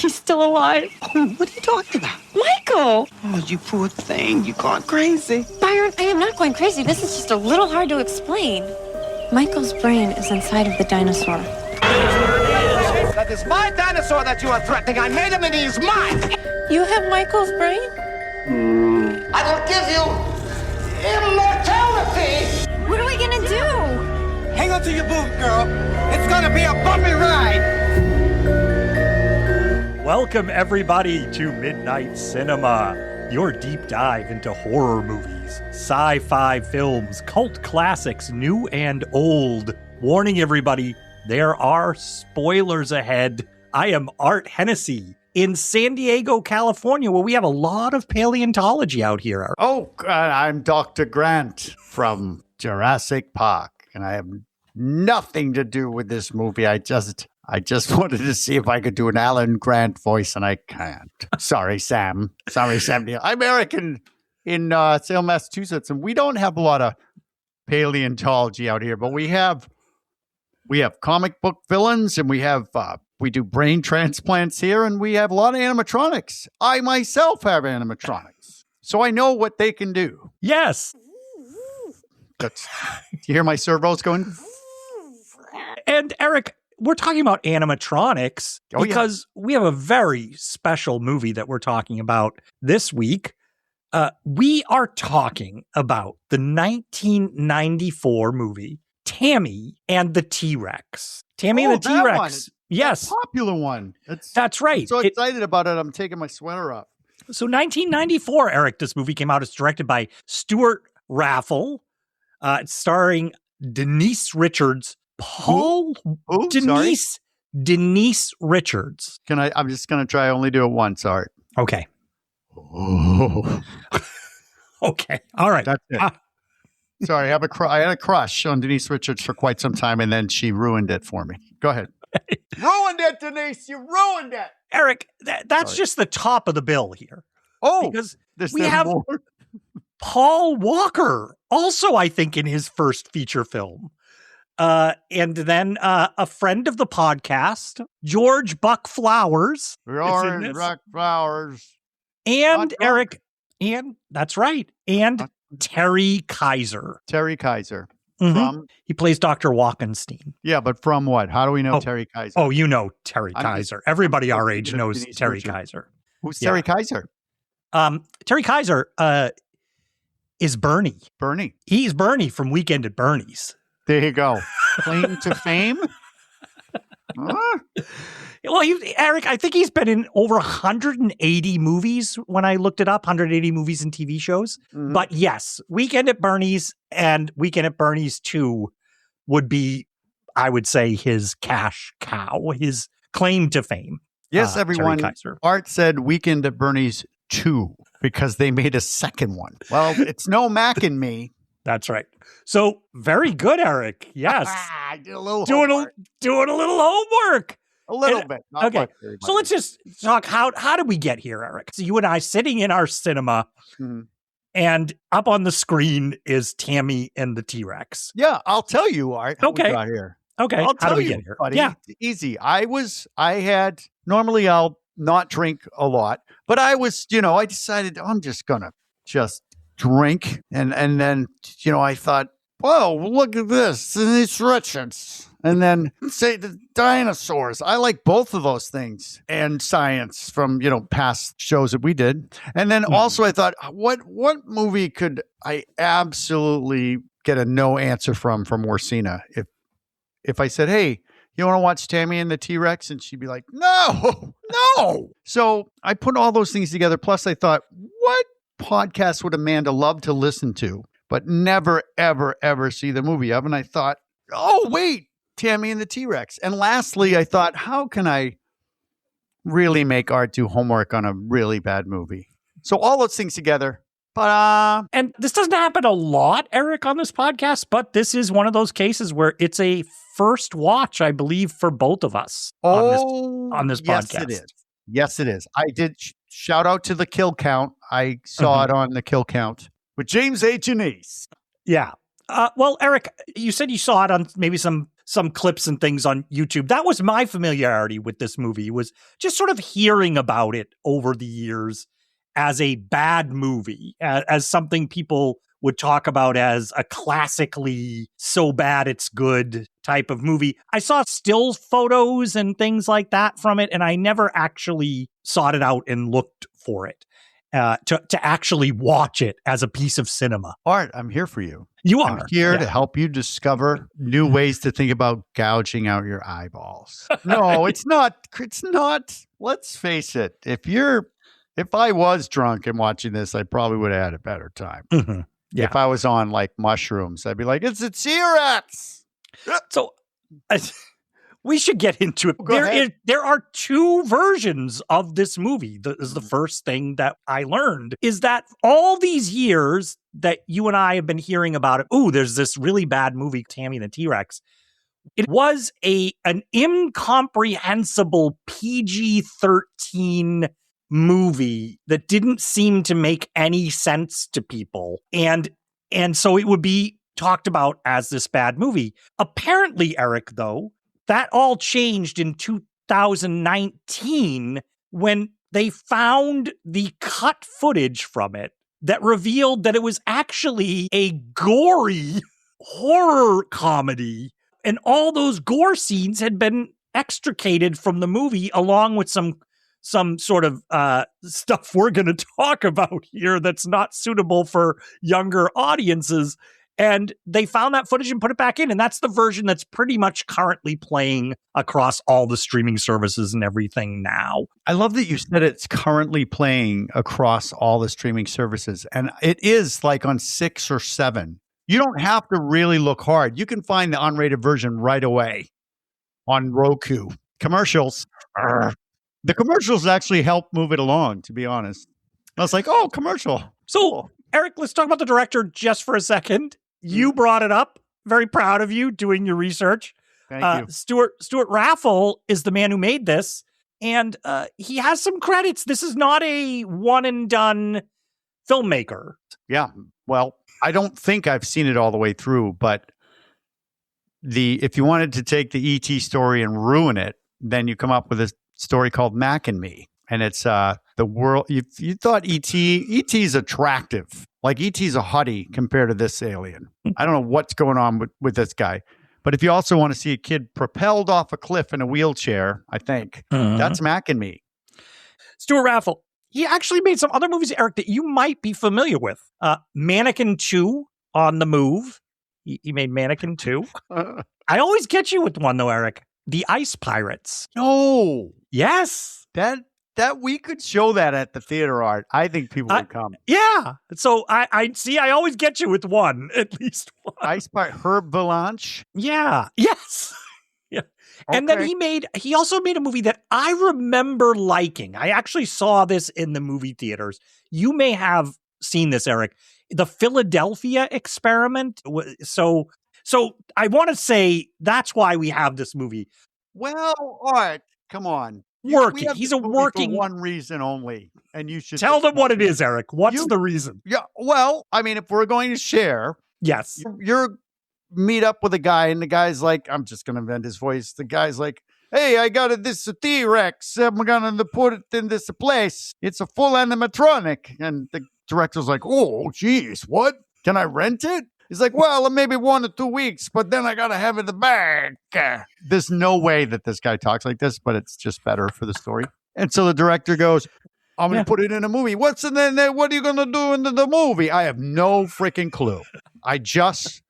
He's still alive. Oh, what are you talking about? Michael! Oh, you poor thing. You gone crazy. Byron, I am not going crazy. This is just a little hard to explain. Michael's brain is inside of the dinosaur. That is my dinosaur that you are threatening. I made him and he is mine. You have Michael's brain? I will give you immortality. What are we gonna do? Hang on to your boot, girl. It's gonna be a bumpy ride. Welcome, everybody, to Midnight Cinema, your deep dive into horror movies, sci-fi films, cult classics, new and old. Warning, everybody, there are spoilers ahead. I am Art Hennessy in San Diego, California, where we have a lot of paleontology out here. Oh, I'm Dr. Grant from Jurassic Park, and I have nothing to do with this movie. I just wanted to see if I could do an Alan Grant voice, and I can't. Sorry, Sam. I'm Erik in Salem, Massachusetts, and we don't have a lot of paleontology out here, but we have comic book villains, and we do brain transplants here, and we have a lot of animatronics. I myself have animatronics, so I know what they can do. Yes. Do you hear my servos going? And Erik, we're talking about animatronics because we have a very special movie that we're talking about this week. We are talking about the 1994 movie, Tammy and the T-Rex. Tammy and the T-Rex. Yes. A popular one. That's right. I'm so excited about it. I'm taking my sweater off. So 1994, Erik, this movie came out. It's directed by Stewart Raffill. It's starring Denise Richards. Denise Richards. I'm just going to try only do it once, Art. Okay. Oh. Okay. All right. That's it. Sorry, I had a crush on Denise Richards for quite some time, and then she ruined it for me. Go ahead. Ruined it, Denise. You ruined it. Erik, that's just the top of the bill here. Oh, because we have more? Paul Walker, also, I think, in his first feature film. And then a friend of the podcast, George Buck Flowers. George Buck Flowers. And Erik, and that's right. And Terry Kiser. Terry Kiser. Mm-hmm. From? He plays Dr. Wachenstein. Yeah, but from what? How do we know Terry Kiser? Oh, you know Terry Kiser. Everybody our age knows Terry Kiser. Who's Terry Kiser? Terry Kiser is Bernie. Bernie. He's Bernie from Weekend at Bernie's. There you go. Claim to fame? Well, Erik, I think he's been in over 180 movies when I looked it up, 180 movies and TV shows. Mm-hmm. But yes, Weekend at Bernie's and Weekend at Bernie's 2 would be, I would say, his cash cow, his claim to fame. Yes, everyone. Art said Weekend at Bernie's 2 because they made a second one. Well, it's no Mac and Me. That's right. So very good, Erik. Yes. I did a little doing a little homework. A little bit. Okay. So let's just talk. How did we get here, Erik? So you and I sitting in our cinema, and up on the screen is Tammy and the T-Rex. Yeah, I'll tell you, Art. How we got here. Okay. How do we get here? Buddy. Yeah. Easy. Normally I'll not drink a lot, but I decided I'm just gonna drink. And then, I thought, whoa, look at this. Denise Richards. And then say the dinosaurs. I like both of those things and science from, past shows that we did. And then also I thought, what movie could I absolutely get a no answer from Orsina? If I said, hey, you want to watch Tammy and the T-Rex? And she'd be like, no. So I put all those things together. Plus I thought, what podcast would Amanda love to listen to, but never, ever, ever see the movie of? And I thought, oh, wait, Tammy and the T-Rex. And lastly, I thought, how can I really make Art do homework on a really bad movie? So all those things together. And this doesn't happen a lot, Erik, on this podcast, but this is one of those cases where it's a first watch, I believe, for both of us on this podcast. Yes, it is. Yes, it is. I did shout out to the kill count. I saw it on the kill count with James A. Janice. Yeah. Well, Erik, you said you saw it on maybe some some clips and things on YouTube. That was my familiarity with this movie, was just sort of hearing about it over the years as a bad movie, as something people would talk about as a classically so bad it's good type of movie. I saw still photos and things like that from it, and I never actually sought it out and looked for it to actually watch it as a piece of cinema. Art, I'm here for you. You are. I'm here to help you discover new ways to think about gouging out your eyeballs. No, it's not. It's not. Let's face it. If I was drunk and watching this, I probably would have had a better time. Mm-hmm. Yeah. If I was on like mushrooms, I'd be like, it's a T-Rex. So we should get into it. There are two versions of this movie. This is the first thing that I learned, is that all these years that you and I have been hearing about it, there's this really bad movie, Tammy and the T-Rex. It was an incomprehensible PG-13 movie that didn't seem to make any sense to people. And so it would be talked about as this bad movie. Apparently, Erik, though, that all changed in 2019 when they found the cut footage from it that revealed that it was actually a gory horror comedy. And all those gore scenes had been extricated from the movie, along with some sort of stuff we're going to talk about here that's not suitable for younger audiences. And they found that footage and put it back in. And that's the version that's pretty much currently playing across all the streaming services and everything now. I love that you said it's currently playing across all the streaming services. And it is like on 6 or 7. You don't have to really look hard. You can find the unrated version right away on Roku. Commercials. The commercials actually help move it along, to be honest. I was like, commercial. So, Erik, let's talk about the director just for a second. You brought it up. Very proud of you doing your research. Thank you. Stewart Raffill is the man who made this, and he has some credits. This is not a one-and-done filmmaker. Yeah. Well, I don't think I've seen it all the way through, but if you wanted to take the E.T. story and ruin it, then you come up with a story called Mac and Me. And it's the world. You thought E.T.'s attractive. Like E.T.'s a hottie compared to this alien. I don't know what's going on with this guy. But if you also want to see a kid propelled off a cliff in a wheelchair, I think that's Mac and Me. Stewart Raffill. He actually made some other movies, Erik, that you might be familiar with. Mannequin 2, On the Move. He made Mannequin 2. I always get you with one, though, Erik. The Ice Pirates. No. Yes. That we could show that at the theater, Art. I think people would come. Yeah. So I see. I always get you with one, at least one. Ice Pirate Herb Valanche. Yeah. Yes. Yeah. Okay. And then he also made a movie that I remember liking. I actually saw this in the movie theaters. You may have seen this, Erik. The Philadelphia Experiment. So I want to say that's why we have this movie. Well, Art, come on. Working. He's a working for one reason only, and you should tell them what it is, Erik. What's the reason? Yeah. Well, I mean, if we're going to share, yes, you're meet up with a guy, and the guy's like, I'm just going to invent his voice. The guy's like, hey, I got this T-Rex. I'm going to put it in this place. It's a full animatronic, and the director's like, oh, geez, what? Can I rent it? He's like, well, maybe 1 or 2 weeks, but then I got to have it back. There's no way that this guy talks like this, but it's just better for the story. And so the director goes, I'm going to put it in a movie. What are you going to do in the movie? I have no freaking clue. I just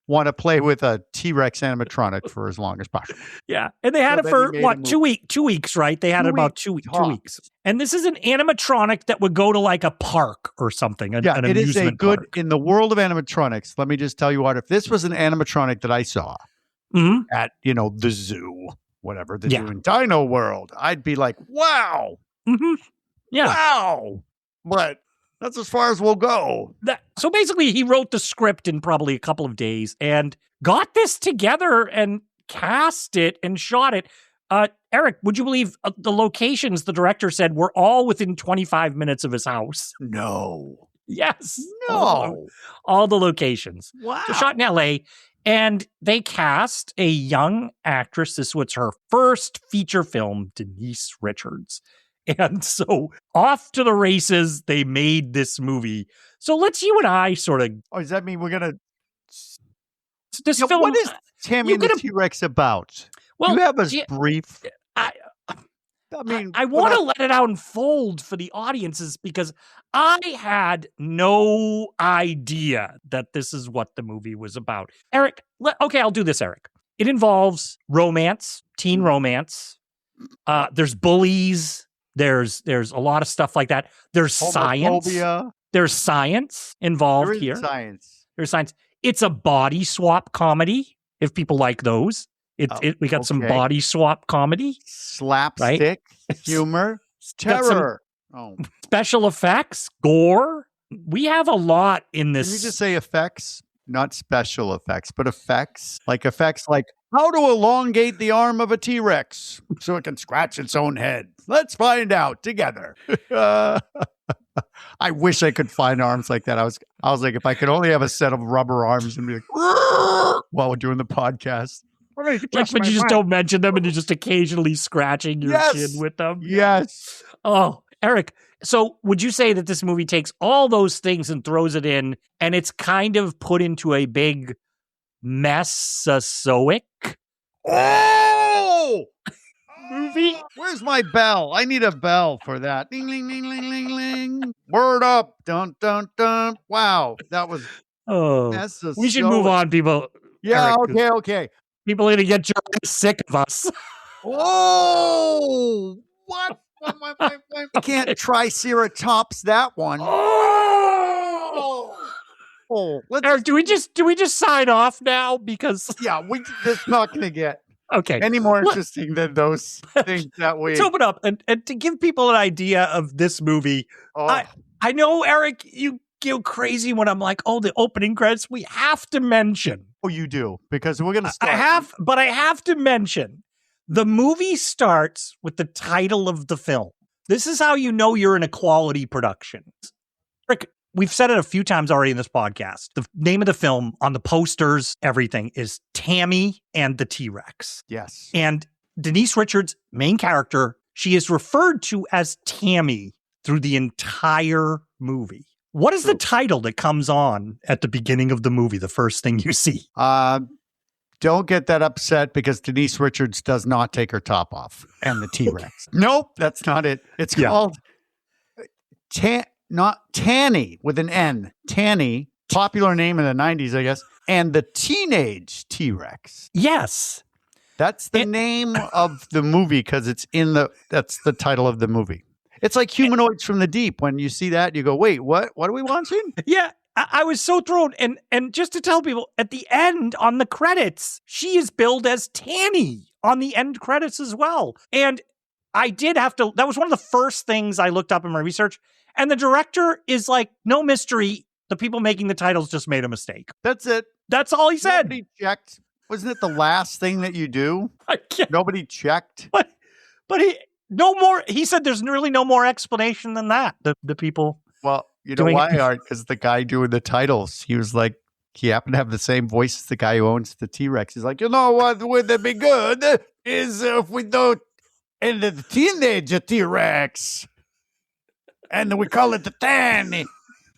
want to play with a T-Rex animatronic for as long as possible. Yeah. And they had it for, what, 2 weeks? 2 weeks, right? They had it about 2 weeks. And this is an animatronic that would go to like a park or something. An it is a good, park. In the world of animatronics, let me just tell you what, if this was an animatronic that I saw at, the zoo, whatever, the zoo in Dino World, I'd be like, wow. Mm-hmm. Yeah. Wow. But that's as far as we'll go. So basically, he wrote the script in probably a couple of days and got this together and cast it and shot it. Erik, would you believe the locations the director said were all within 25 minutes of his house? No. Yes. No. All the locations. Wow. So shot in L.A. And they cast a young actress. This was her first feature film, Denise Richards. And so off to the races, they made this movie. So let's you and I sort of. Oh, does that mean we're going to. This film. What is Tammy and the T-Rex about? Well, Do you have a brief. I want to let it unfold for the audiences because I had no idea that this is what the movie was about. Erik, okay, I'll do this, Erik. It involves romance, teen romance. There's bullies. There's a lot of stuff like that. There's science. There's science involved here. There's science. It's a body swap comedy, if people like those. We got some body swap comedy. Slapstick humor. Terror. Special effects. Gore. We have a lot in this. Can you just say effects? Not special effects, but effects. Like how to elongate the arm of a T-Rex so it can scratch its own head. Let's find out together. I wish I could find arms like that. I was like, if I could only have a set of rubber arms and be like, while we're doing the podcast. Like when you just don't mention them and you're just occasionally scratching your chin with them. Yes. Oh, Erik. So would you say that this movie takes all those things and throws it in and it's kind of put into a big Mesozoic movie? Where's my bell? I need a bell for that. Ding, ding, ding, ding, ding, ding. Word up. Dun, dun, dun. Wow. That was Mesozoic. We should move on, people. Yeah, Erik, okay. People are going to get sick of us. Oh, what? I can't triceratops that one. Erik, do we just sign off now? Because this not going to get any more interesting than those things that we. Let's open up and to give people an idea of this movie. I know, Erik, you go crazy when I'm like, the opening credits. We have to mention. Oh, you do, because we're going to start. I have to mention the movie starts with the title of the film. This is how you know you're in a quality production. Erik, we've said it a few times already in this podcast. The name of the film on the posters, everything is Tammy and the T-Rex. Yes. And Denise Richards, main character, she is referred to as Tammy through the entire movie. What is the title that comes on at the beginning of the movie, the first thing you see? Don't get that upset because Denise Richards does not take her top off and the T-Rex. Nope, that's not it. It's called not Tanny with an N. Tanny, popular name in the 90s, I guess, and the Teenage T-Rex. Yes. That's the name of the movie because that's the title of the movie. It's like Humanoids from the Deep. When you see that, you go, wait, what? What are we watching? Yeah, I was so thrown. And just to tell people, at the end, on the credits, she is billed as Tanny on the end credits as well. And I did have to, that was one of the first things I looked up in my research. And the director is like, no mystery. The people making the titles just made a mistake. That's it. That's all he said. Nobody checked. Wasn't it the last thing that you do? Nobody checked. But no more. He said there's really no more explanation than that. The people. Well, you know why, Art? Because the guy doing the titles, he was like, he happened to have the same voice as the guy who owns the T-Rex. He's like, you know what would that be good is if we don't end the teenage T-Rex. And we call it the Tanny.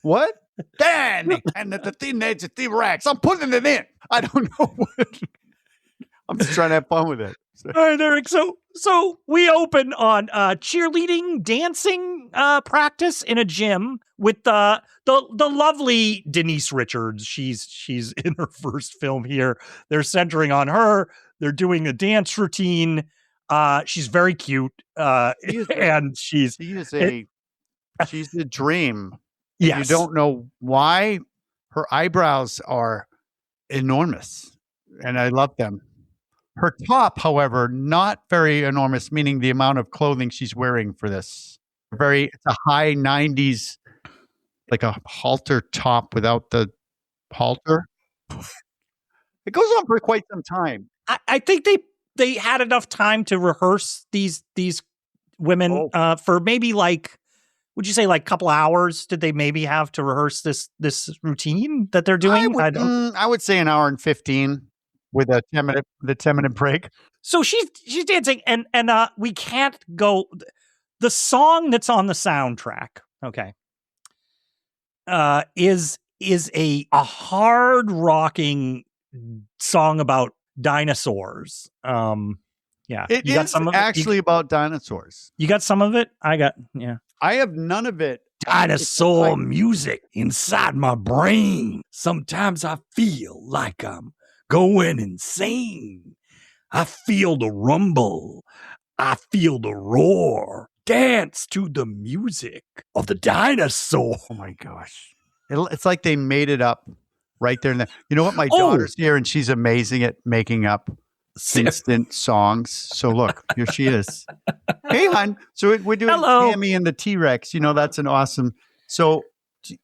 What? Tanny. And the teenage T-Rex. I'm putting it in. I don't know what. I'm just trying to have fun with it. All right, Erik. So we open on cheerleading, dancing practice in a gym with the lovely Denise Richards. She's in her first film here. They're centering on her. They're doing a dance routine. She's very cute, and she's the dream. Yes. You don't know why. Her eyebrows are enormous, and I love them. Her top, however, not very enormous, meaning the amount of clothing she's wearing for this. It's a high 90s, like a halter top without the halter. It goes on for quite some time. I think they had enough time to rehearse these women for maybe like would you say like a couple hours did they maybe have to rehearse this routine that they're doing? I would say an hour and 15 with a 10-minute break. So she's dancing, and we can't go. The song that's on the soundtrack, okay, is a hard rocking song about dinosaurs. Yeah, It you got is some of actually about dinosaurs. You got some of it. Yeah. I have none of it. Dinosaur music inside my brain. Sometimes I feel like I'm going insane. I feel the rumble. I feel the roar. Dance to the music of the dinosaur. Oh my gosh. It's like they made it up right there and there. You know what? My daughter's here and she's amazing at making up instant songs. So look, here she is. Hey, hon. So we're doing Tammy and the T-Rex. You know, that's an awesome. So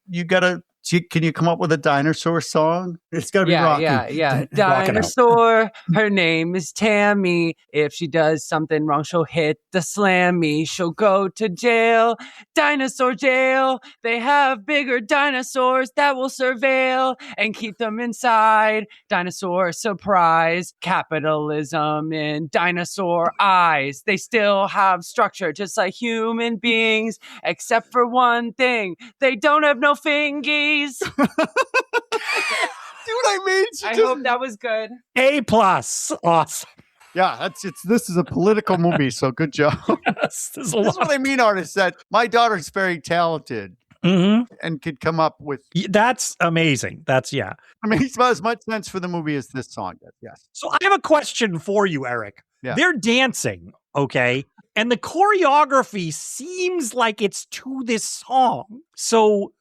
you gotta. Can you come up with a dinosaur song? It's gotta be Rocky. Yeah. Dinosaur. Her name is Tammy. If she does something wrong, she'll hit the slammy. She'll go to jail. Dinosaur jail. They have bigger dinosaurs that will surveil and keep them inside. Dinosaur surprise. Capitalism in dinosaur eyes. They still have structure just like human beings, except for one thing. They don't have no fingies. See what I mean? I hope that was good. A+. Awesome. Yeah, this is a political movie, so good job. Yes, this is what I mean, artist. That my daughter's very talented and could come up with. That's amazing. I mean, it's about as much sense for the movie as this song does. Yes. So I have a question for you, Erik. Yeah. They're dancing, okay? And the choreography seems like it's to this song. So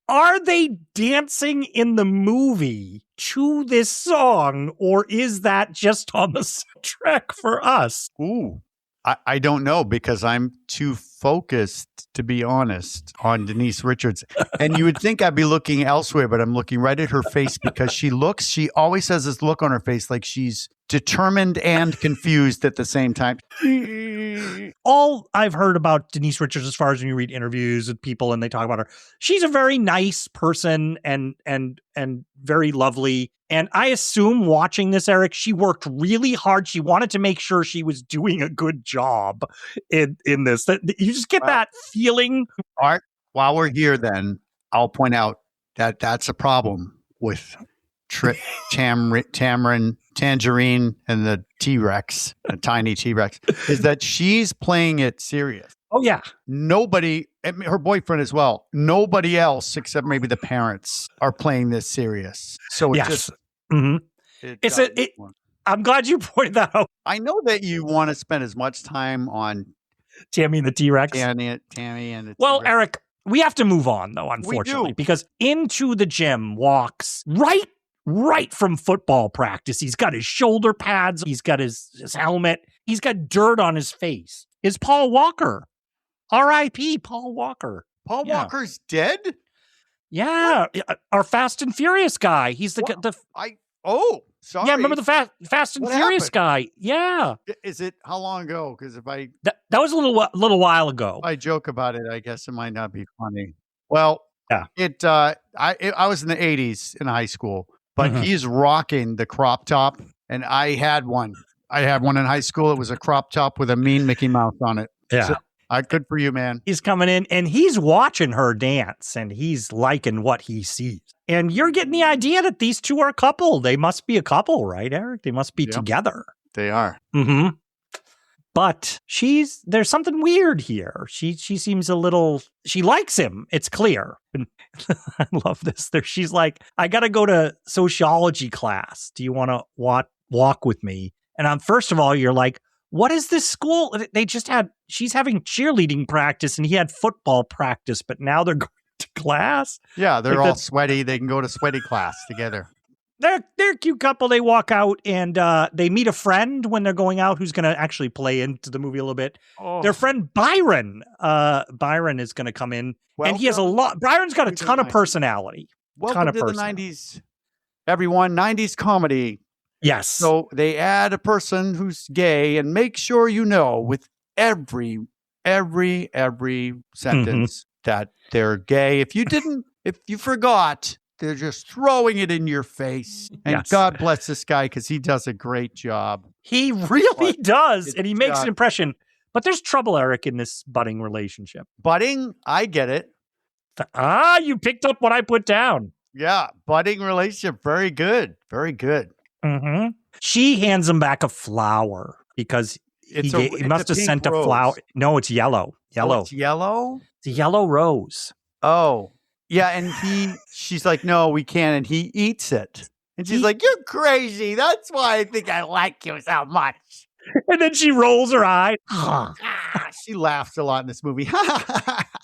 are they dancing in the movie to this song, or is that just on the soundtrack for us? Ooh, I don't know because I'm too focused, to be honest, on Denise Richards. And you would think I'd be looking elsewhere, but I'm looking right at her face because she always has this look on her face like she's determined and confused at the same time. All I've heard about Denise Richards, as far as when you read interviews with people and they talk about her, she's a very nice person and very lovely. And I assume watching this, Erik, she worked really hard. She wanted to make sure she was doing a good job in this. You just get that feeling. Art, while we're here, then I'll point out that that's a problem with Tangerine and the T-Rex, a tiny T-Rex, is that she's playing it serious. Oh, yeah. Nobody, her boyfriend as well, nobody else except maybe the parents are playing this serious. So it just... I'm glad you pointed that out. I know that you want to spend as much time on Tammy and the T-Rex. Tammy and the T-Rex. Well, Erik, we have to move on, though, unfortunately, because into the gym walks right from football practice. He's got his shoulder pads. He's got his helmet. He's got dirt on his face. Is Paul Walker. R.I.P. Paul Walker. Paul Walker's dead? Yeah. What? Our Fast and Furious guy. He's sorry. Yeah, remember the Fast and Furious guy? Yeah. Is it, how long ago? Because if I... That was a little while ago. I joke about it. I guess it might not be funny. Well, yeah. I was in the 80s in high school, but he's rocking the crop top, and I had one. I had one in high school. It was a crop top with a mean Mickey Mouse on it. Yeah. So, good for you, man. He's coming in, and he's watching her dance, and he's liking what he sees. And you're getting the idea that these two are a couple. They must be a couple, right, Erik? They must be together. They are. Mm-hmm. But there's something weird here. She seems she likes him. It's clear. And I love this. She's like, I got to go to sociology class. Do you want to walk with me? And first of all, you're like, what is this school? She's having cheerleading practice and he had football practice, but now they're going to class. Yeah, they're all sweaty. They can go to sweaty class together. They're a cute couple. They walk out and they meet a friend when they're going out who's going to actually play into the movie a little bit. Oh. Their friend Byron. Byron is going to come in. And he has Byron's got a ton of personality. Welcome to the 90s, everyone. 90s comedy. Yes. So they add a person who's gay and make sure you know with every every sentence that they're gay. If you forgot, they're just throwing it in your face. And God bless this guy because he does a great job. He really does. And he makes an impression. But there's trouble, Erik, in this budding relationship. Budding? I get it. You picked up what I put down. Yeah, budding relationship. Very good. Very good. Mm-hmm. She hands him back a flower because he must have sent a flower. No, it's yellow. Yellow. Oh, it's yellow? It's a yellow rose. Oh. Yeah, and she's like, no, we can't. And he eats it. And she's like, you're crazy. That's why I think I like you so much. And then she rolls her eye. She laughs a lot in this movie.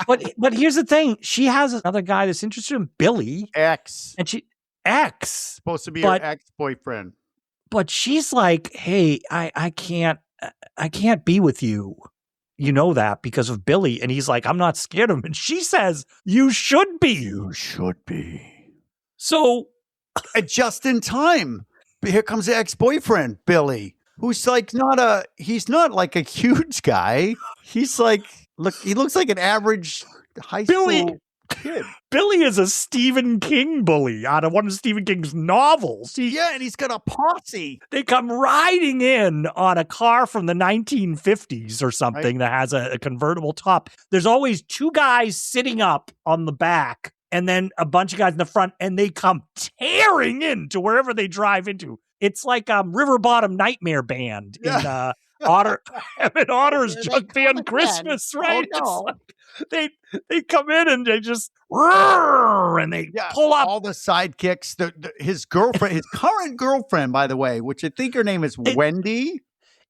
But here's the thing. She has another guy that's interested in Billy. Ex. And Supposed to be her ex-boyfriend. But she's like, hey, I can't be with you. You know that because of Billy. And he's like, I'm not scared of him. And she says, you should be. You should be. So just in time, here comes the ex-boyfriend, Billy, who's like he's not like a huge guy. He's like, he looks like an average high school kid. Billy is a Stephen King bully out of one of Stephen King's novels. And he's got a posse. They come riding in on a car from the 1950s or something that has a convertible top. There's always two guys sitting up on the back and then a bunch of guys in the front, and they come tearing into wherever they drive into. It's like River Bottom Nightmare Band in Otter's Junk Band Christmas, right? Oh, no. They come in and they just and they pull up all the sidekicks. His girlfriend, his current girlfriend, by the way, which I think her name is Wendy.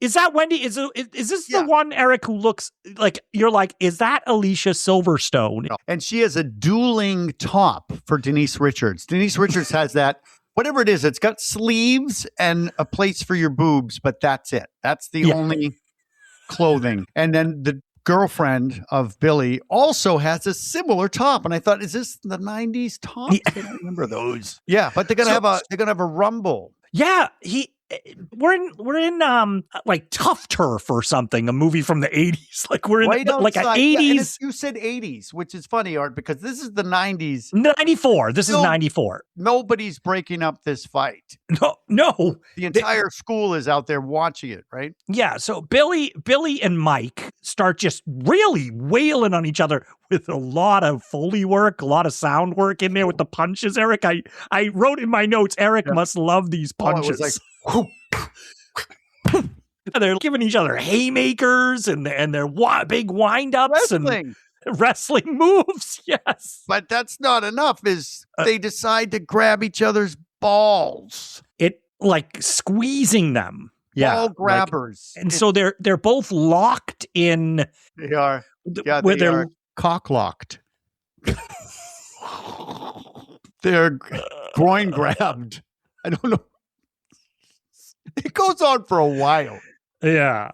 Is that Wendy? Is this the one, Erik, who looks like you're like? Is that Alicia Silverstone? No. And she has a dueling top for Denise Richards. Denise Richards has that. Whatever it is, it's got sleeves and a place for your boobs, but that's it. That's the only clothing. And then the girlfriend of Billy also has a similar top. And I thought, is this the 90s top? I don't remember those. Yeah, but they're gonna have a rumble. Yeah, we're in like Tough Turf or something, a movie from the 80s. Like we're in like an 80s. You said 80s, which is funny, Art, because this is the 90s. 94. This is 94. Nobody's breaking up this fight. No. The entire school is out there watching it, right? Yeah. So Billy and Mike start just really wailing on each other with a lot of Foley work, a lot of sound work in there with the punches, Erik. I wrote in my notes, Erik must love these punches. It was like, they're giving each other haymakers and their big wind-ups and wrestling moves. Yes. But that's not enough. They decide to grab each other's balls. It like squeezing them. Yeah. Ball grabbers. So they're both locked in. They are. Yeah, they are cock locked. They're groin grabbed. I don't know. It goes on for a while. Yeah.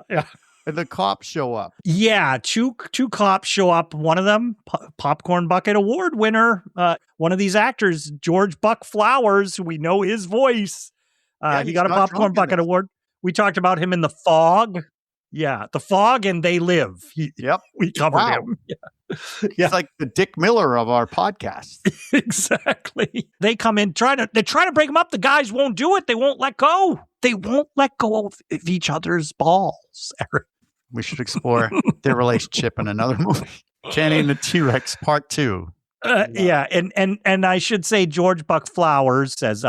And the cops show up. Yeah, two cops show up. One of them, Popcorn Bucket Award winner. One of these actors, George Buck Flowers, who we know his voice. He got a Popcorn Bucket Award. We talked about him in The Fog. Yeah, The Fog and They Live. We covered him. Yeah. He's like the Dick Miller of our podcast. Exactly. They come in they're trying to break him up. The guys won't do it. They won't let go. They won't let go of each other's balls, Erik. We should explore their relationship in another movie. Channing the T-Rex Part 2. Yeah, and I should say George Buck Flowers says,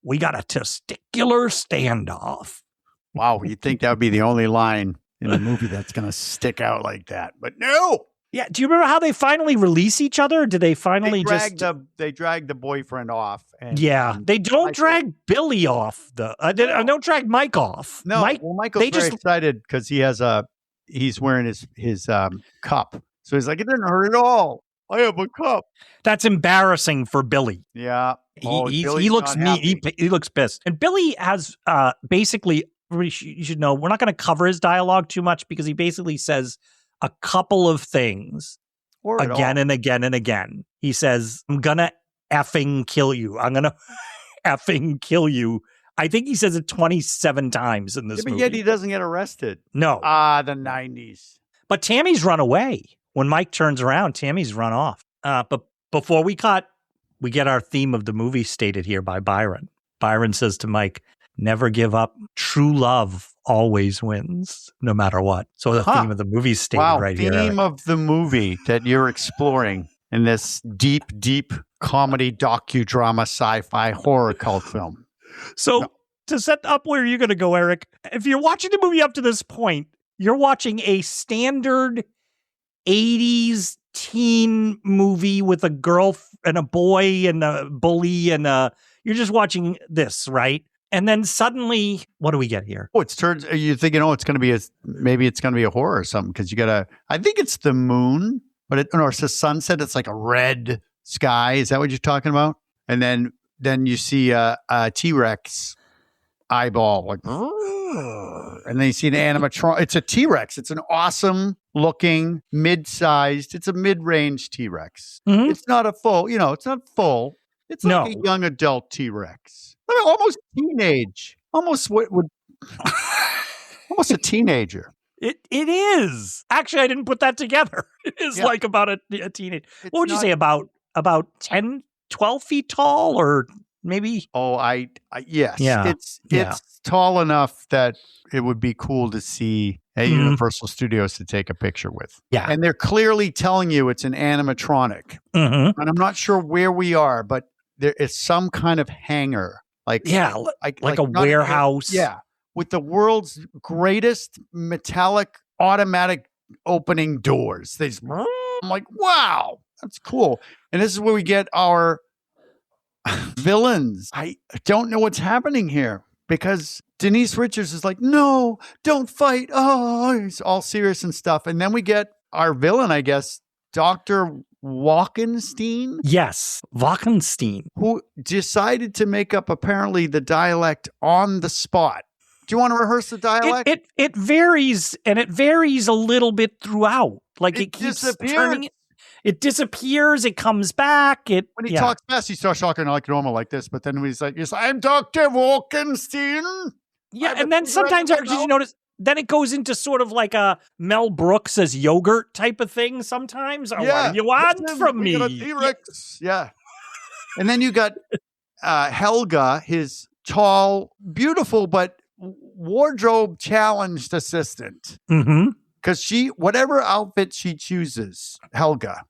we got a testicular standoff. Wow, you'd think that would be the only line in the movie that's going to stick out like that. But no! Yeah, do you remember how they finally release each other? Did they finally they drag the boyfriend off? They don't drag Billy off. They don't drag Mike off. No, Michael's very excited because he's wearing his cup. So he's like, it didn't hurt at all. I have a cup. That's embarrassing for Billy. Yeah. He looks mean. He looks pissed. And Billy has basically, you should know, we're not going to cover his dialogue too much because he basically says a couple of things again and again and again. He says, I'm gonna effing kill you. I'm gonna effing kill you. I think he says it 27 times in this movie. But yet he doesn't get arrested. No. The 90s. But Tammy's run away. When Mike turns around, Tammy's run off. But before we cut, we get our theme of the movie stated here by Byron. Byron says to Mike, never give up. True love always wins, no matter what. So the theme of the movie stated right here. Theme of the movie that you're exploring in this deep, deep comedy, docudrama, sci-fi, horror cult film. So to set up where you're going to go, Erik, if you're watching the movie up to this point, you're watching a standard 80s teen movie with a girl and a boy and a bully and you're just watching this, right? And then suddenly, what do we get here? Oh, you're thinking, it's going to be maybe it's going to be a horror or something because I think it's the moon, but it's a sunset. It's like a red sky. Is that what you're talking about? And then you see a T-Rex eyeball, like, and then you see an animatronic. It's a T-Rex. It's an awesome looking, mid-sized. It's a mid-range T-Rex. Mm-hmm. It's not a full, it's not full. It's like a young adult T-Rex. I mean, almost teenage. Almost what would almost a teenager. It is. Actually, I didn't put that together. It is like about a teenage. What would you say, about 10, 12 feet tall, or maybe? Oh, yes. Yeah. It's tall enough that it would be cool to see at Universal Studios to take a picture with. Yeah. And they're clearly telling you it's an animatronic. Mm-hmm. And I'm not sure where we are, but there is some kind of hangar. Like a warehouse. With the world's greatest metallic automatic opening doors. I'm like, wow, that's cool. And this is where we get our villains. I don't know what's happening here because Denise Richards is like, no, don't fight. Oh, he's all serious and stuff. And then we get our villain, I guess, Dr. Wachenstein? Yes, Wachenstein. Who decided to make up apparently the dialect on the spot. Do you want to rehearse the dialect? It varies, and it varies a little bit throughout. Like it keeps turning. It disappears. It comes back. When he talks fast, he starts talking like normal, like this. But then he's like, I'm Dr. Wachenstein. Yeah, and then sometimes, did you notice? Then it goes into sort of like a Mel Brooks as yogurt type of thing sometimes. What do you want from me? T-Rex. Yeah. And then you got Helga, his tall, beautiful, but wardrobe challenged assistant. Mm-hmm. Because whatever outfit she chooses, Helga,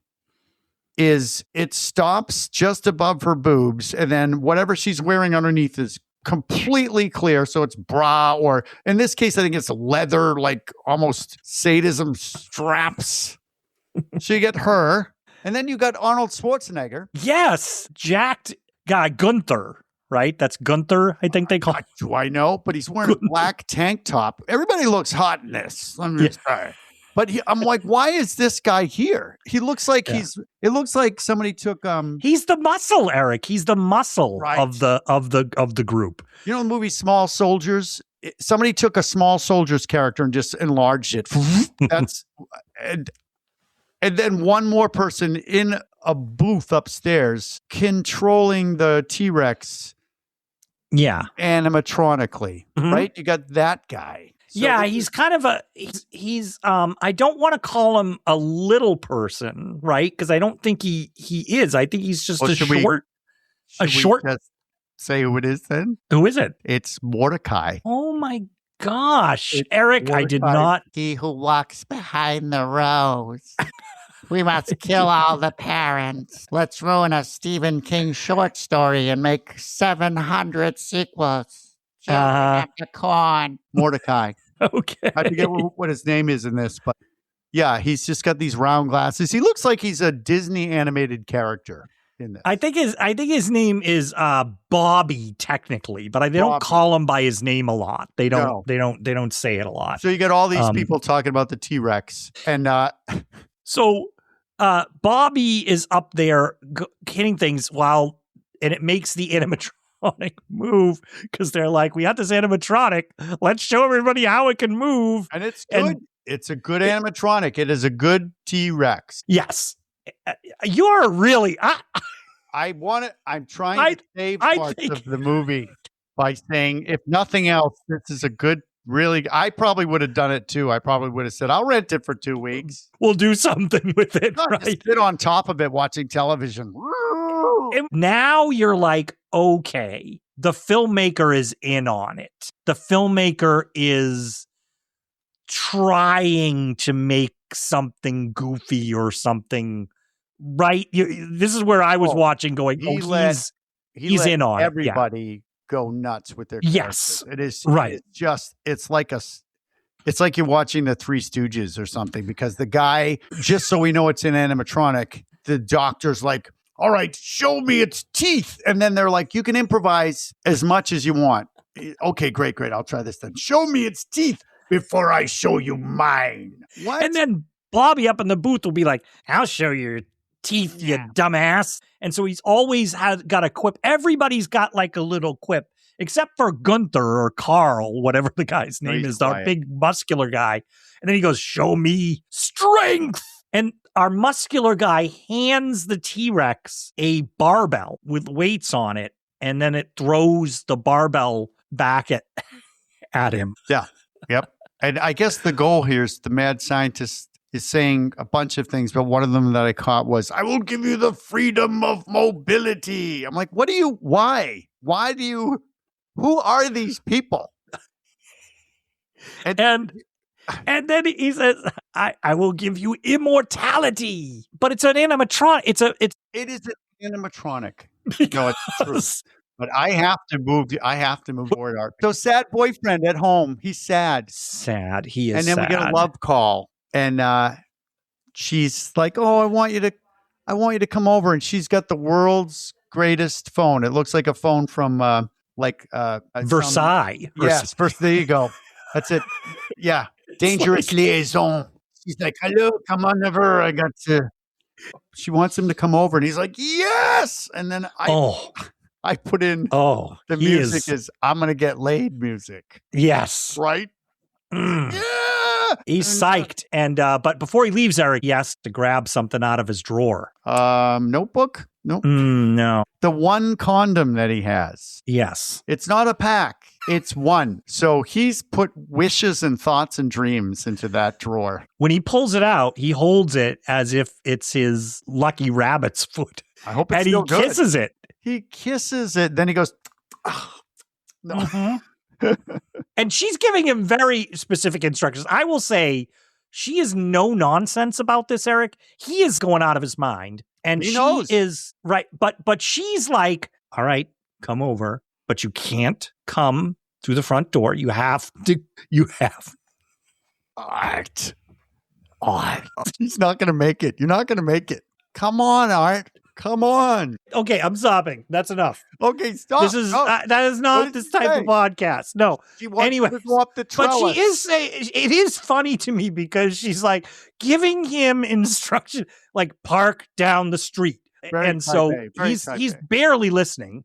it stops just above her boobs. And then whatever she's wearing underneath is completely clear, so it's bra, or in this case I think it's leather, like almost sadism straps. So you get her, and then you got Arnold Schwarzenegger. Yes, jacked guy, Gunther, right? That's Gunther, I think they call it. Do I know? But he's wearing a black tank top. Everybody looks hot in this. Let me say. But I'm like, why is this guy here? He looks like it looks like somebody took he's the muscle, Erik. He's the muscle of the group. You know the movie Small Soldiers? Somebody took a Small Soldiers character and just enlarged it. And then one more person in a booth upstairs controlling the T-Rex. Yeah. Animatronically, right? You got that guy. So he's kind of he's I don't want to call him a little person, right? Because I don't think he is. I think he's just should we just say who it is then? Who is it? It's Mordecai. Oh my gosh. Erik, Mordecai. I did not. He who walks behind the rose. We must kill all the parents. Let's ruin a Stephen King short story and make 700 sequels. The corn. Mordecai. Okay. I forget what his name is in this, but yeah, he's just got these round glasses. He looks like he's a Disney animated character in this. I think his name is Bobby technically, but they don't call him by his name a lot. They don't say it a lot. So you got all these people talking about the T-Rex, and so Bobby is up there hitting things and it makes the animatronic move because they're like, we got this animatronic. Let's show everybody how it can move. And it's good. It's a good animatronic. It is a good T-Rex. Yes. You're really... I'm trying to save parts of the movie by saying, if nothing else, this is a good really, I probably would have done it too. I probably would have said, I'll rent it for 2 weeks. We'll do something with it, Not right? just sit on top of it watching television. And now you're like, okay, the filmmaker is in on it. The filmmaker is trying to make something goofy or something, right? This is where I was watching going, he's in on everybody go nuts with their characters. It is right. It's just, it's like you're watching the Three Stooges or something, because the guy, just so we know it's an animatronic, the doctor's like, all right, show me its teeth. And then they're like, you can improvise as much as you want. Okay, great. I'll try this then. Show me its teeth before I show you mine. What? And then Bobby up in the booth will be like, I'll show you your teeth, you dumbass. And so he's always got a quip. Everybody's got like a little quip, except for Gunther or Carl, whatever the guy's name is, our big muscular guy. And then he goes, show me strength. And our muscular guy hands the T-Rex a barbell with weights on it, and then it throws the barbell back at him. Yeah. Yep. And I guess the goal here is the mad scientist is saying a bunch of things, but one of them that I caught was, I will give you the freedom of mobility. I'm like, why? Who are these people? And then he says, I will give you immortality. But it's an animatronic. It is an animatronic. No, it's true. But I have to move forward, Art. So sad boyfriend at home. He's sad. Sad. He is sad. And then we get a love call. And she's like, oh, I want you to come over. And she's got the world's greatest phone. It looks like a phone from Versailles. Yes, there you go. That's it. Yeah. Dangerous liaison. She's like, hello, come on over. She wants him to come over. And he's like, yes. And then I put in the music is I'm going to get laid music. Yes. Right? Yeah. He's psyched. And but before he leaves, Erik, he has to grab something out of his drawer. Notebook? Nope. No. The one condom that he has. Yes. It's not a pack. It's one. So he's put wishes and thoughts and dreams into that drawer. When he pulls it out, he holds it as if it's his lucky rabbit's foot. I hope it's still good. And he kisses it. He kisses it. Then he goes, oh, no. Mm-hmm. And she's giving him very specific instructions. I will say she is no nonsense about this, Erik. He is going out of his mind. And she is right. But she's like, all right, come over. But you can't come through the front door. You have. Art. He's not going to make it. You're not going to make it. Come on, Art. Come on. Okay, I'm stopping. That's enough. Okay, stop. This is that is not this type of podcast. No. She wants to go up the trellis. But she is saying, it is funny to me because she's like giving him instruction, like park down the street. And so he's barely listening.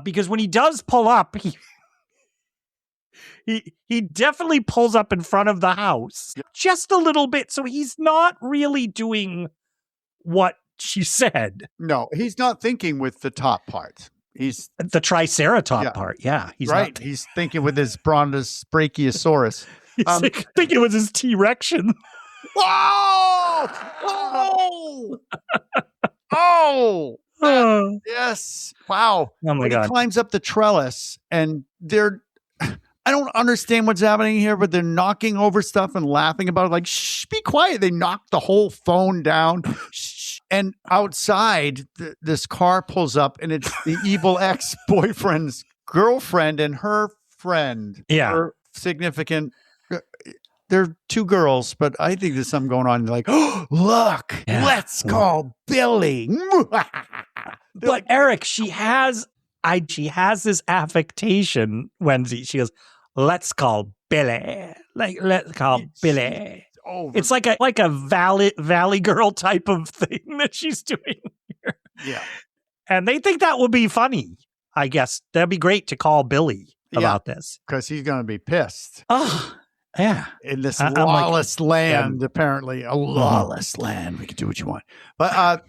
Because when he does pull up, he definitely pulls up in front of the house just a little bit. So he's not really doing what she said. No, he's not thinking with the top part. He's the triceratop part. Yeah, he's right. He's thinking with his Brontos brachiosaurus. He's thinking with his T-Rection. Whoa! Oh! Yes. Wow. Oh my God. He climbs up the trellis and I don't understand what's happening here, but they're knocking over stuff and laughing about it. Like, shh, be quiet. They knocked the whole phone down. Shh. And outside, this car pulls up and it's the evil ex-boyfriend's girlfriend and her friend. Yeah. Her significant. They're two girls, but I think there's something going on. They're like, oh, look, let's call Billy. But Erik, she has this affectation when she goes, let's call Billy. Like, let's call Billy. It's like a valley girl type of thing that she's doing here. Yeah. And they think that would be funny. I guess that'd be great to call Billy about this. Because he's going to be pissed. Oh, yeah. In this lawless land, apparently. A lawless land. We can do what you want. But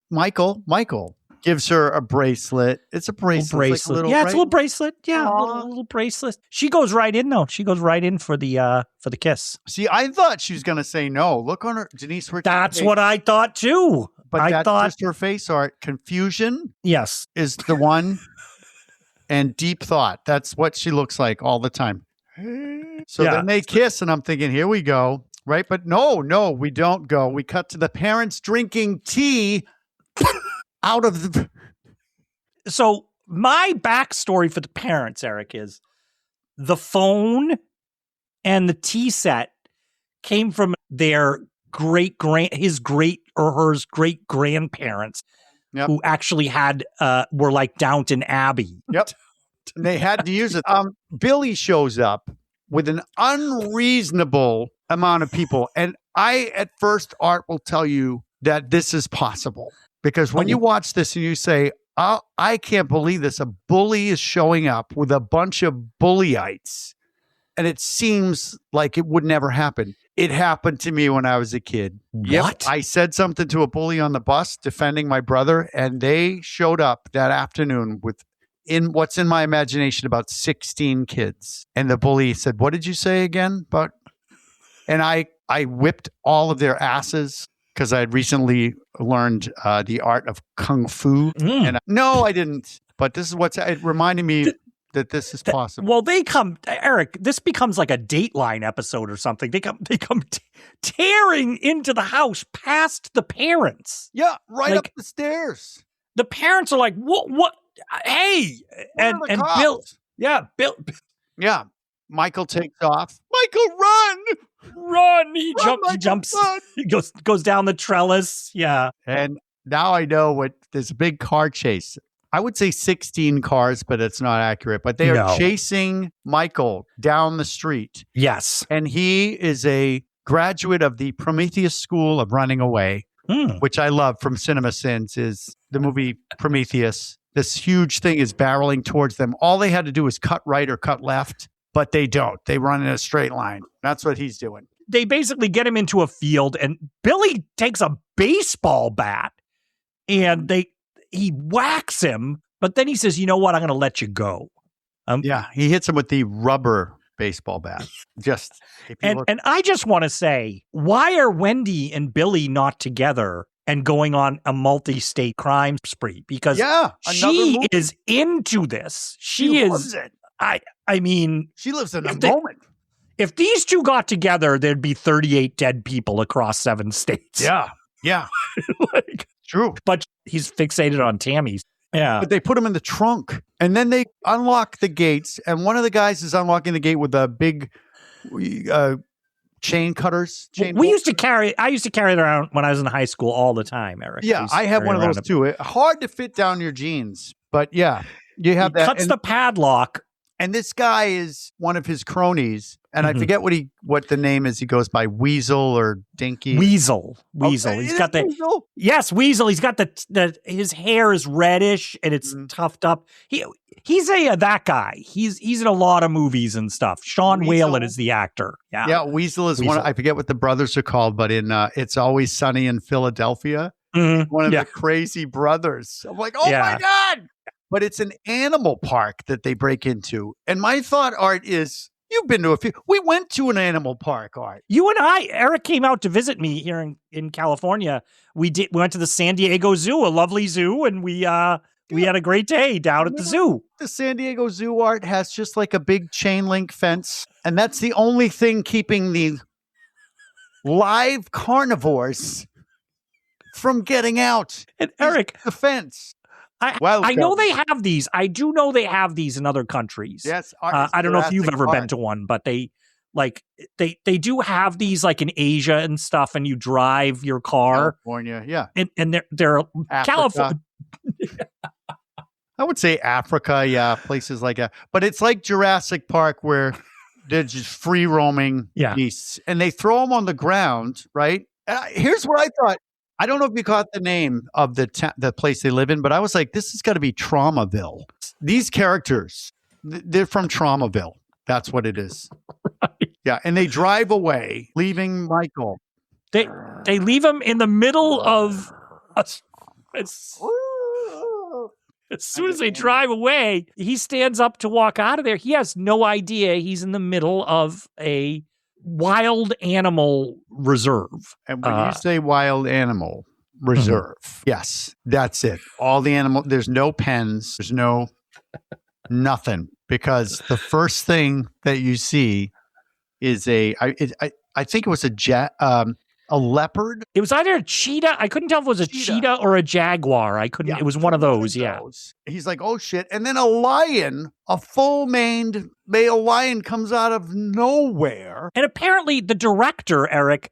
Michael gives her a bracelet. It's a bracelet. It's like a little, yeah, right? it's a little bracelet. Yeah, a little bracelet. She goes right in though. She goes right in for the kiss. See, I thought she was going to say no. Look on her, Denise Richards. That's what I thought too. But I that's thought just her face art. Confusion yes is the one, and deep thought. That's what she looks like all the time. So then they kiss, and I'm thinking, here we go, right? But no, we don't go. We cut to the parents drinking tea out of the. So my backstory for the parents, Erik, is the phone and the tea set came from their his great grandparents, who actually were like Downton Abbey. Yep. They had to use it. Billy shows up with an unreasonable amount of people. And I, at first, Art will tell you that this is possible. Because when you watch this and you say, oh, I can't believe this. A bully is showing up with a bunch of bullyites. And it seems like it would never happen. It happened to me when I was a kid. What? Yep, I said something to a bully on the bus defending my brother, and they showed up that afternoon with, in what's in my imagination, about 16 kids. And the bully said, what did you say again? And I whipped all of their asses because I had recently learned the art of Kung Fu. And no, I didn't. But this is it reminded me that this is possible. Well, they come, Erik, this becomes like a Dateline episode or something. They come tearing into the house past the parents. Yeah, right like, up the stairs. The parents are like, what? Hey, and Bill. Yeah, Bill. Yeah, Michael takes off. Michael, run! He jumps. Run. He goes down the trellis. Yeah. And now I know there's a big car chase. I would say 16 cars, but it's not accurate. But they are chasing Michael down the street. Yes. And he is a graduate of the Prometheus School of Running Away, which I love from Cinema Sins, is the movie Prometheus. This huge thing is barreling towards them. All they had to do is cut right or cut left, but they don't. They run in a straight line. That's what he's doing. They basically get him into a field, and Billy takes a baseball bat, and he whacks him, but then he says, you know what? I'm going to let you go. He hits him with the rubber baseball bat. And I just want to say, why are Wendy and Billy not together and going on a multi-state crime spree? Because she is into this. She loves it. I mean, she lives in a moment. If these two got together, there'd be 38 dead people across 7 states. Yeah. True. But he's fixated on Tammy's. Yeah. But they put him in the trunk, and then they unlock the gates, and one of the guys is unlocking the gate with a big chain cutters. I used to carry it around when I was in high school all the time, Erik. Yeah, I have one of those too. Hard to fit down your jeans, but yeah, you have that. Cuts the padlock. And this guy is one of his cronies, and I forget what the name is. He goes by Weasel or Dinky. Weasel. Okay, He's got the Weasel? Yes, Weasel. He's got his hair is reddish and it's tufted up. He's that guy. He's in a lot of movies and stuff. Sean Whalen is the actor. Yeah, Weasel is one. I forget what the brothers are called, but in It's Always Sunny in Philadelphia, one of the crazy brothers. I'm like, oh my God. But it's an animal park that they break into. And my thought, Art, is you've been to a few. We went to an animal park, Art. You and Erik came out to visit me here in California. We went to the San Diego Zoo, a lovely zoo, and we had a great day down at the zoo. The San Diego Zoo, Art, has just like a big chain link fence. And that's the only thing keeping the live carnivores from getting out. And Erik, the fence. I know they have these. I do know they have these in other countries. Yes. I don't know if you've ever been to one, but they do have these like in Asia and stuff, and you drive your car. California, yeah. And they're California. I would say Africa, yeah, places like that. But it's like Jurassic Park where they're just free roaming beasts. And they throw them on the ground, right? Here's what I thought. I don't know if you caught the name of the place they live in, but I was like, this has got to be Traumaville. These characters, they're from Traumaville. That's what it is. Right. Yeah, and they drive away, leaving Michael. They leave him in the middle of As soon as they drive away, he stands up to walk out of there. He has no idea he's in the middle of a wild animal reserve. And when you say wild animal reserve, yes, that's it. All the animal, there's no pens, there's no nothing, because the first thing that you see is I think it was a leopard. It was either a cheetah. I couldn't tell if it was a cheetah or a jaguar. I couldn't. Yeah, it was one of those. Yeah. He's like, oh shit. And then a lion, a full-maned male lion comes out of nowhere. And apparently the director, Erik,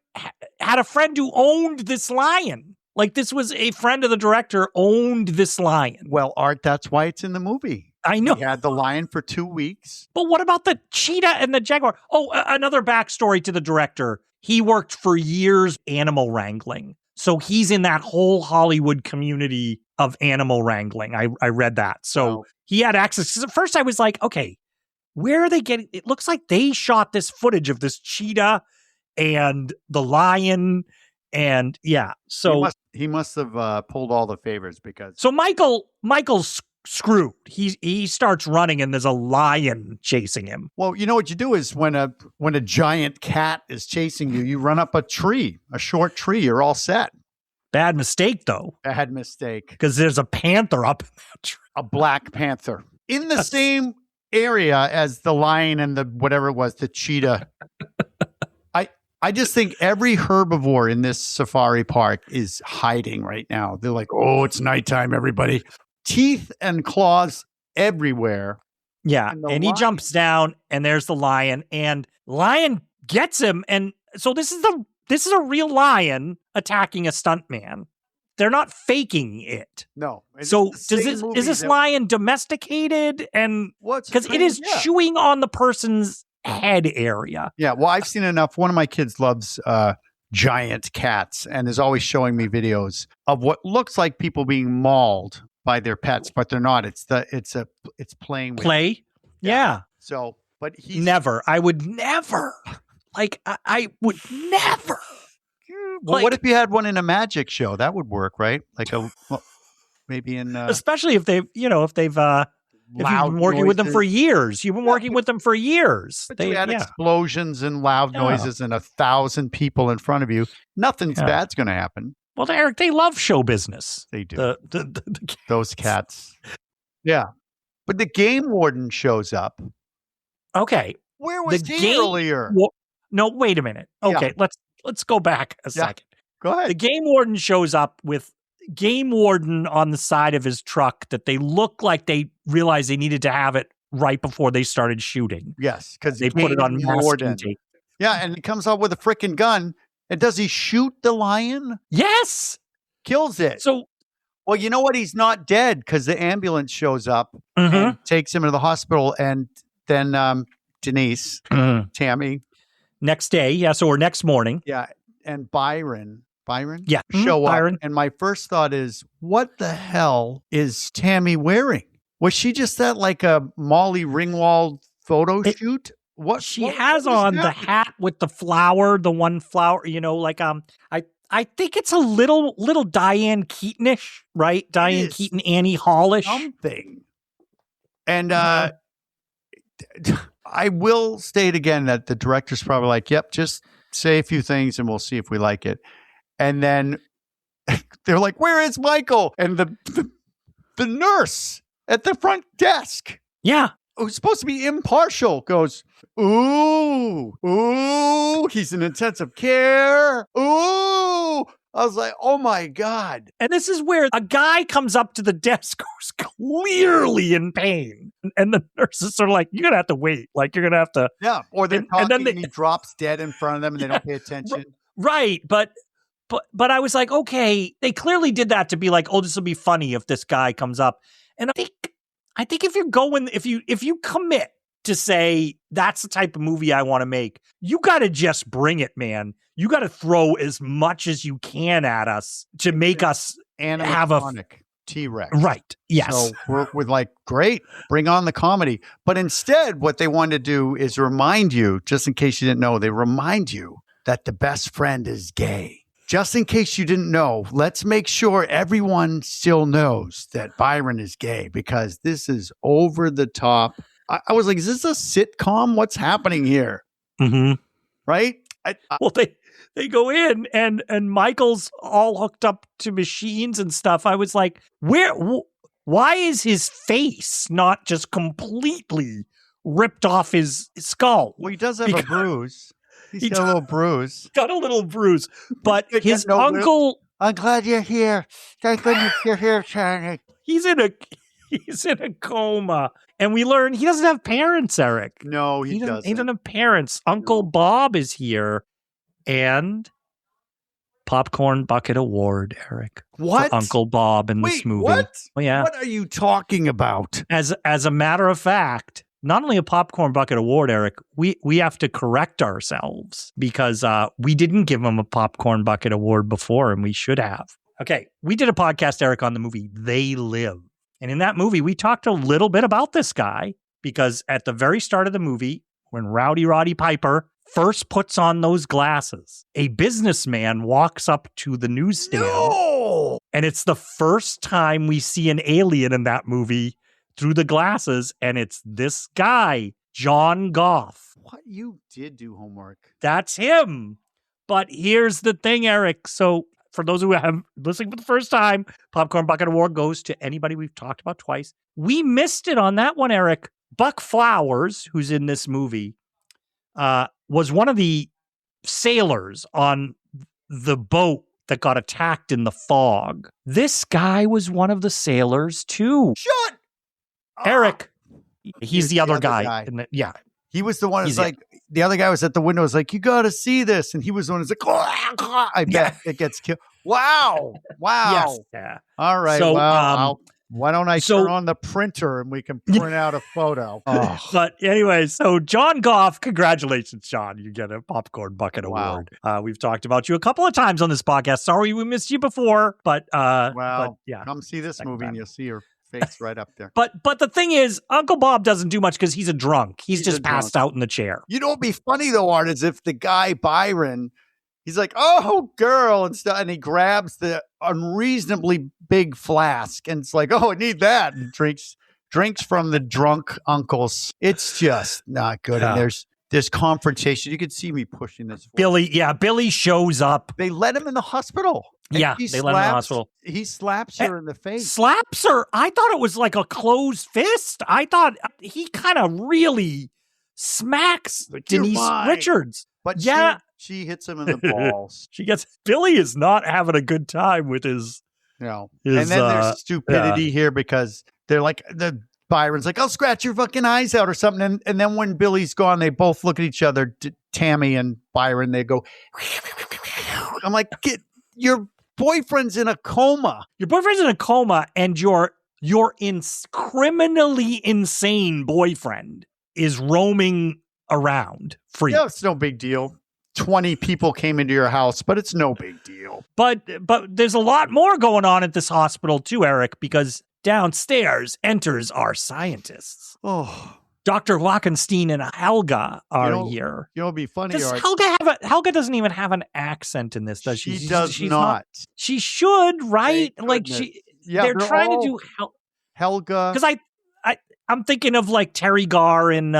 had a friend who owned this lion. Like, this was a friend of the director owned this lion. Well, Art, that's why it's in the movie. I know. He had the lion for 2 weeks. But what about the cheetah and the jaguar? Oh, another backstory to the director. He worked for years animal wrangling. So he's in that whole Hollywood community of animal wrangling. I read that. So he had access. 'Cause at first I was like, okay, where are they getting? It looks like they shot this footage of this cheetah and the lion. And yeah, so he must have pulled all the favors because. So Michael's screwed. He starts running and there's a lion chasing him. Well, you know what you do is when a giant cat is chasing you, you run up a short tree. You're all set. Bad mistake, though. Bad mistake. Because there's a panther up in that tree. A black panther in the same area as the lion and the whatever it was, the cheetah. I just think every herbivore in this safari park is hiding right now. They're like, oh, it's nighttime, everybody. Teeth and claws everywhere. Yeah, and he jumps down, and there's the lion, and lion gets him, and so this is a real lion attacking a stuntman. They're not faking it. No. So is this lion domesticated? And because it is chewing on the person's head area. Yeah, well, I've seen enough. One of my kids loves giant cats and is always showing me videos of what looks like people being mauled by their pets, but they're not. It's playing with play. Yeah. So, but he's never. I would never. Like I would never. Well, what if you had one in a magic show? That would work, right? Like maybe in especially if they've if you've been working with them for years. You've been working with them for years. But they had explosions and loud noises and 1,000 people in front of you. Nothing's bad's going to happen. Well, Erik, they love show business. They do. The those cats. Yeah. But the game warden shows up. Okay. Where was he earlier? No, wait a minute. Okay, let's go back a second. Go ahead. The game warden shows up with game warden on the side of his truck that they look like they realized they needed to have it right before they started shooting. Yes, because they put it on warden. Yeah, and he comes out with a freaking gun. And does he shoot the lion? Yes. Kills it. So, well, you know what? He's not dead because the ambulance shows up and takes him to the hospital. And then Denise, Tammy. Next day. So or next morning. Yeah. And Byron. Yeah. Show up. Byron. And my first thought is, what the hell is Tammy wearing? Was she just at like a Molly Ringwald photo shoot? What she has on the hat with the flower, the one flower, I think it's a little Diane Keatonish, right? Diane Keaton, Annie Hallish. Something. And I will state again that the director's probably like, yep, just say a few things and we'll see if we like it. And then they're like, where is Michael? And the nurse at the front desk. Yeah. Who's supposed to be impartial goes, ooh, he's in intensive care. Ooh. I was like, oh my God. And this is where a guy comes up to the desk who's clearly in pain. And the nurses are like, you're going to have to wait. Like, you're going to have to. Yeah. Or they're talking and he drops dead in front of them and they don't pay attention. Right. But I was like, okay, they clearly did that to be like, oh, this will be funny if this guy comes up. And I think if you're going, if you commit to say that's the type of movie I want to make, you got to just bring it, man. You got to throw as much as you can at us to make us have a T-Rex. Right. Yes. So we're like, great, bring on the comedy. But instead, what they wanted to do is remind you, just in case you didn't know, they remind you that the best friend is gay. just in case you didn't know, let's make sure everyone still knows that Byron is gay, because this is over the top. I was like, is this a sitcom? What's happening here? Mm-hmm. Right? Well, they go in and Michael's all hooked up to machines and stuff. I was like, why is his face not just completely ripped off his skull? Well, he does have a bruise. He's got a little bruise. Got a little bruise, but his uncle. I'm glad you're here. Thank goodness you're here, Charlie. He's in a coma, and we learn he doesn't have parents. Erik. No, he doesn't. He doesn't have parents. Uncle Bob is here, and Popcorn Bucket Award, Erik. What? For Uncle Bob in this movie. What? Oh, yeah. What are you talking about? As a matter of fact, not only a Popcorn Bucket Award, Erik, we have to correct ourselves because we didn't give him a Popcorn Bucket Award before, and we should have. Okay, we did a podcast, Erik, on the movie They Live. And in that movie, we talked a little bit about this guy because at the very start of the movie, when Rowdy Roddy Piper first puts on those glasses, a businessman walks up to the newsstand. No! And it's the first time we see an alien in that movie through the glasses, and it's this guy, John Goff. What? You did do homework. That's him. But here's the thing, Erik. So for those who have listening for the first time, Popcorn Bucket Award goes to anybody we've talked about twice. We missed it on that one, Erik. Buck Flowers, who's in this movie, was one of the sailors on the boat that got attacked in the fog. This guy was one of the sailors too. Shut Erik. He's the other guy. Yeah. He was the one who's like, the other guy was at the window, was like, you got to see this. And he was the one who's like, I bet it gets killed. Wow. Yes. Yeah. All right. So, well, why don't I turn on the printer and we can print out a photo? Oh. But anyway, so John Goff, congratulations, John. You get a Popcorn Bucket Award. We've talked about you a couple of times on this podcast. Sorry we missed you before, but yeah. Come see this movie and you'll see your face right up there. But the thing is, Uncle Bob doesn't do much because he's a drunk. He's just passed out in the chair. You know what'd be funny though, Art, is if the guy Byron, he's like, oh, girl, and stuff, and he grabs the unreasonably big flask and it's like, oh, I need that, and drinks from the drunk uncles. It's just not good. And there's confrontation. You could see me pushing this forward. Billy shows up. They let him in the hospital. They let him in the hospital. He slaps her in the face. Slaps her? I thought it was like a closed fist. I thought he kind of really smacks Denise Richards. But she hits him in the balls. Billy is not having a good time with his. And then there's stupidity here because they're like, Byron's like, I'll scratch your fucking eyes out or something. And then when Billy's gone, they both look at each other, Tammy and Byron, they go, I'm like, your boyfriend's in a coma. Your boyfriend's in a coma and your criminally insane boyfriend is roaming around free. Yeah, it's no big deal. 20 people came into your house, but it's no big deal. But there's a lot more going on at this hospital too, Erik, because downstairs enters our scientists. Oh, Dr. Wachenstein and Helga are here. You know, it'd be funny. Does Helga Helga doesn't even have an accent in this, does she? She does not. She should, right? Like they're trying to do Helga. Because I'm thinking of like Terry Garr in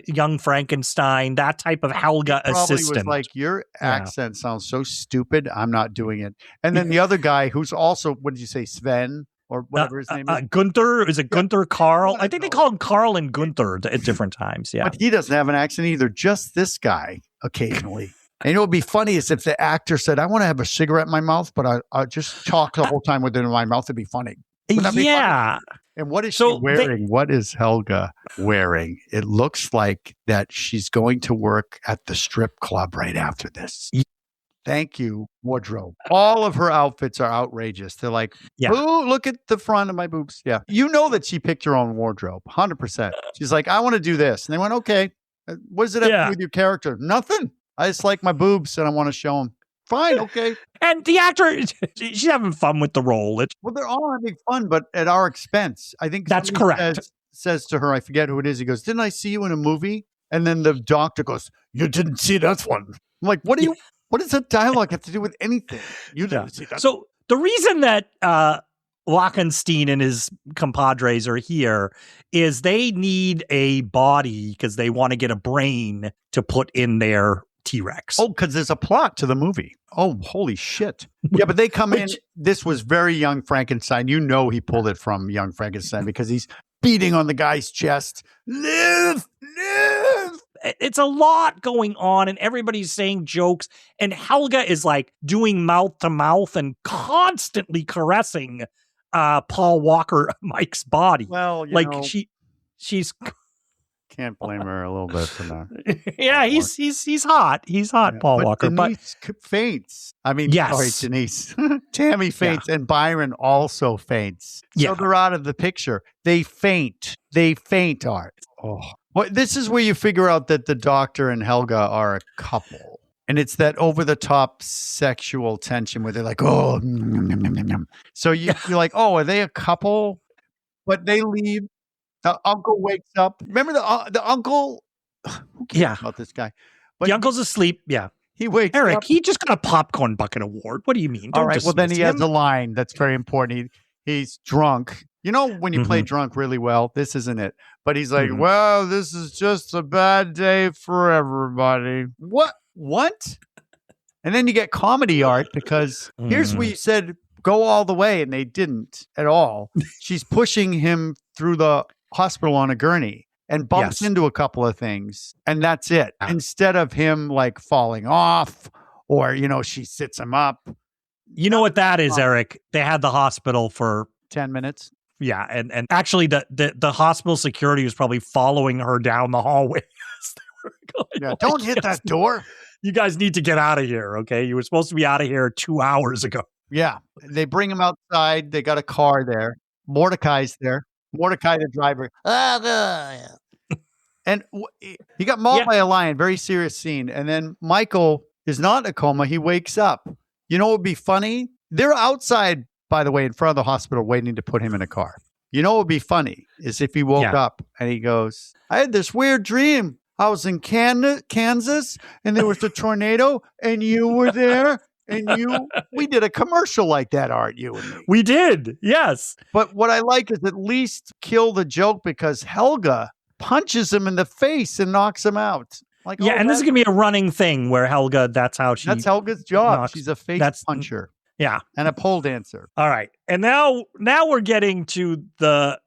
Young Frankenstein, that type of Helga assistant. Was like, your accent sounds so stupid, I'm not doing it. And then the other guy who's also, what did you say, Sven? Or whatever his name is. Gunther? Is it Gunther Carl? I think they call him Carl and Gunther at different times. Yeah. But he doesn't have an accent either. Just this guy occasionally. And you know what would be funny is if the actor said, I want to have a cigarette in my mouth, but I just talk the whole time with it in my mouth. It'd be funny. Wouldn't that be funny? And what is she wearing? What is Helga wearing? It looks like that she's going to work at the strip club right after this. Thank you, wardrobe. All of her outfits are outrageous. They're like, ooh, look at the front of my boobs. Yeah. You know that she picked her own wardrobe, 100%. She's like, I want to do this. And they went, okay. What does it have to do with your character? Nothing. I just like my boobs and I want to show them. Fine, okay. And the actor, she's having fun with the role. Well, they're all having fun, but at our expense. I think that's correct. Says to her, I forget who it is. He goes, didn't I see you in a movie? And then the doctor goes, you didn't see that one. I'm like, what What does that dialogue have to do with anything? You didn't see that. So the reason that Wachenstein and his compadres are here is they need a body because they want to get a brain to put in their T-Rex. Oh, because there's a plot to the movie. Oh, holy shit. Yeah, but they come in. This was very Young Frankenstein. You know he pulled it from Young Frankenstein because he's beating on the guy's chest. Live! Live! It's a lot going on and everybody's saying jokes. And Helga is like doing mouth to mouth and constantly caressing Paul Walker, Mike's body. Well, like she's can't blame her a little bit for that. Yeah, he's hot. He's hot, yeah, Paul Walker. Denise faints. I mean, yes. Sorry, Denise. Tammy faints, and Byron also faints. So they're out of the picture. They faint. Art. Oh. Well, this is where you figure out that the doctor and Helga are a couple. And it's that over-the-top sexual tension where they're like, oh, so you're like, oh, are they a couple? But they leave. The uncle wakes up. Remember the uncle? Who cares about this guy? But the uncle's asleep. Yeah. He wakes Erik, up. He just got a popcorn bucket award. What do you mean? All right. Well, then he has a line that's very important. He's drunk. You know, when you play drunk really well, this isn't it. But he's like, well, this is just a bad day for everybody. What? And then you get comedy art because here's where you said go all the way, and they didn't at all. She's pushing him through the hospital on a gurney and bumps into a couple of things, and that's it. Instead of him like falling off or, she sits him up. You know what that is, Erik? They had the hospital for 10 minutes. Yeah, and actually the hospital security was probably following her down the hallway. Don't hit that door. You guys need to get out of here, okay? You were supposed to be out of here 2 hours ago. Yeah. They bring him outside. They got a car there. Mordecai's there. Mordecai, the driver. And he got mauled by a lion. Very serious scene. And then Michael is not in a coma. He wakes up. You know what would be funny? They're outside, by the way, in front of the hospital waiting to put him in a car. You know what would be funny is if he woke up and he goes, I had this weird dream. I was in Kansas and there was a tornado and you were there and we did a commercial like that, Art, you and me. We did, yes. But what I like is at least kill the joke because Helga punches him in the face and knocks him out. Like, and this is going to be a running thing where Helga, that's Helga's job. She's a face puncher. Yeah. And a pole dancer. All right. And now we're getting to the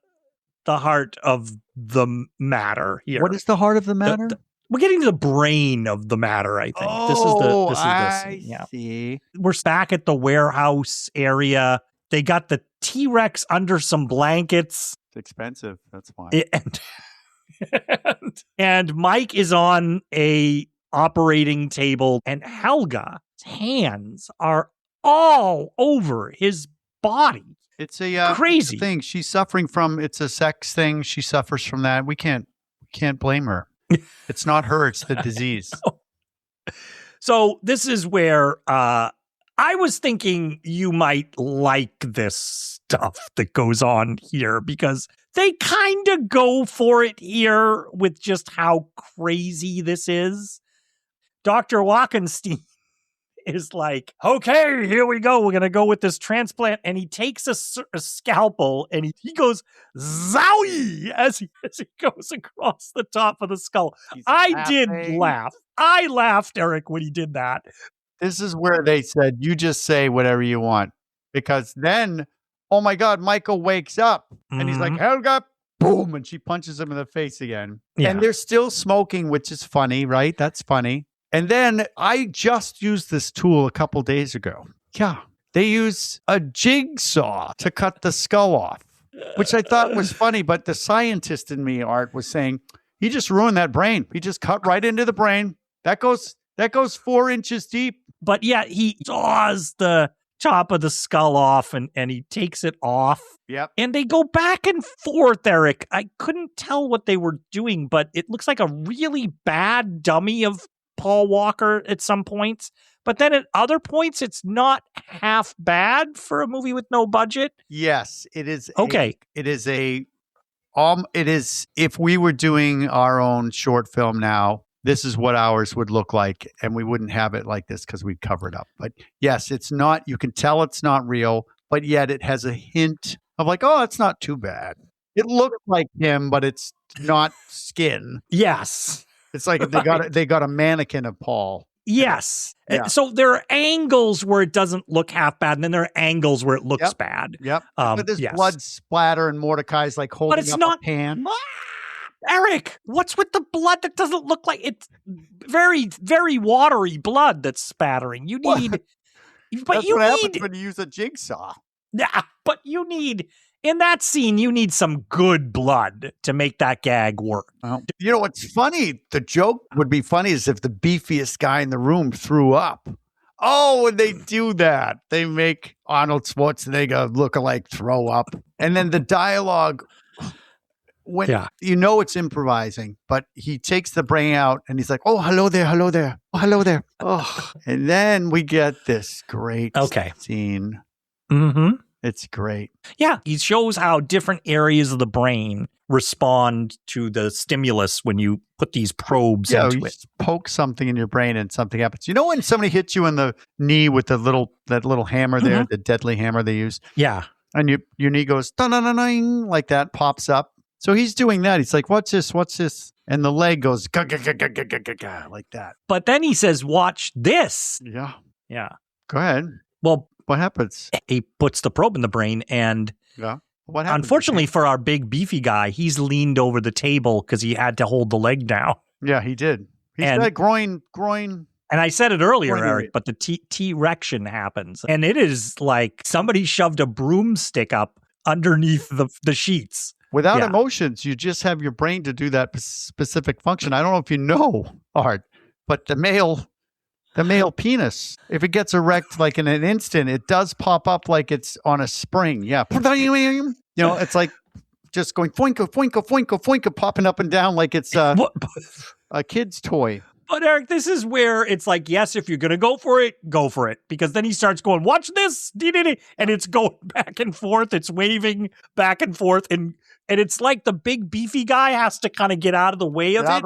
heart of the matter here. What is the heart of the matter? We're getting to the brain of the matter, I think. I see. We're back at the warehouse area. They got the T-Rex under some blankets. It's expensive. That's why. And Mike is on a operating table and Helga's hands are all over his body. It's a crazy thing. She's suffering from. It's a sex thing. She suffers from that. We can't blame her. It's not her. It's the disease. No. So this is where I was thinking you might like this stuff that goes on here because they kind of go for it here with just how crazy this is. Dr. Wachenstein is like, okay, here we go. We're going to go with this transplant. And he takes a scalpel and he goes, zowie, as he goes across the top of the skull. I did laugh. I laughed, Erik, when he did that. This is where they said, you just say whatever you want. Because then, oh my God, Michael wakes up and he's like, Helga, boom. And she punches him in the face again. Yeah. And they're still smoking, which is funny, right? That's funny. And then I just used this tool a couple days ago. Yeah. They use a jigsaw to cut the skull off, which I thought was funny. But the scientist in me, Art, was saying, he just ruined that brain. He just cut right into the brain. That goes 4 inches deep. But yeah, he saws the top of the skull off and he takes it off. Yep. And they go back and forth, Erik. I couldn't tell what they were doing, but it looks like a really bad dummy of Paul Walker at some points, but then at other points it's not half bad for a movie with no budget. Yes, it is. Okay. It is if we were doing our own short film now, this is what ours would look like, and we wouldn't have it like this because we'd cover it up. But yes, it's not, you can tell it's not real, but yet it has a hint of like, oh, it's not too bad. It looks like him, but it's not skin. Yes. It's like they got a mannequin of Paul. Yes. Yeah. So there are angles where it doesn't look half bad, and then there are angles where it looks bad. Yep. But there's blood splatter, and Mordecai's like holding up a pan. Eric, what's with the blood that doesn't look like it's very, very watery blood that's spattering? You need, happens when you use a jigsaw. Yeah, but you need in that scene, you need some good blood to make that gag work. You know what's funny? The joke would be funny is if the beefiest guy in the room threw up. Oh, when they do that, they make Arnold Schwarzenegger look-alike throw up, and then the dialogue. When you know it's improvising, but he takes the brain out and he's like, "Oh, hello there, hello there, oh, hello there." Oh, and then we get this great scene. Mm-hmm. It's great. Yeah, he shows how different areas of the brain respond to the stimulus when you put these probes into it. Poke something in your brain and something happens. You know when somebody hits you in the knee with that little hammer there, the deadly hammer they use? Yeah. And your knee goes dun-dun-dun-dun, like that, pops up. So he's doing that. He's like, what's this? What's this? And the leg goes like that. But then he says, watch this. Yeah. Yeah. Go ahead. Well, what happens? He puts the probe in the brain and what happens? Unfortunately for our big beefy guy, he's leaned over the table because he had to hold the leg down. Yeah, he did. He's got groin. And I said it earlier, Eric, but the T-rection happens. And it is like somebody shoved a broomstick up underneath the sheets. Without emotions, you just have your brain to do that specific function. I don't know if you know, Art, but the male penis, if it gets erect like in an instant, it does pop up like it's on a spring. Yeah. You know, it's like just going foinka, foinka, foinka, foinka, popping up and down like it's a kid's toy. But Eric, this is where it's like, yes, if you're going to go for it, go for it. Because then he starts going, watch this. And it's going back and forth. It's waving back and forth. And it's like the big beefy guy has to kind of get out of the way of it.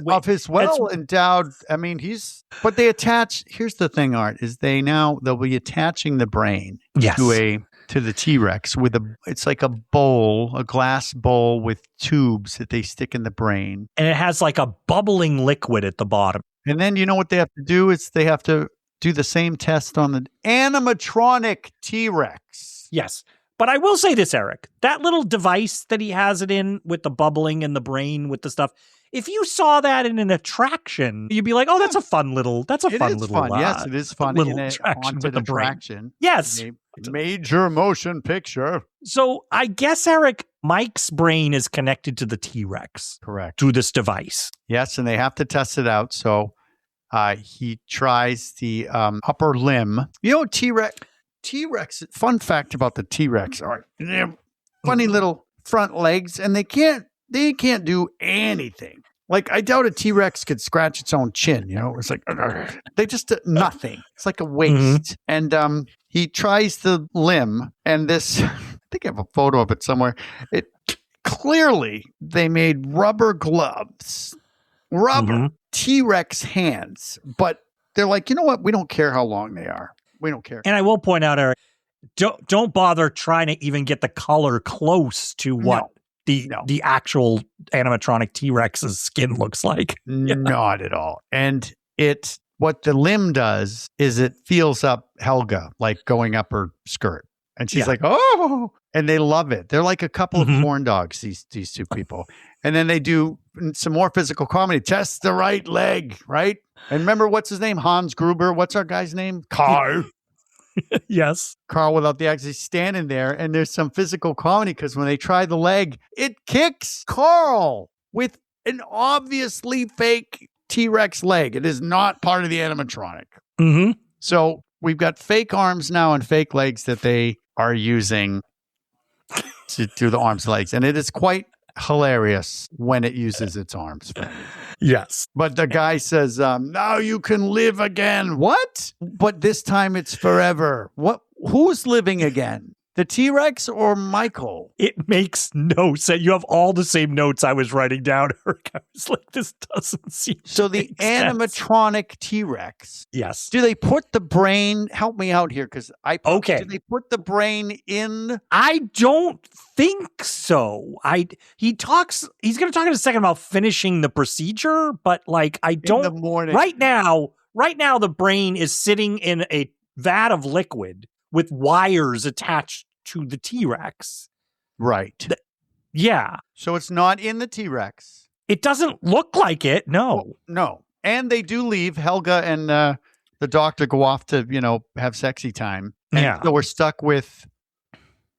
Of his well-endowed, I mean, but they attach, here's the thing, Art, is they'll be attaching the brain to the T-Rex it's like a glass bowl with tubes that they stick in the brain. And it has like a bubbling liquid at the bottom. And then you know what they have to do is they have to do the same test on the animatronic T-Rex. Yes. But I will say this, Eric, that little device that he has it in with the bubbling in the brain with the stuff, if you saw that in an attraction, you'd be like, oh, that's a fun little, Yes, it is fun. Little attraction with the attraction. Yes. Major motion picture. So I guess, Eric, Mike's brain is connected to the T-Rex. Correct. Through this device. Yes, and they have to test it out. So he tries the upper limb. You know, T-Rex, fun fact about the T-Rex, they have funny little front legs, and they can't do anything. Like, I doubt a T-Rex could scratch its own chin, you know? It's like, they just do nothing. It's like a waist. Mm-hmm. And he tries the limb, and this, I think I have a photo of it somewhere. It clearly, they made rubber gloves, T-Rex hands, but they're like, you know what? We don't care how long they are. We don't care. And I will point out, Eric, don't bother trying to even get the color close to what the actual animatronic T-Rex's skin looks like. Not at all. And what the limb does is it feels up Helga, like going up her skirt. And she's like, oh, and they love it. They're like a couple of corn dogs, these two people. And then they do some more physical comedy. Test the right leg, right? And remember, what's his name? Hans Gruber. What's our guy's name? Carl. Yes. Carl without the accent. He's standing there, and there's some physical comedy because when they try the leg, it kicks Carl with an obviously fake T-Rex leg. It is not part of the animatronic. Mm-hmm. So we've got fake arms now and fake legs that they are using to do the arms and legs. And it is quite hilarious when it uses its arms. Yes. But the guy says, now you can live again. What? But this time it's forever. What? Who's living again? The T-Rex or Michael? It makes no sense. You have all the same notes I was writing down, Erik. I was like, this doesn't seem So to the make sense. animatronic T-Rex. Yes. Do they put the brain? Help me out here, because Okay. Do they put the brain in? I don't think so. He's going to talk in a second about finishing the procedure, but like I don't. In the morning. Right now, the brain is sitting in a vat of liquid with wires attached to the T-Rex. Right. Yeah. So it's not in the T-Rex. It doesn't look like it. No. Well, no. And they do leave. Helga and the doctor go off to, have sexy time. And Yeah. So we're stuck with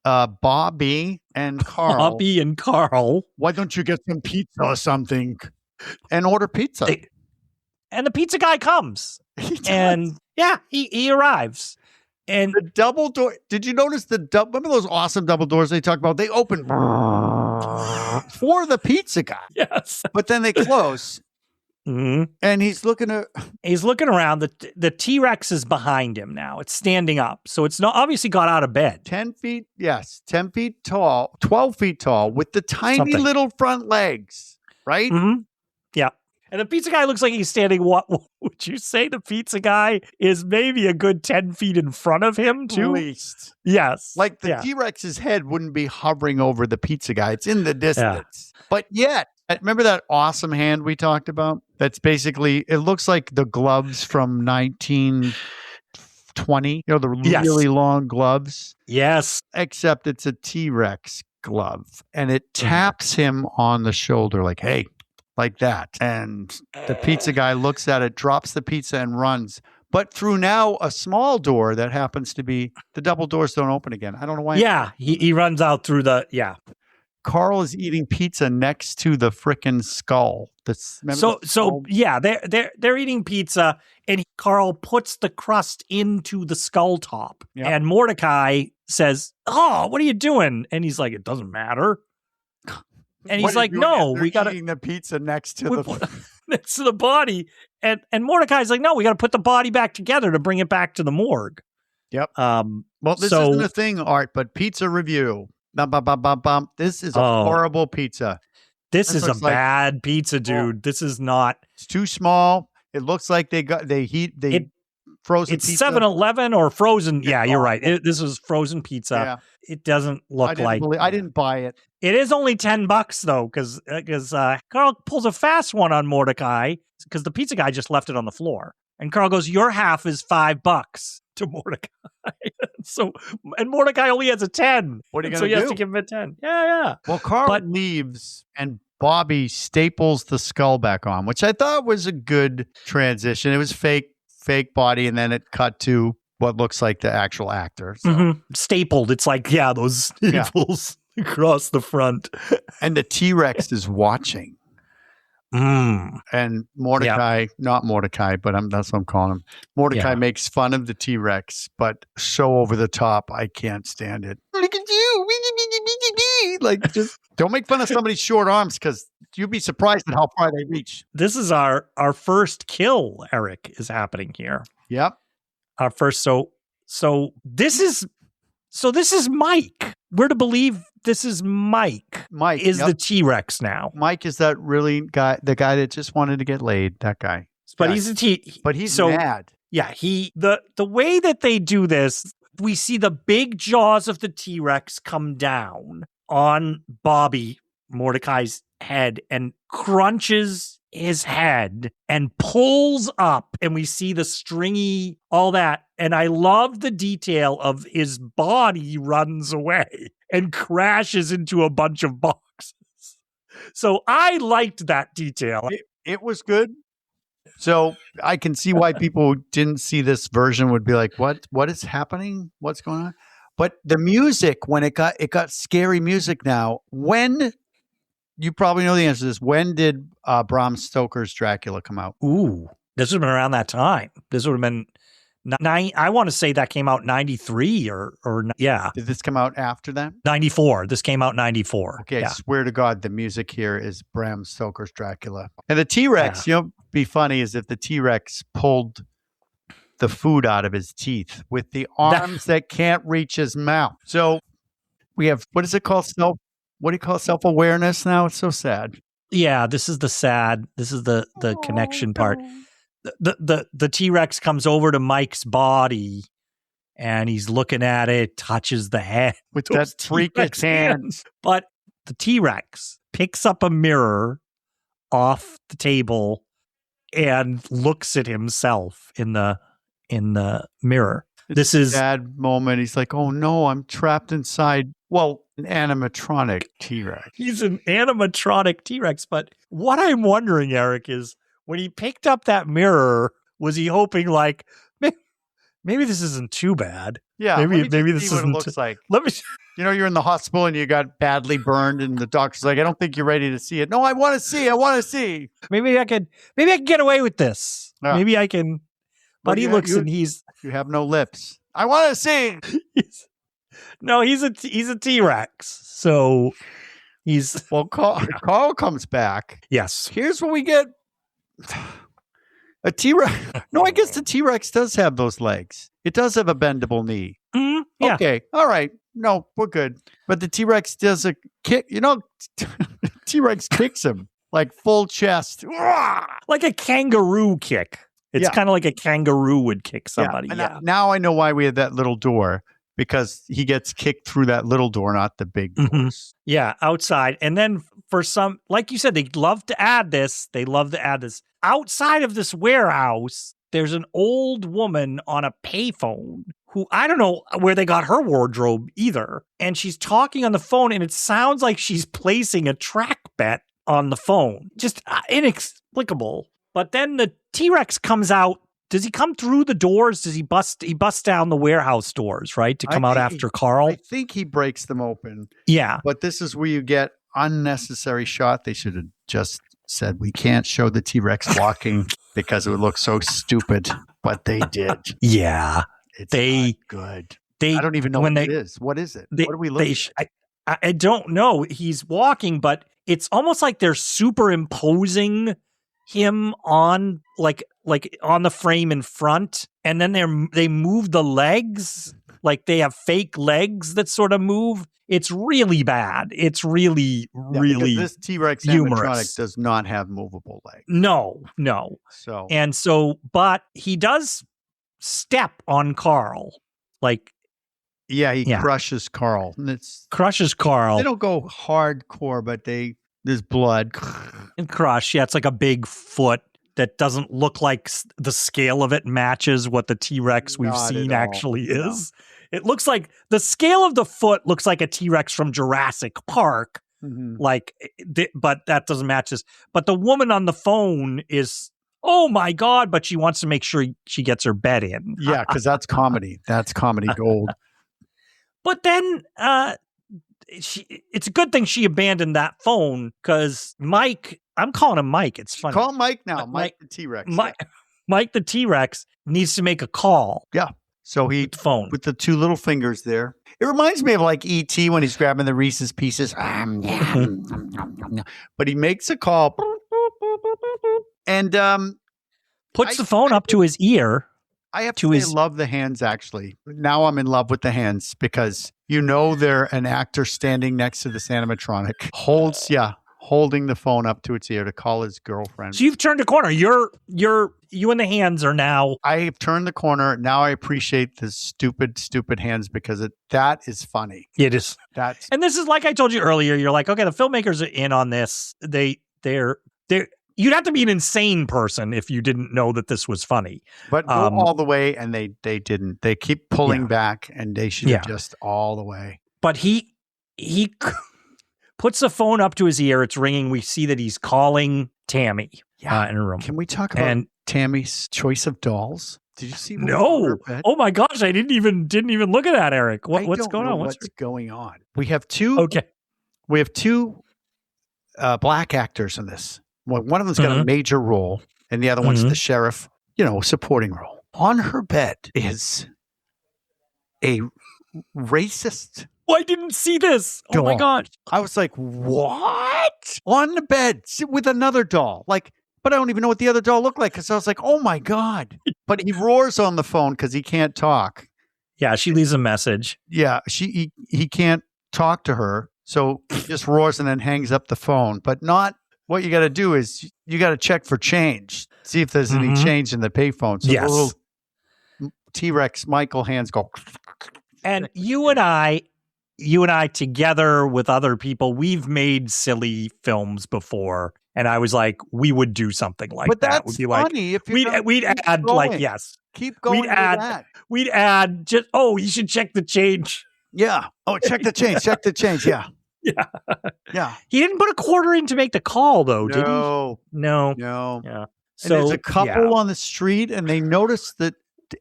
Bobby and Carl. Bobby and Carl. Why don't you get some pizza or something and order pizza? And the pizza guy comes. He does. And yeah, he arrives. And the double door. Did you notice remember those awesome double doors they talk about? They open for the pizza guy. yes. But then they close. Mm-hmm. And he's looking around. The T-Rex is behind him now. It's standing up. So it's not obviously got out of bed. 10 feet. Yes. 10 feet tall, 12 feet tall with the tiny little front legs. Right? Mm-hmm. Yeah. And the pizza guy looks like he's standing, what would you say? The pizza guy is maybe a good 10 feet in front of him, too? At least. Yes. Like the T-Rex's head wouldn't be hovering over the pizza guy. It's in the distance. Yeah. But yet, remember that awesome hand we talked about? That's basically, it looks like the gloves from 1920. The really long gloves. Yes. Except it's a T-Rex glove. And it taps him on the shoulder like, hey. Like that. And the pizza guy looks at it, drops the pizza and runs. But through now a small door that happens to be, the double doors don't open again. I don't know why. Yeah, he runs out through Carl is eating pizza next to the frickin' skull. Yeah, they're eating pizza and Carl puts the crust into the skull top. Yep. And Mordecai says, "Oh, what are you doing?" And he's like, "It doesn't matter." And he's like, "No, we got eating the pizza next to the body." And Mordecai's like, "No, we got to put the body back together to bring it back to the morgue." Yep. Well, this isn't a thing, Art, but pizza review. This is a horrible pizza. This is a bad pizza, dude. This is not. It's too small. It looks like they frozen it's pizza. 7-Eleven or frozen. Yeah, you're right. This is frozen pizza. Yeah. It doesn't look like. I didn't buy it. It is only $10 though, because Carl pulls a fast one on Mordecai because the pizza guy just left it on the floor, and Carl goes, "Your half is $5 to Mordecai." And Mordecai only has a 10. What are you going to do? So he has to give him a 10. Yeah. Well, Carl leaves and Bobby staples the skull back on, which I thought was a good transition. It was fake body, and then it cut to what looks like the actual actor. So. Stapled. It's like, those staples across the front. And the T-Rex is watching. And Mordecai, not Mordecai, but that's what I'm calling him. Mordecai makes fun of the T-Rex, but so over the top, I can't stand it. Look at you. Like, just don't make fun of somebody's short arms, because you'd be surprised at how far they reach. This is our first kill, Erik, is happening here. Yep. Our first. So this is Mike. We're to believe this is Mike. Mike is the T-Rex now. Mike is that the guy that just wanted to get laid. That guy. But he's But he's mad. Yeah. The way that they do this, we see the big jaws of the T-Rex come down on Bobby, Mordecai's head, and crunches his head and pulls up, and we see the stringy, all that. And I love the detail of his body runs away and crashes into a bunch of boxes. So I liked that detail. It was good. So I can see why people who didn't see this version would be like, what is happening? What's going on? But the music, when it got scary music now, when you probably know the answer to this, when did Bram Stoker's Dracula come out? Ooh, this would have been around that time. This would have been I want to say that came out 93 or yeah. Did this come out after that? 94. This came out 94. Okay, I swear to God, the music here is Bram Stoker's Dracula. And the T-Rex, be funny is if the T-Rex pulled the food out of his teeth with the arms that can't reach his mouth. So we have, what is it called? What do you call it? Self-awareness now? It's so sad. Yeah, this is the connection part. The T-Rex comes over to Mike's body and he's looking at it, touches the head with that freakish hands. But the T-Rex picks up a mirror off the table and looks at himself in the mirror. This is a sad moment. He's like, "Oh no, I'm trapped inside." Well, an animatronic T-Rex. He's an animatronic T-Rex. But what I'm wondering, Erik, is when he picked up that mirror, was he hoping like, maybe this isn't too bad? Yeah, maybe this isn't. What it looks like. Let me. You're in the hospital and you got badly burned, and the doctor's like, "I don't think you're ready to see it." No, I want to see. I want to see. Maybe I can get away with this. Yeah. Maybe I can. But he looks and you have no lips. I want to see. He's a T-Rex. So he's Carl comes back. Yes. Here's what we get. A T-Rex. No, I guess the T-Rex does have those legs. It does have a bendable knee. Yeah. Okay. All right. No, we're good. But the T-Rex does a kick. T-Rex kicks him like full chest. Like a kangaroo kick. It's kind of like a kangaroo would kick somebody. Yeah. Now I know why we had that little door, because he gets kicked through that little door, not the big doors. Yeah, outside. And then for some, like you said, they love to add this. Outside of this warehouse, there's an old woman on a payphone who, I don't know where they got her wardrobe either. And she's talking on the phone, and it sounds like she's placing a track bet on the phone. Just inexplicable. But then the T-Rex comes out. Does he come through the doors? Does he bust down the warehouse doors, right? To come out after Carl? I think he breaks them open. Yeah. But this is where you get unnecessary shot. They should have just said, we can't show the T-Rex walking because it would look so stupid. But they did. Yeah. It's not good. I don't even know what it is. What is it? What are we looking at? I don't know. He's walking, but it's almost like they're superimposing him on like on the frame in front, and then they move the legs, like they have fake legs that sort of move. It's really bad. It's really this T-Rex animatronic does not have movable legs. No. But he does step on Carl, like he crushes Carl. Crushes Carl. They don't go hardcore, but there's blood and crush. Yeah, it's like a big foot that doesn't look like the scale of it matches what the T-Rex we've seen actually is. It looks like the scale of the foot looks like a T-Rex from Jurassic Park. But that doesn't match this. But the woman on the phone is, oh my God, but she wants to make sure she gets her bet in. Yeah, because that's comedy. That's comedy gold. But then it's a good thing she abandoned that phone, because Mike, I'm calling him Mike. It's funny. Call Mike now. Mike the T-Rex. Mike the T-Rex needs to make a call. Yeah. So he phone with the two little fingers there. It reminds me of like E.T. when he's grabbing the Reese's Pieces. But he makes a call and puts the phone up to his ear. I have to say, love the hands, actually. Now I'm in love with the hands, because they're an actor standing next to this animatronic. Holding the phone up to its ear to call his girlfriend. So you've turned a corner. You and the hands are now. I have turned the corner. Now I appreciate the stupid hands, because that is funny. It is. And this is, like I told you earlier, you're like, okay, the filmmakers are in on this. They're you'd have to be an insane person if you didn't know that this was funny. But go all the way, and they didn't. They keep pulling back, and they should have just all the way. But he puts the phone up to his ear. It's ringing. We see that he's calling Tammy in a room. Can we talk about Tammy's choice of dolls? Did you see? No. Oh my gosh! I didn't even look at that, Erik. What's going on? What's going on? We have two. Okay. We have two black actors in this. One of them's got a major role, and the other one's the sheriff, supporting role. On her bed is a racist. I didn't see this. Oh my gosh. I was like, what? On the bed with another doll. But but I don't even know what the other doll looked like because I was like, oh my God. But he roars on the phone because he can't talk. Yeah, she leaves a message. Yeah, he can't talk to her. So he just roars and then hangs up the phone. But not what you got to do is you got to check for change. See if there's any change in the payphone. So the little T-Rex Michael hands go. And you and I together with other people, we've made silly films before. And I was like, we would do something like that. That's Would be funny. Like, If we'd add going. like, yes. Keep going. We'd add just, you should check the change. Yeah. Oh, check the change. Check the change. Yeah. Yeah. Yeah. He didn't put a quarter in to make the call, though, did he? No. Yeah. So there's a couple on the street, and they notice the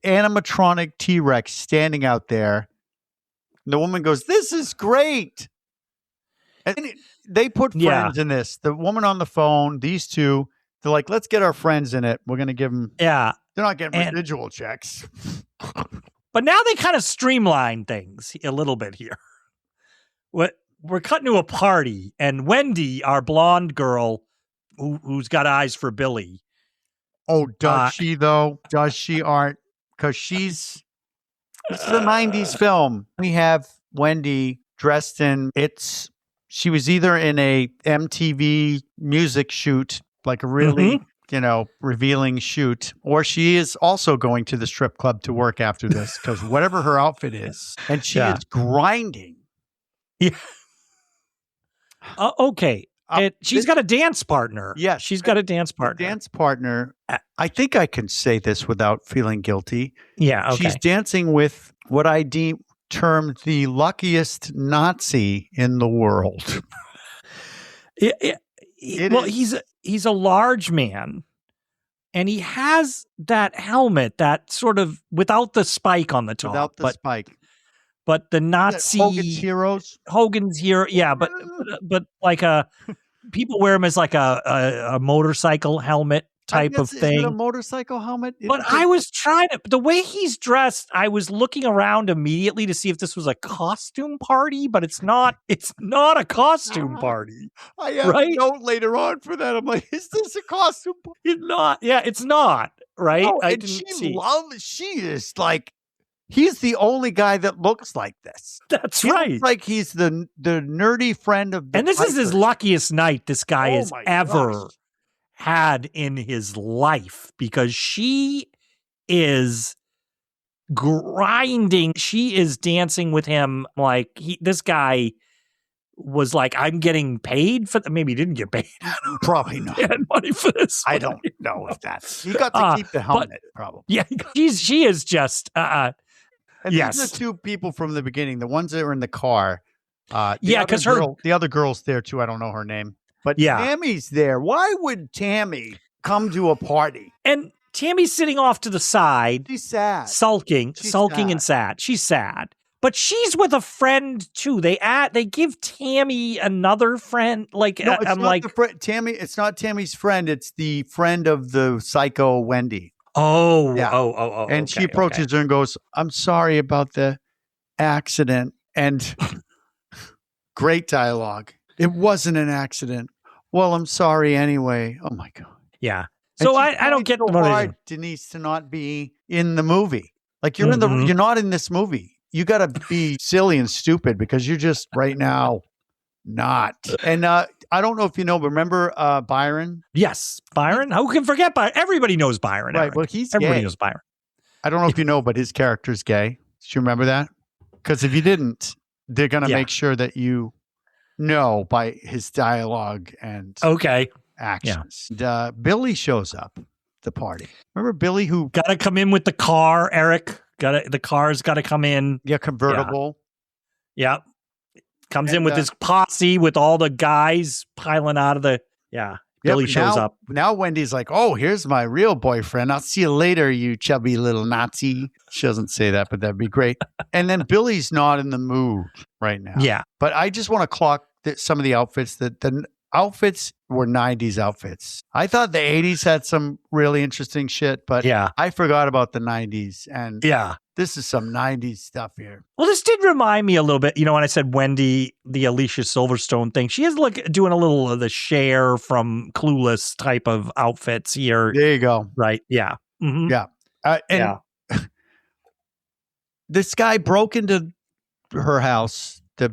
animatronic T-Rex standing out there. And the woman goes, "This is great." And they put friends in this. The woman on the phone, these two, they're like, "Let's get our friends in it. We're going to give them." Yeah. They're not getting residual checks. But now they kind of streamline things a little bit here. We're cutting to a party, and Wendy, our blonde girl, who's got eyes for Billy. Oh, does she though? Does she, Art? Because this is a 90s film. We have Wendy dressed in, she was either in a MTV music shoot, like a really, revealing shoot, or she is also going to the strip club to work after this, because whatever her outfit is, and she is grinding. Yeah. Okay. She's got a dance partner. Yeah. She's got a dance partner. Dance partner. I think I can say this without feeling guilty. Yeah. Okay. She's dancing with what I termed the luckiest Nazi in the world. He's a large man, and he has that helmet that sort of without the spike on the top. Without the spike. But the Nazi Hogan's Hero, yeah, but like people wear them as like a motorcycle helmet type of thing. Is it a motorcycle helmet? I was trying to, the way he's dressed, I was looking around immediately to see if this was a costume party, but it's not. It's not a costume party. I have a note later on for that. I'm like, is this a costume party? It's not. Yeah, it's not. Right? No, she is like. He's the only guy that looks like this. That's he right. Looks like he's the nerdy friend of the And this is his luckiest night this guy has ever had in his life, because she is grinding. She is dancing with him like this guy was like, I'm getting paid for maybe he didn't get paid. Probably not. He had money for this. I don't know if that's. He got to keep the helmet, probably. Yeah, she is just and these are two people from the beginning, the ones that were in the car. Because the other girl's there too. I don't know her name, but Tammy's there. Why would Tammy come to a party? And Tammy's sitting off to the side. She's sad, sulking and sad. She's sad, but she's with a friend too. They give Tammy another friend. Like no, it's I'm not like Tammy. It's not Tammy's friend. It's the friend of the psycho Wendy. Oh, yeah. Oh. And she approaches her and goes, "I'm sorry about the accident." And great dialogue. It wasn't an accident. Well, I'm sorry anyway. Oh my God. Yeah. So I don't get why Denise to not be in the movie. Like you're you're not in this movie. You got to be silly and stupid because you're just right now not. And I don't know if you know, but remember Byron? Yes, Byron. Who can forget Byron? Everybody knows Byron. Right. Eric. Well, everybody gay. knows Byron. I don't know if you know, but his character's gay. Do you remember that? Because if you didn't, they're going to make sure that you know by his dialogue and actions. Yeah. And, Billy shows up at the party. Remember Billy who got to come in with the car, Eric? The car's got to come in. Yeah, convertible. Yeah. Comes in with his posse with all the guys piling out of the Billy shows up. Now Wendy's like, "Oh, here's my real boyfriend. I'll see you later, you chubby little Nazi." She doesn't say that, but that'd be great. And then Billy's not in the mood right now. Yeah. But I just want to clock some of the outfits that outfits were 90s outfits. I thought the 80s had some really interesting shit, but Yeah. I forgot about the 90s. And Yeah. this is some 90s stuff here. Well, this did remind me a little bit, when I said Wendy, the Alicia Silverstone thing, she is doing a little of the Cher from Clueless type of outfits here. There you go. Right. Yeah. Mm-hmm. Yeah. This guy broke into her house, the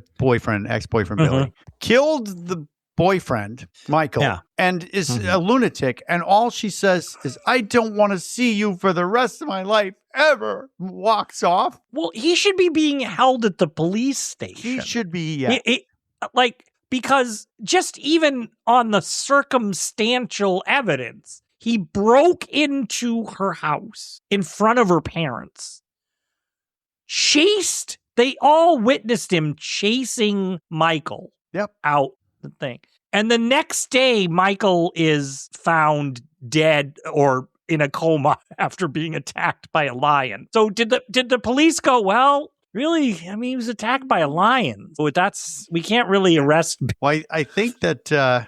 ex-boyfriend Billy, killed the boyfriend, Michael, and is a lunatic. And all she says is, I don't want to see you for the rest of my life ever. Walks off. Well, he should be being held at the police station. He should be, because just even on the circumstantial evidence, he broke into her house in front of her parents. They all witnessed him chasing Michael out the thing. And the next day, Michael is found dead or in a coma after being attacked by a lion. So did the police go, well, really? I mean, he was attacked by a lion. So we can't really arrest. Well, I think that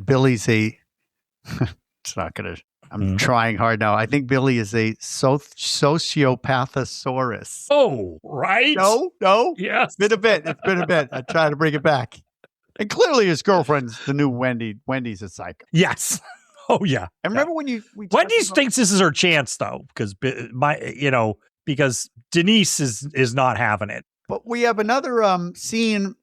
Billy's it's not going to, I'm trying hard now. I think Billy is a sociopathosaurus. Oh, right. No. Yes. It's been a bit. I try to bring it back. And clearly his girlfriend's the new Wendy. Wendy's a psycho. Yes. Oh, yeah. And remember when Wendy thinks this is her chance, though, because because Denise is not having it. But we have another scene.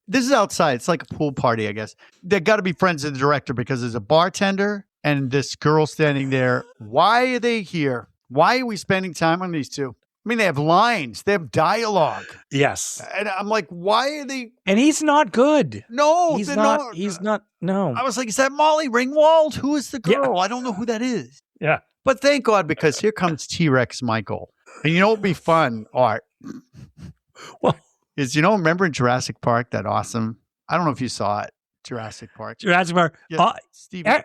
This is outside. It's like a pool party, I guess. They got to be friends of the director because there's a bartender and this girl standing there. Why are they here? Why are we spending time on these two? I mean, they have lines. They have dialogue. Yes. And I'm like, why are they? And he's not good. No, he's not. He's not. No. I was like, is that Molly Ringwald? Who is the girl? Yeah. I don't know who that is. Yeah. But thank God, because here comes T-Rex Michael. And you know what would be fun, Art? Well, remember in Jurassic Park, that awesome, I don't know if you saw it, Jurassic Park. Yeah,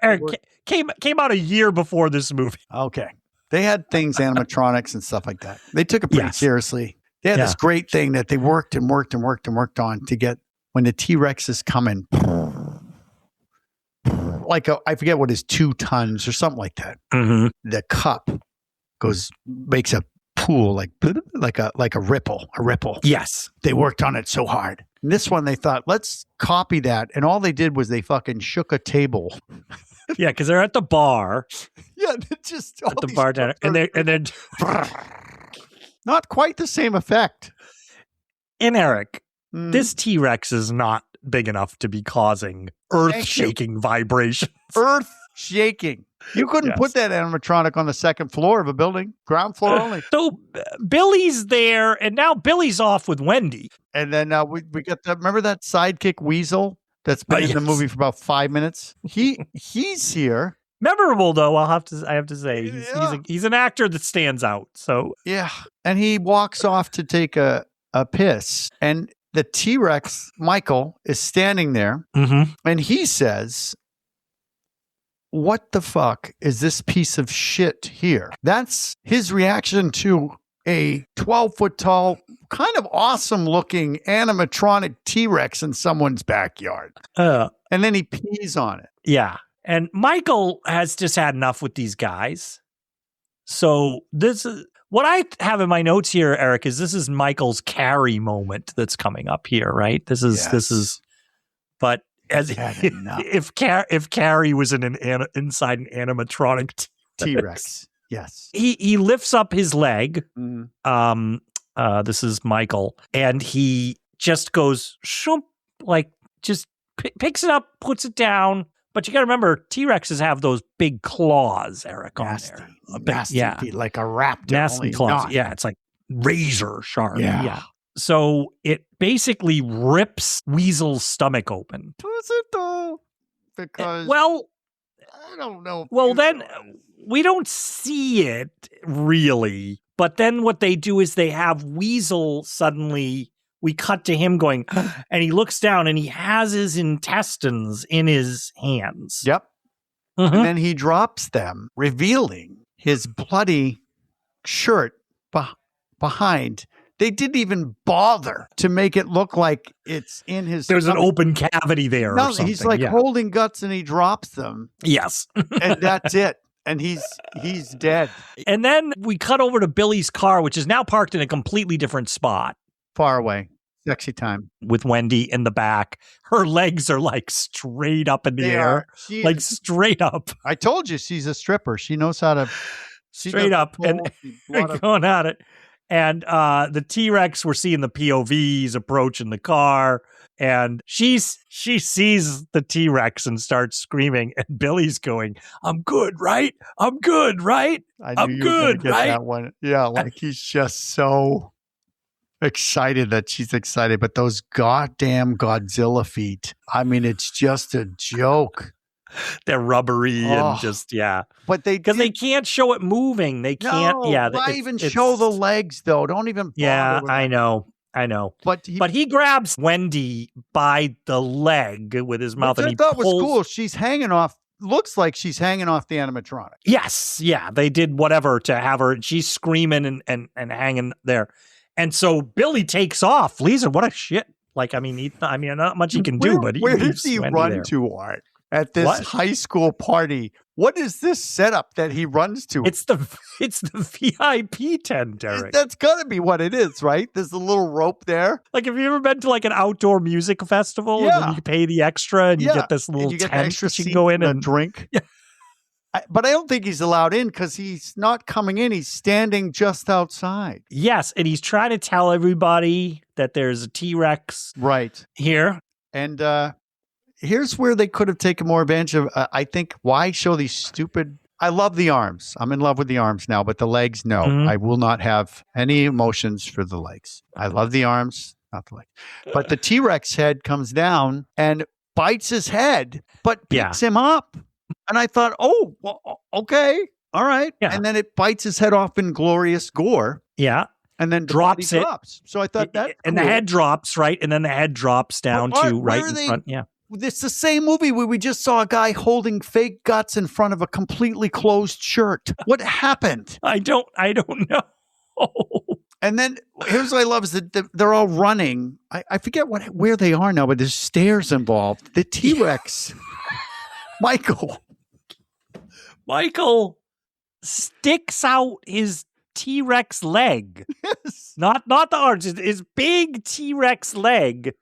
Erik came out a year before this movie. Okay. They had things, animatronics and stuff like that. They took it pretty seriously. They had this great thing that they worked on to get when the T-Rex is coming. I forget what is 2 tons or something like that. Mm-hmm. The cup makes a pool like a ripple. Yes. They worked on it so hard. And this one, they thought, let's copy that. And all they did was they fucking shook a table. Yeah, because they're at the bar. Yeah, just at the bartender, and then not quite the same effect. And Erik, this T-Rex is not big enough to be causing earth-shaking vibrations. Earth-shaking. You couldn't put that animatronic on the second floor of a building, ground floor only. So Billy's there, and now Billy's off with Wendy. And then we got remember that sidekick Weasel that's been in the movie for about 5 minutes? He's here. Memorable though, I have to say, he's an actor that stands out. So yeah, and he walks off to take a piss, and the T-Rex Michael is standing there, and he says, what the fuck is this piece of shit here? That's his reaction to a 12-foot tall, kind of awesome looking animatronic T-Rex in someone's backyard. And then he pees on it. Yeah. And Michael has just had enough with these guys. So this is what I have in my notes here, Erik, is this is Michael's Carrie moment that's coming up here, right? This is but as if Carrie was inside an animatronic T-Rex, yes, he lifts up his leg. This is Michael, and he just goes shump, like just picks it up, puts it down. But you got to remember, T-Rexes have those big claws, Erik, on there. Nasty feet, like a raptor. Nasty claws. Not. Yeah, it's like razor sharp. Yeah. So it basically rips Weasel's stomach open. Does it though? Because I don't know. Well, then we don't see it really. But then what they do is they have Weasel suddenly. We cut to him going, and he looks down, and he has his intestines in his hands. Yep. And then he drops them, revealing his bloody shirt behind They didn't even bother to make it look like it's in his There's an stomach. open cavity there or something. He's like holding guts and he drops them. Yes. And that's it. And he's dead. And then we cut over to Billy's car, which is now parked in a completely different spot. Far away. Sexy time. With Wendy in the back. Her legs are like straight up in the air. Like straight up. I told you she's a stripper. She knows how to. Straight up. And going at it. And the T-Rex, we're seeing the POVs approaching the car. And she sees the T-Rex and starts screaming. And Billy's going, I'm good, right? I'm good, right? I'm good, right? That one. Yeah, like he's just so excited that she's excited. But those goddamn Godzilla feet, I mean, it's just a joke. They're rubbery and just, But because they can't show it moving. They can't, why even show the legs, though? Don't even bother. Yeah, with I know. But he grabs Wendy by the leg with his mouth. Which and I thought was cool. She's hanging off. Looks like she's hanging off the animatronic. Yes, yeah. They did whatever to have her. She's screaming and hanging there. And so Billy takes off. Lisa, what a shit. Like, I mean, not much he can do, but where does he run there. to, Art? At this high school party. What is this setup that he runs to? It's the VIP tent, Erik. That's got to be what it is, right? There's a little rope there. Like, have you ever been to like an outdoor music festival? Yeah. And then you pay the extra and you get this little tent that you can go in and drink. Yeah. But I don't think he's allowed in because he's not coming in. He's standing just outside. Yes, and he's trying to tell everybody that there's a T-Rex here. And here's where they could have taken more advantage of, I think, why show these stupid... I love the arms. I'm in love with the arms now, but the legs, no. Mm-hmm. I will not have any emotions for the legs. I love the arms, not the legs. But the T-Rex head comes down and bites his head, but picks him up. And I thought, oh, well, okay, all right. Yeah. And then it bites his head off in glorious gore. Yeah. And then drops it. So I thought that. And the head drops, right? And then the head drops down to right in front. Yeah. It's the same movie where we just saw a guy holding fake guts in front of a completely closed shirt. What happened? I don't know. And then here's what I love is that they're all running. I forget where they are now, but there's stairs involved. The T-Rex. Michael sticks out his T-Rex leg. Yes. Not the arms, his big T-Rex leg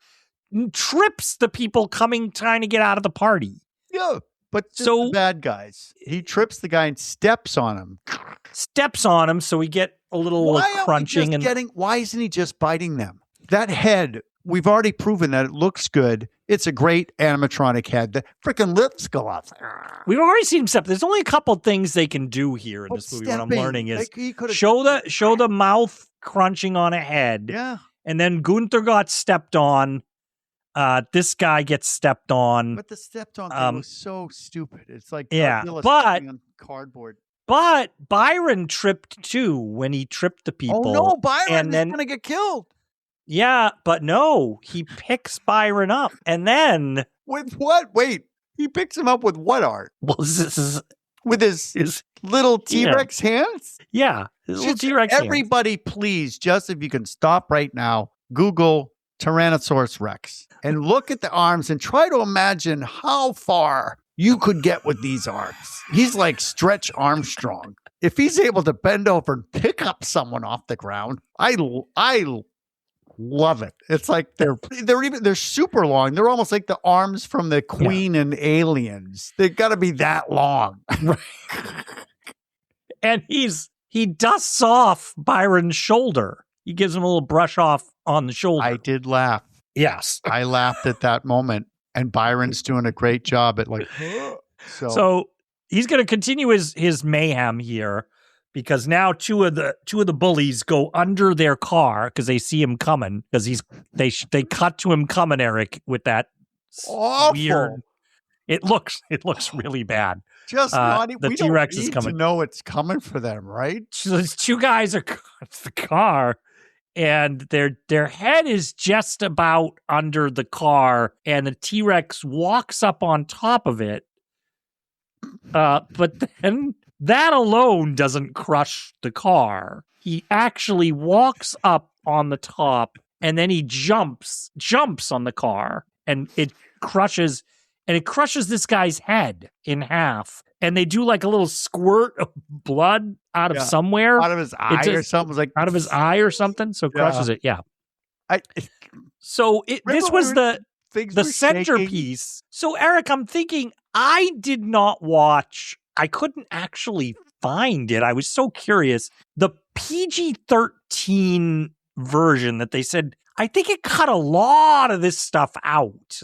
trips the people trying to get out of the party. Yeah, but the bad guys. He trips the guy and steps on him. So we get a little crunching. Why isn't he just biting them? That head, we've already proven that it looks good. It's a great animatronic head. The freaking lips go off. We've already seen him step. There's only a couple things they can do here in this movie. What I'm learning is show the mouth crunching on a head. Yeah. And then Gunther got stepped on. This guy gets stepped on. But the stepped on thing was so stupid. It's like on cardboard. But Byron tripped too when he tripped the people. Oh no, Byron is gonna get killed. Yeah, but no, he picks Byron up, and then with what? Wait, he picks him up with what, Art? Well, this is with his little T-Rex hands. Yeah, his little T-Rex. Everybody, please, just if you can stop right now, Google Tyrannosaurus Rex and look at the arms and try to imagine how far you could get with these arms. He's like Stretch Armstrong. If he's able to bend over and pick up someone off the ground, I love it. It's like they're super long. They're almost like the arms from the Queen and Aliens. They've got to be that long. And he dusts off Byron's shoulder. He gives him a little brush off on the shoulder. I did laugh. Yes. I laughed at that moment. And Byron's doing a great job at like So he's going to continue his mayhem here. Because now two of the bullies go under their car because they see him coming. Because they cut to him coming, Erik, with that weird. It looks really bad. Just naughty. The T-Rex is coming. To know it's coming for them, right? So these two guys are the car, and their head is just about under the car, and the T-Rex walks up on top of it. But then. That alone doesn't crush the car. He actually walks up on the top, and then he jumps on the car, and it crushes this guy's head in half. And they do like a little squirt of blood out of somewhere. Out of his eye or something. Like out of his eye or something. So it crushes it. Yeah. This was the centerpiece. So Erik, I'm thinking I did not watch. I couldn't actually find it. I was so curious. The PG-13 version that they said, I think it cut a lot of this stuff out.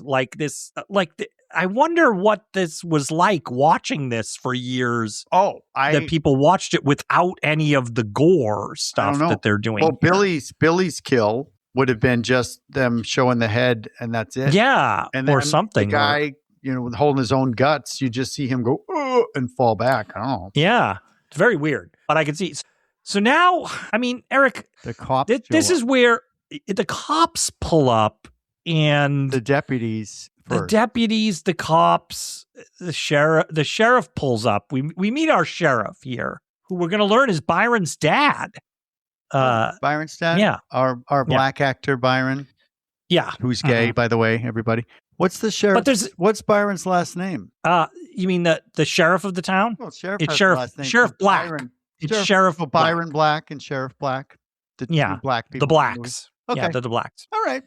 I wonder what this was like watching this for years. That people watched it without any of the gore stuff that they're doing. Well, Billy's kill would have been just them showing the head, and that's it. Yeah, and or something. The guy, holding his own guts, you just see him go and fall back. I don't know. Yeah, it's very weird, but I can see. So now, I mean, Erik, the cops. This is where the cops pull up, and the deputies. The deputies, the cops, the sheriff pulls up. We meet our sheriff here, who we're going to learn is Byron's dad. Byron's dad? Yeah. Our black actor, Byron. Yeah. Who's gay, by the way, everybody. What's the sheriff? What's Byron's last name? You mean the sheriff of the town? Well, sheriff. It's Sheriff Black. Byron. It's Sheriff Byron Black and Sheriff Black. The two black people. The blacks. Okay. Yeah, the blacks. All right.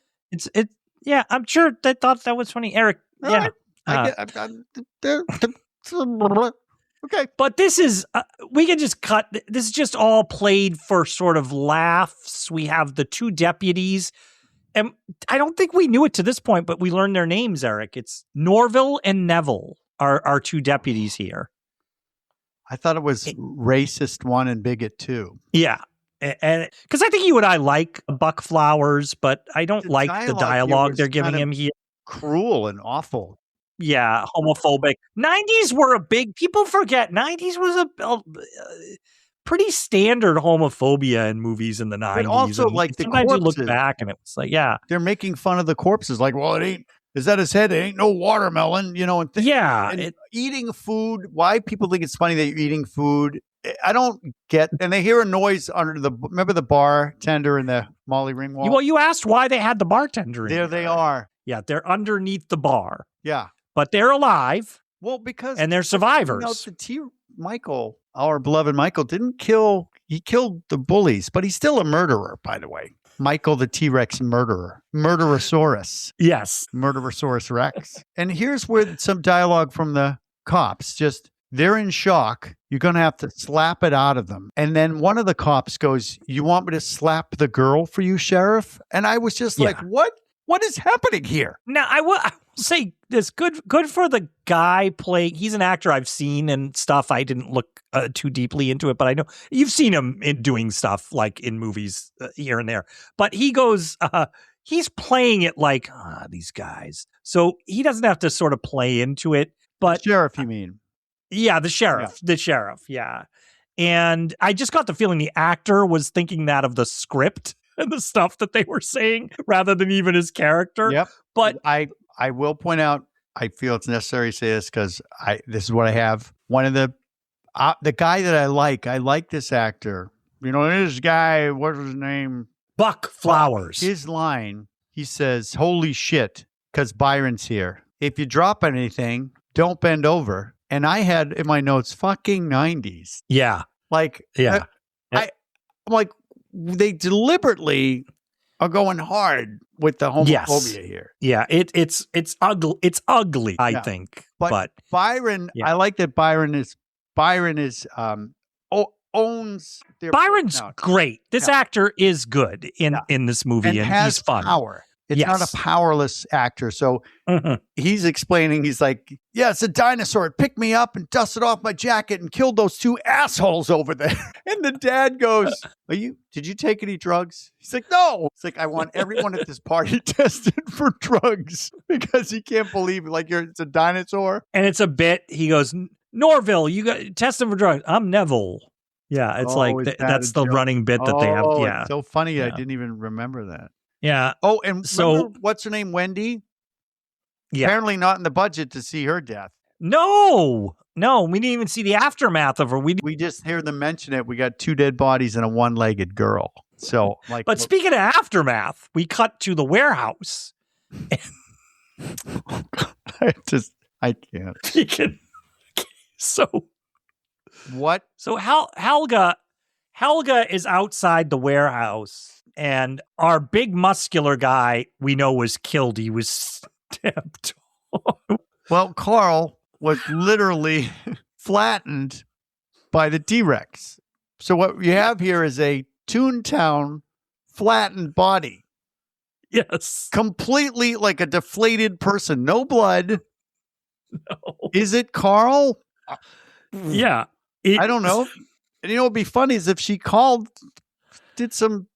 Yeah, I'm sure they thought that was funny. Erik, yeah. Okay. But this is, we can just cut, this is just all played for sort of laughs. We have the two deputies, and I don't think we knew it to this point, but we learned their names, Erik. It's Norville and Neville are our two deputies here. I thought it was racist one and bigot two. Yeah. And because I think you and I like Buck Flowers, but I don't like the dialogue they're giving him here. Cruel and awful. Yeah, homophobic. 90s were people forget 90s was a pretty standard homophobia in movies in the 90s. But also, like, the sometimes corpses. You look back and it was like, yeah. They're making fun of the corpses. Like, well, it ain't. Is that his head? It ain't no watermelon, and yeah. And eating food. Why people think it's funny that you're eating food. I don't get, and they hear a noise remember the bartender in the Molly Ringwald? Well, you asked why they had the bartender in there. They are. Yeah, they're underneath the bar. Yeah. But they're alive. Well, because. And they're survivors. Michael, our beloved Michael, he killed the bullies, but he's still a murderer, by the way. Michael the T-Rex murderer. Murderosaurus. Yes. Murderosaurus Rex. And here's where some dialogue from the cops they're in shock. You're going to have to slap it out of them. And then one of the cops goes, you want me to slap the girl for you, Sheriff? And I was just like, what? What is happening here? Now, I will say this, good for the guy playing. He's an actor I've seen and stuff. I didn't look too deeply into it, but I know you've seen him doing stuff like in movies here and there. But he goes, he's playing it like, these guys. So he doesn't have to sort of play into it. But Sheriff, you mean? Yeah, the sheriff. Yeah. The sheriff, yeah. And I just got the feeling the actor was thinking that of the script and the stuff that they were saying rather than even his character. Yep. But I will point out, I feel it's necessary to say this because this is what I have. One of the guy that I like this actor. This guy, what's his name? Buck Flowers. His line, he says, holy shit, because Byron's here. If you drop anything, don't bend over. And I had in my notes, fucking 90s. Yeah. Like, yeah. I'm like, they deliberately are going hard with the homophobia here. Yeah. It's ugly. It's ugly, I think. But Byron, I like that Byron is owns their Byron's great. This actor is good in this movie and has he's fun. Power. It's not a powerless actor. So he's explaining, he's like, yeah, it's a dinosaur. It picked me up and dusted off my jacket and killed those two assholes over there. And the dad goes, did you take any drugs? He's like, no. It's like, I want everyone at this party tested for drugs because he can't believe it's a dinosaur. And it's a bit, he goes, Norville, you got test him for drugs. I'm Neville. Yeah, it's that's the running bit that they have. Yeah. It's so funny. Yeah. I didn't even remember that. Yeah. Oh, and so what's her name? Wendy? Yeah. Apparently not in the budget to see her death. No, we didn't even see the aftermath of her. We just hear them mention it. We got two dead bodies and a one-legged girl. So, like, But speaking of aftermath, we cut to the warehouse. I can't. So What? So Helga is outside the warehouse, and our big muscular guy we know was killed. He was stepped on. Well, Carl was literally flattened by the T-Rex. So what we have here is a Toontown flattened body. Yes. Completely like a deflated person. No blood. No. Is it Carl? Yeah. I don't know. And you know what would be funny is if she did some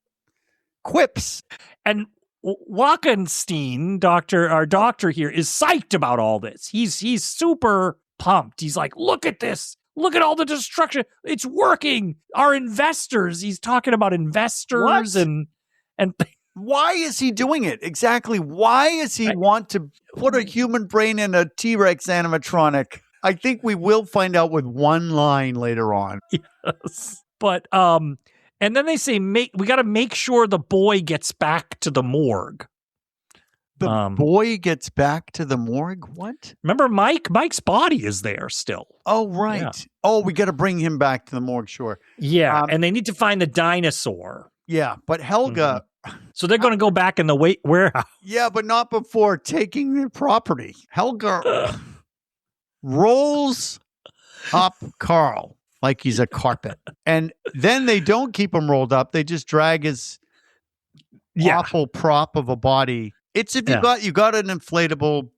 quips. And Wachenstein, our doctor here, is psyched about all this. He's super pumped. He's like, look at this. Look at all the destruction. It's working. Our investors. He's talking about investors What? and Why is he doing it? Exactly. Why does he want to put a human brain in a T-Rex animatronic? I think we will find out with one line later on. Yes. But and then they say we got to make sure the boy gets back to the morgue. The boy gets back to the morgue? What? Remember Mike? Mike's body is there still. Oh, right. Yeah. Oh, we got to bring him back to the morgue, sure. Yeah, and they need to find the dinosaur. Yeah, but Helga... So they're going to go back in the warehouse. Yeah, but not before taking their property. Helga rolls up Carl like he's a carpet. And then they don't keep him rolled up. They just drag his awful prop of a body. It's if you got an inflatable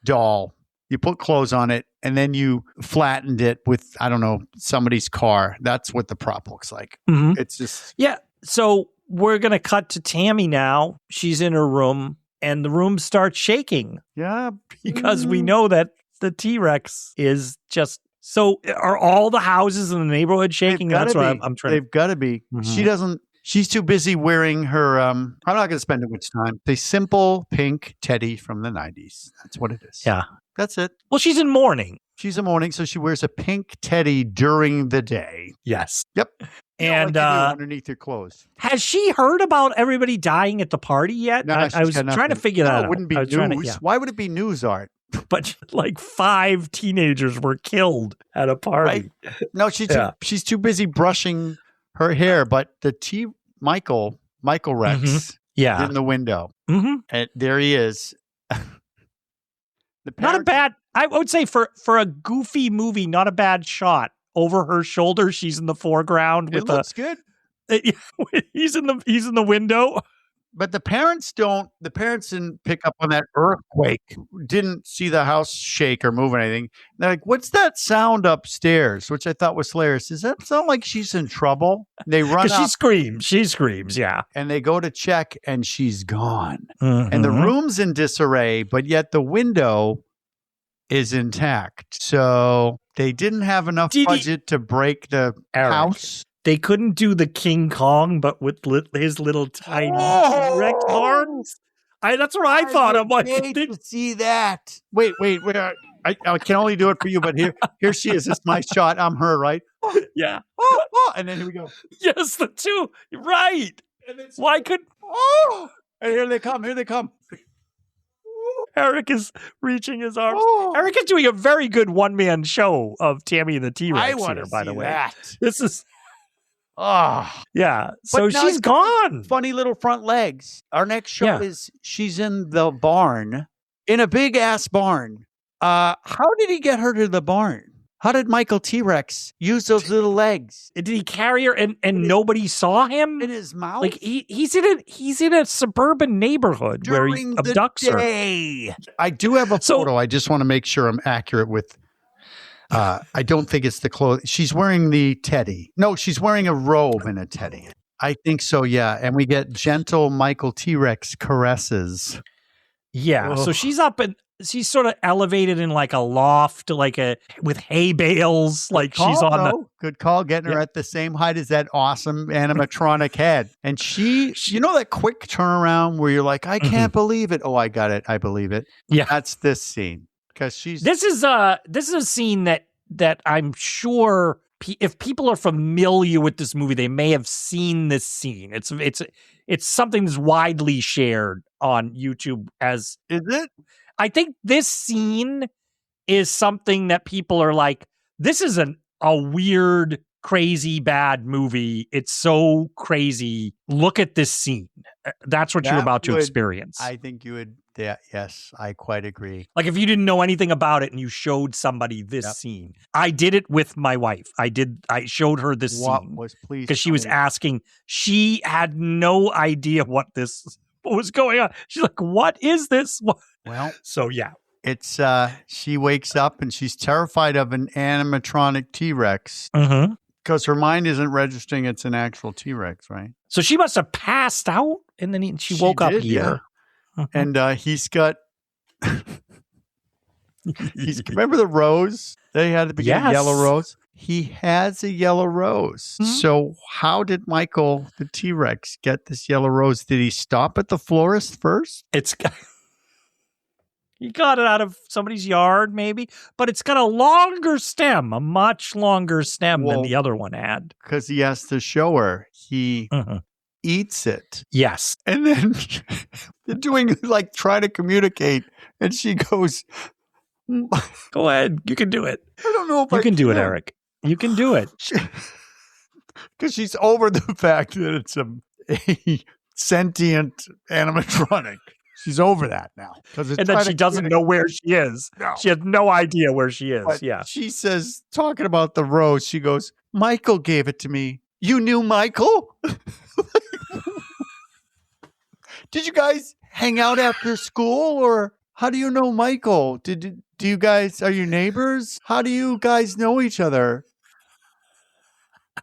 doll, you put clothes on it, and then you flattened it with, I don't know, somebody's car. That's what the prop looks like. Mm-hmm. It's just... Yeah, so we're going to cut to Tammy now. She's in her room, and the room starts shaking. Yeah. Because we know that the T-Rex is just... So are all the houses in the neighborhood shaking? That's what I'm trying. They've got to be. Mm-hmm. She's too busy wearing her... I'm not going to spend too much time. The simple pink teddy from the 90s. That's what it is. Yeah. That's it. Well, she's in mourning. She's in mourning, so she wears a pink teddy during the day. Yes. Yep. And underneath your clothes. Has she heard about everybody dying at the party yet? No, I was trying to figure that out. It wouldn't be news. Why would it be news, Art? But like 5 teenagers were killed at a party. Right? No, she's too busy brushing her hair. But the Michael Rex is in the window. Mm-hmm. And there he is. Not a bad, I would say for a goofy movie, not a bad shot. Over her shoulder, she's in the foreground. It looks good. He's in the window. But the parents didn't pick up on that earthquake, didn't see the house shake or move or anything. They're like, what's that sound upstairs? Which I thought was hilarious. Does that sound like she's in trouble? They run up. She screams, yeah. And they go to check and she's gone. Mm-hmm. And the room's in disarray, but yet the window is intact. So they didn't have enough budget to break the house. They couldn't do the King Kong, but with his little tiny T-Rex arms. That's what I thought. I'm like, to see that. Wait. I can only do it for you, but here she is. It's my shot. I'm her, right? Yeah. And then here we go. Yes, the two. Right. Why could? And here they come. Erik is reaching his arms. Erik is doing a very good one-man show of Tammy and the T-Rex. I want here, to by see the way. that. This is. Oh. Yeah. So she's gone. Funny little front legs. Our next show is she's in the barn, in a big ass barn. How did he get her to the barn? How did Michael T-Rex use those little legs? Did he carry her and nobody saw him? In his mouth? Like he's in a suburban neighborhood where he abducts her. I do have a photo. I just want to make sure I'm accurate with. I don't think it's the clothes. She's wearing the teddy. No, she's wearing a robe and a teddy. I think so, yeah. And we get gentle Michael T-Rex caresses. Yeah. So she's up and she's sort of elevated in like a loft, with hay bales. Like she's on the good call, getting her at the same height as that awesome animatronic head. And she, you know, that quick turnaround where you're like, I can't believe it. Oh, I got it. I believe it. Yeah. That's this scene. Because she's this is a scene that I'm sure if people are familiar with this movie, they may have seen this scene. It's something that's widely shared on YouTube as. Is it? I think this scene is something that people are like, this is a weird, crazy, bad movie. It's so crazy. Look at this scene. That's what you're about to experience. I think you would. Yeah, yes, I quite agree. Like if you didn't know anything about it and you showed somebody this scene. I did it with my wife. I showed her this scene. Because she was asking. She had no idea what was going on. She's like, what is this? Well, so yeah. It's she wakes up and she's terrified of an animatronic T-Rex because her mind isn't registering it's an actual T-Rex, right? So she must have passed out and then she woke up here. Yeah. And he's got remember the rose they had at the beginning, yellow rose? He has a yellow rose. Mm-hmm. So how did Michael, the T-Rex, get this yellow rose? Did he stop at the florist first? He got it out of somebody's yard, maybe, but it's got a longer stem, a much longer stem than the other one had. Because he has to show her. He eats it. Yes. And then they're doing trying to communicate. And she goes, go ahead. You can do it. I don't know if you can do it, Erik. You can do it. Because she's over the fact that it's a sentient animatronic. She's over that now. And then she doesn't know where she is. No. She has no idea where she is. But she says, talking about the rose, she goes, Michael gave it to me. You knew Michael? Did you guys hang out after school? Or how do you know Michael? Do you guys, are you neighbors? How do you guys know each other?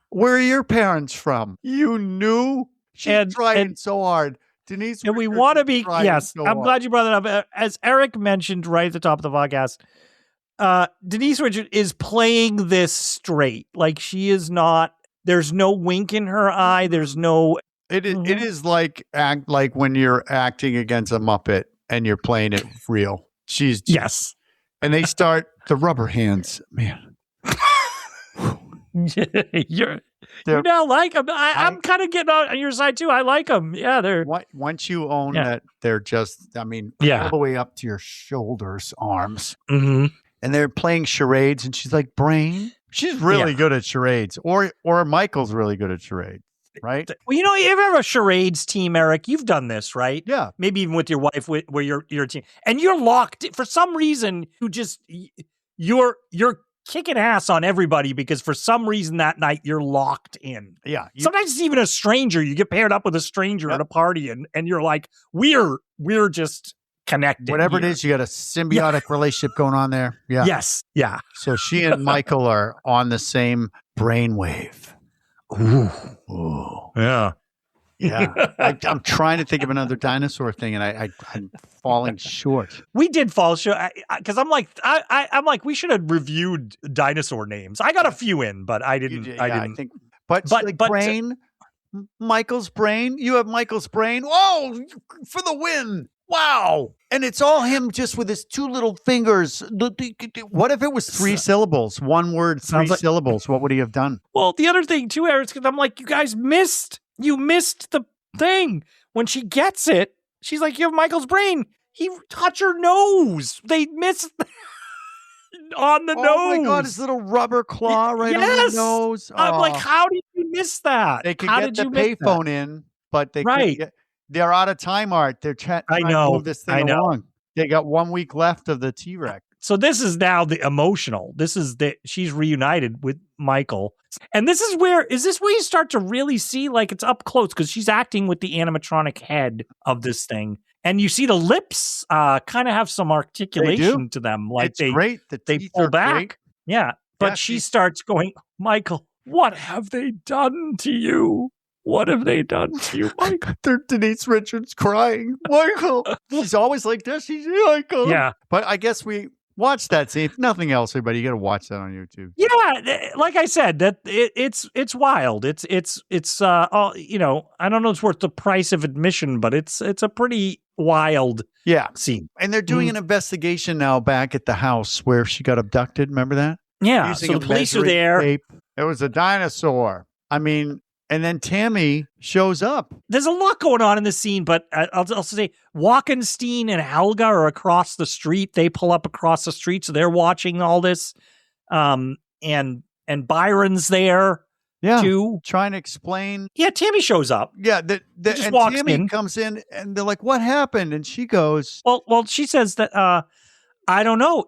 Where are your parents from? You knew? She's trying so hard. Denise, and we want to be, yes, I'm glad you brought that up. As Erik mentioned right at the top of the podcast, Denise Richards is playing this straight. Like she is not, there's no wink in her eye. There's no. It is like when you're acting against a Muppet and you're playing it real. Yes. And they start the rubber hands, man. You now like them. I'm kind of getting on your side too. I like them. Yeah, they're. Once you own that, they're just. I mean, all the way up to your shoulders, arms, and they're playing charades. And she's like, "Brain." She's really good at charades, or Michael's really good at charades, right? Well, you have a charades team, Erik. You've done this, right? Yeah, maybe even with your wife, where you're a team, and you're locked for some reason. You're kicking ass on everybody because for some reason that night you're locked in. Yeah. Sometimes it's even a stranger. You get paired up with a stranger at a party and you're like, we're just connected. Whatever it is, you got a symbiotic relationship going on there. Yeah. Yes. Yeah. So she and Michael are on the same brainwave. Ooh. Yeah. Yeah. I'm trying to think of another dinosaur thing and I'm falling short. We did fall short because I'm like, we should have reviewed dinosaur names. I got a few in, but I didn't. I think, but brain, Michael's brain. You have Michael's brain. Whoa, for the win. Wow. And it's all him just with his two little fingers. What if it was 3 syllables? One word, 3 syllables. What would he have done? Well, the other thing too, Erik, because I'm like, you guys missed. You missed the thing. When she gets it, she's like, you have Michael's brain. He touched her nose. They missed on the nose. Oh my God, his little rubber claw on the nose. I'm like, how did you miss that? They could get the payphone in, but they're out of time, Art. They're trying to move this thing along. They got 1 week left of the T-Rex. So this is now the emotional. She's reunited with Michael. And this is where you start to really see, like, it's up close because she's acting with the animatronic head of this thing. And you see the lips kind of have some articulation to them. Like it's great. They pull back. Great. Yeah. But she starts going, Michael, what have they done to you? What have they done to you, Michael? They're Denise Richards crying. Michael. She's always like this. She's Michael. Yeah. But I guess we watch that scene. If nothing else, everybody, you got to watch that on YouTube. Yeah, like I said, that it's wild. It's all, I don't know it's worth the price of admission, but it's a pretty wild scene. And they're doing an investigation now back at the house where she got abducted. Remember that? Yeah. So the police are there. It was a dinosaur. I mean, and then Tammy shows up. There's a lot going on in this scene, but I'll also say Wachenstein and Helga are across the street. They pull up across the street, so they're watching all this. And Byron's there too. Trying to explain. Yeah, Tammy shows up. Yeah, just walks Tammy in. comes in, and they're like, "What happened?" And she goes, Well, she says that I don't know.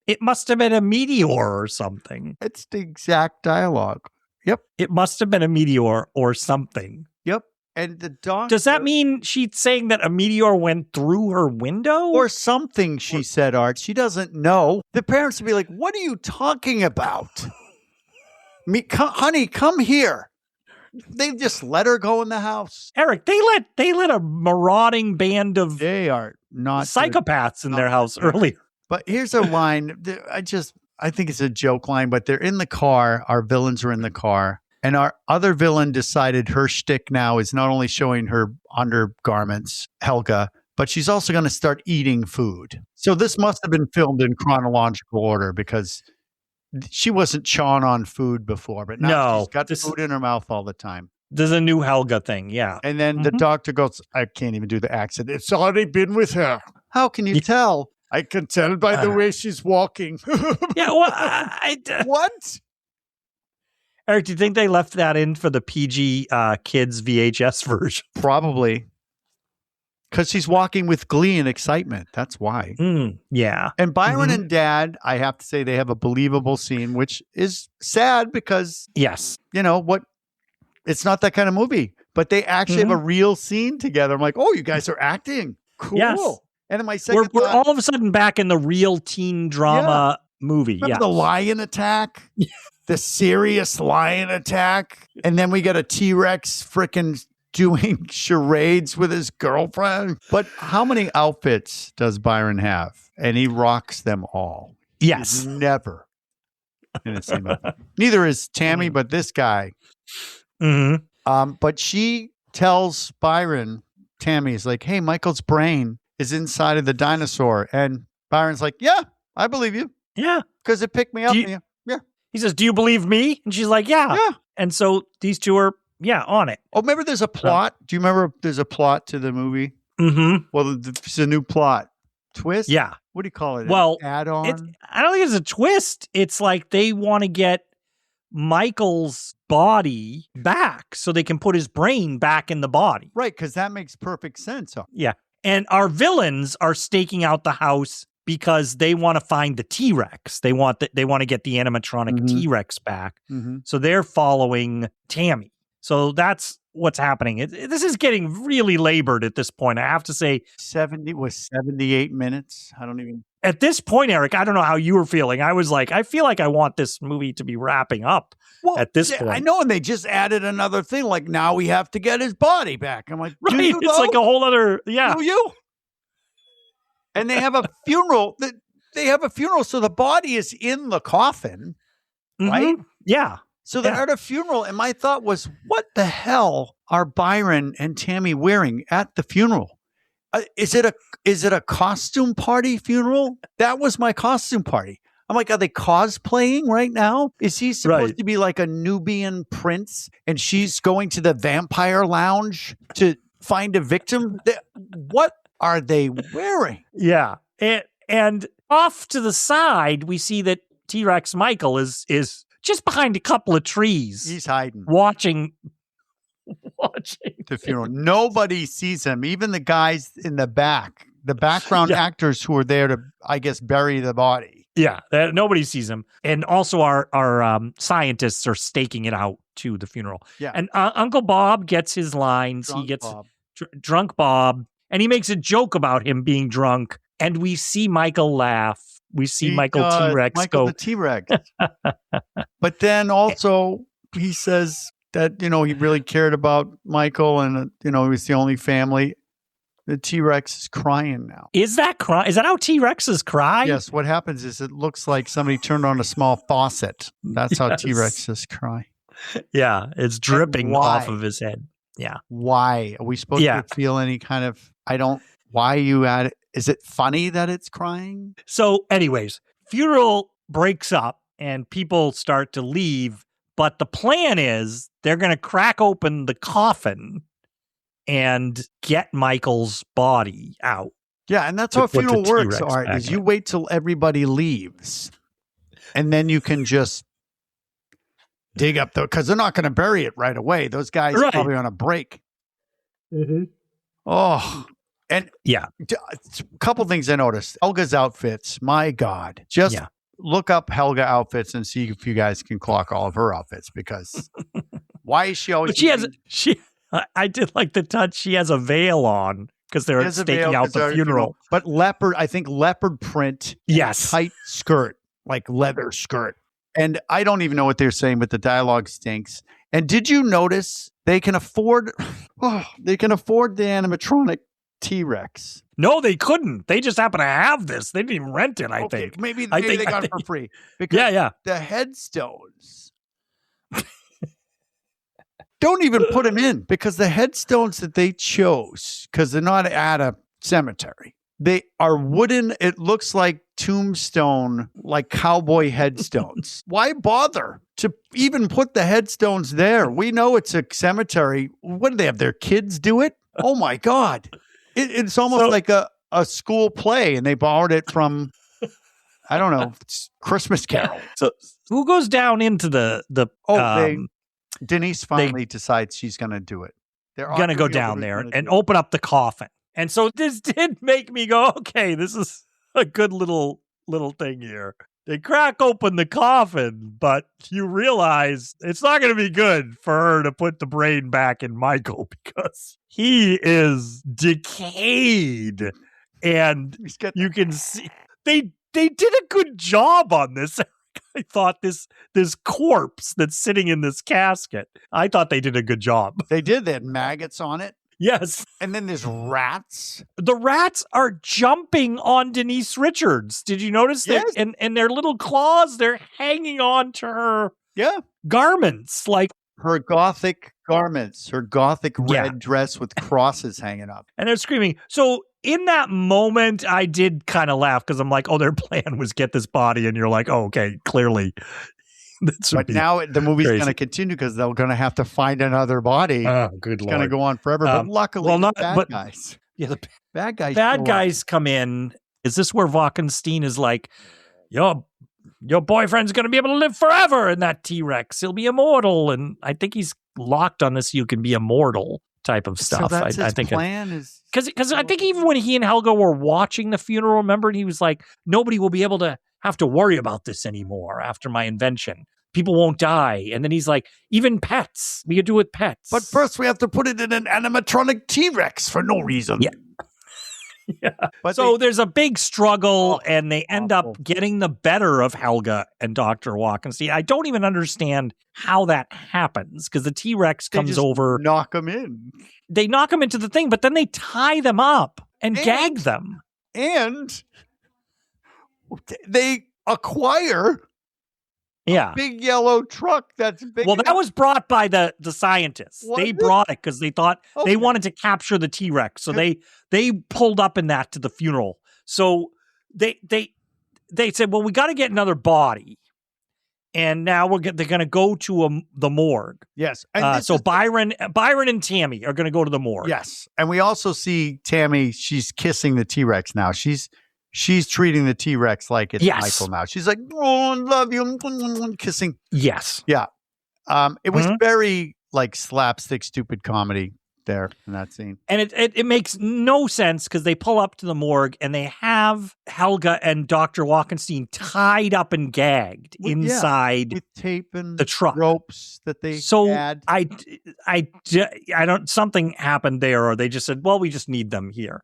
It must have been a meteor or something. "It's the exact dialogue." Yep. It must have been a meteor or something. Yep. And the doctor... Does that mean she's saying that a meteor went through her window? Or something, she said, Art. She doesn't know. The parents would be like, what are you talking about? Honey, come here. They just let her go in the house. Erik, they let a marauding band of They are not psychopaths in their house earlier. But here's a line. I think it's a joke line, but they're in the car. Our villains are in the car. And our other villain decided her shtick now is not only showing her undergarments, Helga, but she's also going to start eating food. So this must have been filmed in chronological order because she wasn't chawing on food before, but now she's got food in her mouth all the time. There's a new Helga thing, yeah. And then the doctor goes, I can't even do the accent. It's already been with her. How can you tell? I can tell by the way she's walking. Yeah, well, what? Erik, do you think they left that in for the PG kids VHS version? Probably. Because she's walking with glee and excitement. That's why. Yeah. And Byron and Dad, I have to say, they have a believable scene, which is sad because, you know, it's not that kind of movie. But they actually have a real scene together. I'm like, oh, you guys are acting. Cool. Yes. And in my second we're all of a sudden back in the real teen drama movie. Remember the lion attack? The serious lion attack? And then we got a T-Rex freaking doing charades with his girlfriend. But how many outfits does Byron have? And he rocks them all. Yes. He's never in the same outfit. Neither is Tammy, but this guy. But she tells Byron, Tammy's like, hey, Michael's brain is inside of the dinosaur. And Byron's like, yeah, I believe you. Yeah. Because it picked me up. Yeah. He says, do you believe me? And she's like, yeah. Yeah. And so these two are, on it. Oh, remember there's a plot? Do you remember there's a plot to the movie? Well, it's a new plot. Twist? Yeah. What do you call it? Well, add-on? I don't think it's a twist. It's like they want to get Michael's body back so they can put his brain back in the body. Right, because that makes perfect sense. Yeah. And our villains are staking out the house because they want to find the T-Rex. They want to get the animatronic T-Rex back. So they're following Tammy. So that's what's happening. This is getting really labored at this point. I have to say 78 minutes. I don't even. At this point, Erik, I don't know how you were feeling. I was like, I feel like I want this movie to be wrapping up at this point. I know, and they just added another thing. Like, now we have to get his body back. I'm like, right, it's like a whole other, Do you? And they have a funeral. They have a funeral, so the body is in the coffin, right? Yeah. So they're at a funeral, and my thought was, what the hell are Byron and Tammy wearing at the funeral? Is it a costume party funeral? That was my costume party. I'm like, are they cosplaying right now? Is he supposed to be like a Nubian prince, and she's going to the vampire lounge to find a victim? What are they wearing? Yeah. And off to the side, we see that T-Rex Michael is just behind a couple of trees. He's hiding. Watching the funeral. Nobody sees him. Even the guys in the back, the background actors who are there to, I guess, bury the body. Yeah, nobody sees him. And also our scientists are staking it out to the funeral. Yeah. And Uncle Bob gets his lines. He gets drunk Bob. And he makes a joke about him being drunk. And we see Michael laugh. We see Michael T-Rex go. The T-Rex. But then also he says that, he really cared about Michael and, he was the only family. The T-Rex is crying now. Is that how T-Rexes cry? Yes. What happens is it looks like somebody turned on a small faucet. That's how T-Rexes cry. Yeah. It's dripping off of his head. Yeah. Why? Are we supposed to feel any kind of, why you add it? Is it funny that it's crying? So anyways, funeral breaks up and people start to leave, But the plan is they're going to crack open the coffin and get Michael's body out. Yeah, and that's how a put the funeral works, T-Rex Art, back is in. you wait till everybody leaves. And then you can just dig up because they're not going to bury it right away. Those guys are Right. probably on a break. Mm-hmm. Oh, and Yeah. a couple things I noticed. Helga's outfits, my God. Just look up Helga outfits and see if you guys can clock all of her outfits, because why is she always... But I did like the touch. She has a veil on because they're staking out the funeral. But I think leopard print. Yes. Tight skirt, like leather skirt. And I don't even know what they're saying, but the dialogue stinks. And did you notice they can afford the animatronic T-Rex? No, they couldn't. They just happen to have this. They didn't even rent it, I think. Maybe they got it for free. Because the headstones... Don't even put them in, because the headstones that they chose, because they're not at a cemetery, they are wooden. It looks like tombstone, like cowboy headstones. Why bother to even put the headstones there? We know it's a cemetery. What do they have? Their kids do it? Oh my God. It's almost like a school play, and they borrowed it from, I don't know, Christmas Carol. So who goes down into Denise finally decides she's going to do it. They're going to go down there and open up the coffin. And so this did make me go, okay, this is a good little thing here. They crack open the coffin, but you realize it's not going to be good for her to put the brain back in Michael, because he is decayed. And you can see they did a good job on this. I thought this corpse that's sitting in this casket, I thought they did a good job. They did. They had maggots on it. Yes. And then there's rats. The rats are jumping on Denise Richards. Did you notice that? And their little claws, they're hanging on to her garments. Like her gothic garments, her gothic red dress with crosses hanging up. And they're screaming. So in that moment, I did kind of laugh, because I'm like, oh, their plan was get this body. And you're like, oh, okay, clearly. But now the movie's going to continue, because they're going to have to find another body. Oh, good Lord. It's going to go on forever. But luckily, guys. Yeah, the bad guys come in. Is this where Wachenstein is like, your boyfriend's going to be able to live forever in that T-Rex. He'll be immortal. And I think he's locked on this, you can be immortal type of stuff. So that's I his think plan is... Because I think even when he and Helga were watching the funeral, remember, he was like, nobody will be able to have to worry about this anymore after my invention. People won't die. And then he's like, even pets. We could do it with pets. But first we have to put it in an animatronic T-Rex for no reason. Yeah. But so there's a big struggle, and they end up getting the better of Helga and Dr. Wachenstein. I don't even understand how that happens, because the T-Rex comes over. Knock them in. They knock them into the thing, but then they tie them up and gag them. And they acquire a big yellow truck that's big. Well, that was brought by the scientists. They brought it because they thought they wanted to capture the T-Rex. So they pulled up in that to the funeral. So they said, well, we got to get another body. And now they're going to go to the morgue. Yes. So Byron and Tammy are going to go to the morgue. Yes. And we also see Tammy, she's kissing the T-Rex now. She's treating the T-Rex like it's Michael now. She's like, oh, I love you. Kissing. Yes. Yeah. It was very like slapstick, stupid comedy there in that scene. And it makes no sense, because they pull up to the morgue and they have Helga and Dr. Wachenstein tied up and gagged inside with tape and the truck, ropes that they had. I don't, something happened there, or they just said, well, we just need them here.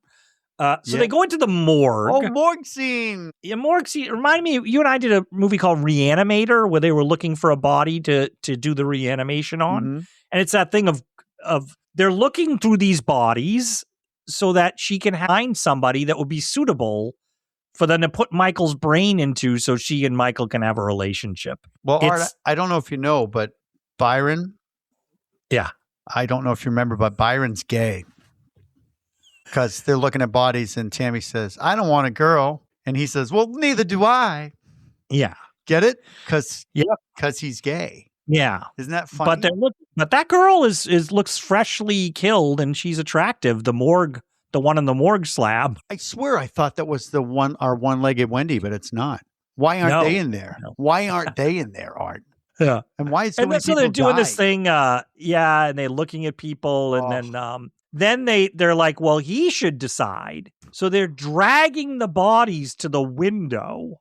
So they go into the morgue. Oh, morgue scene. Yeah, morgue scene. Remind me, you and I did a movie called Reanimator, where they were looking for a body to do the reanimation on. Mm-hmm. And it's that thing of they're looking through these bodies so that she can find somebody that would be suitable for them to put Michael's brain into, so she and Michael can have a relationship. Well, Art, I don't know if you know, but Byron. Yeah. I don't know if you remember, but Byron's gay. Because they're looking at bodies, and Tammy says, I don't want a girl. And he says, well, neither do I. Yeah. Get it? Because he's gay. Yeah. Isn't that funny? But that girl is looks freshly killed, and she's attractive. The one in the morgue slab. I swear I thought that was our one-legged Wendy, but it's not. Why aren't they in there? No. Why aren't they in there, Art? Yeah. And why is so and many then, so people they're doing die? this thing, and they're looking at people, and then they're like, well, he should decide. So they're dragging the bodies to the window.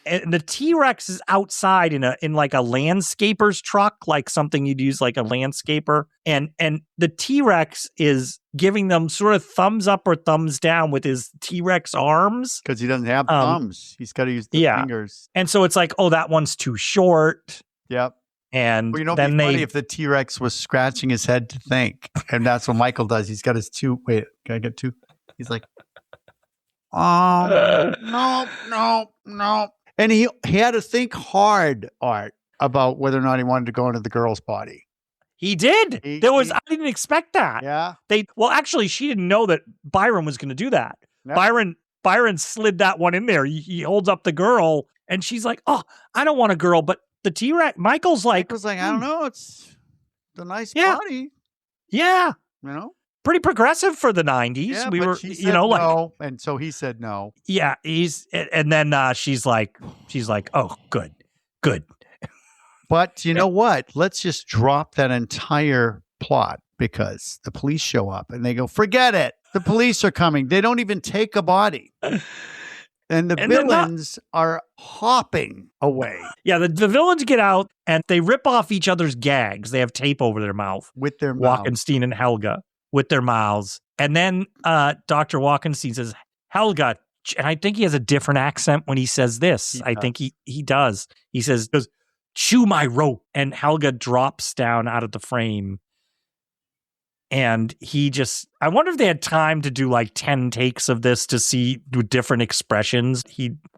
And the T-Rex is outside in like a landscaper's truck, like something you'd use like a landscaper. And the T-Rex is giving them sort of thumbs up or thumbs down with his T-Rex arms. Because he doesn't have thumbs. He's got to use the fingers. And so it's like, oh, that one's too short. Yep. And well, it'd be funny if the T-Rex was scratching his head to think. And that's what Michael does. He's got his two. Wait, can I get two? He's like, no. And he had to think hard, Art, about whether or not he wanted to go into the girl's body. He did. I didn't expect that. Yeah. Actually, she didn't know that Byron was going to do that. Yep. Byron slid that one in there. He holds up the girl, and she's like, "Oh, I don't want a girl." But the T-Rex, Michael's like, I don't know. It's the nice body. Yeah. You know? Pretty progressive for the 90s. Yeah, we were, no, and so he said no. Yeah, and then she's like, oh, good. But you know what? Let's just drop that entire plot because the police show up and they go, forget it. The police are coming. They don't even take a body. And the villains are hopping away. Yeah, the villains get out and they rip off each other's gags. They have tape over their mouth. With their mouth. Wachenstein and Helga. With their mouths. And then Dr. Wachenstein says, Helga, and I think he has a different accent when he says this. I think he does. He says, chew my rope. And Helga drops down out of the frame. And I wonder if they had time to do like 10 takes of this to see with different expressions.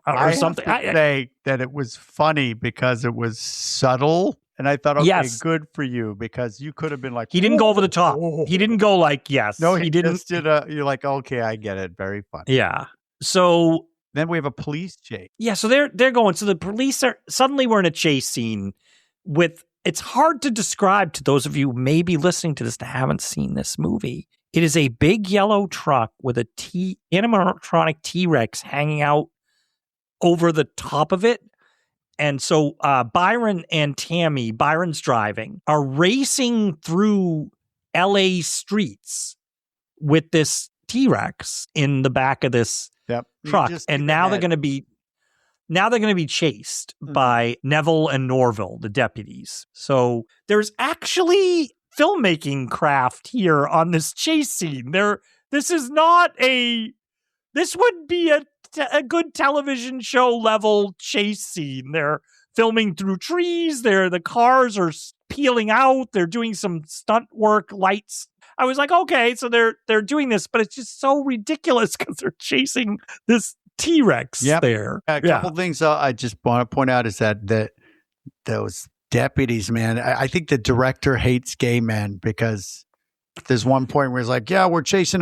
Or something. I say that it was funny because it was subtle. And I thought, okay, good for you, because you could have been like, he didn't go over the top. He didn't go like, yes. No, he didn't. You're like, okay, I get it. Very funny. Yeah. So then we have a police chase. Yeah. So they're going. So the police we're in a chase scene it's hard to describe to those of you maybe listening to this that haven't seen this movie. It is a big yellow truck with a animatronic T-Rex hanging out over the top of it. And so Byron and Tammy, Byron's driving, are racing through LA streets with this T-Rex in the back of this truck. And now they're going to be chased by Neville and Norville, the deputies. So there's actually filmmaking craft here on this chase scene. This would be a good television show level chase scene. They're filming through trees. The cars are peeling out. They're doing some stunt work, lights. I was like, okay, so they're doing this, but it's just so ridiculous because they're chasing this T-Rex there. A couple things I just want to point out is that those deputies, man, I think the director hates gay men because there's one point where he's like, yeah, we're chasing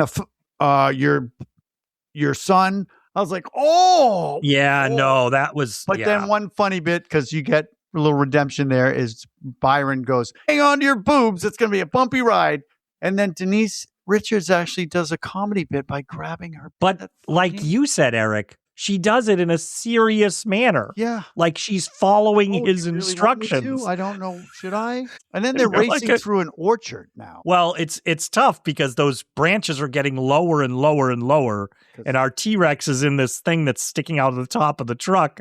your son. I was like, oh. Yeah, no, that was. But then one funny bit, because you get a little redemption there, is Byron goes, hang on to your boobs. It's going to be a bumpy ride. And then Denise Richards actually does a comedy bit by grabbing her. But like you said, Erik, she does it in a serious manner. Yeah. Like she's following his instructions. I don't know. Should I? And then they're racing through an orchard now. Well, it's tough because those branches are getting lower and lower and lower. And our T-Rex is in this thing that's sticking out of the top of the truck.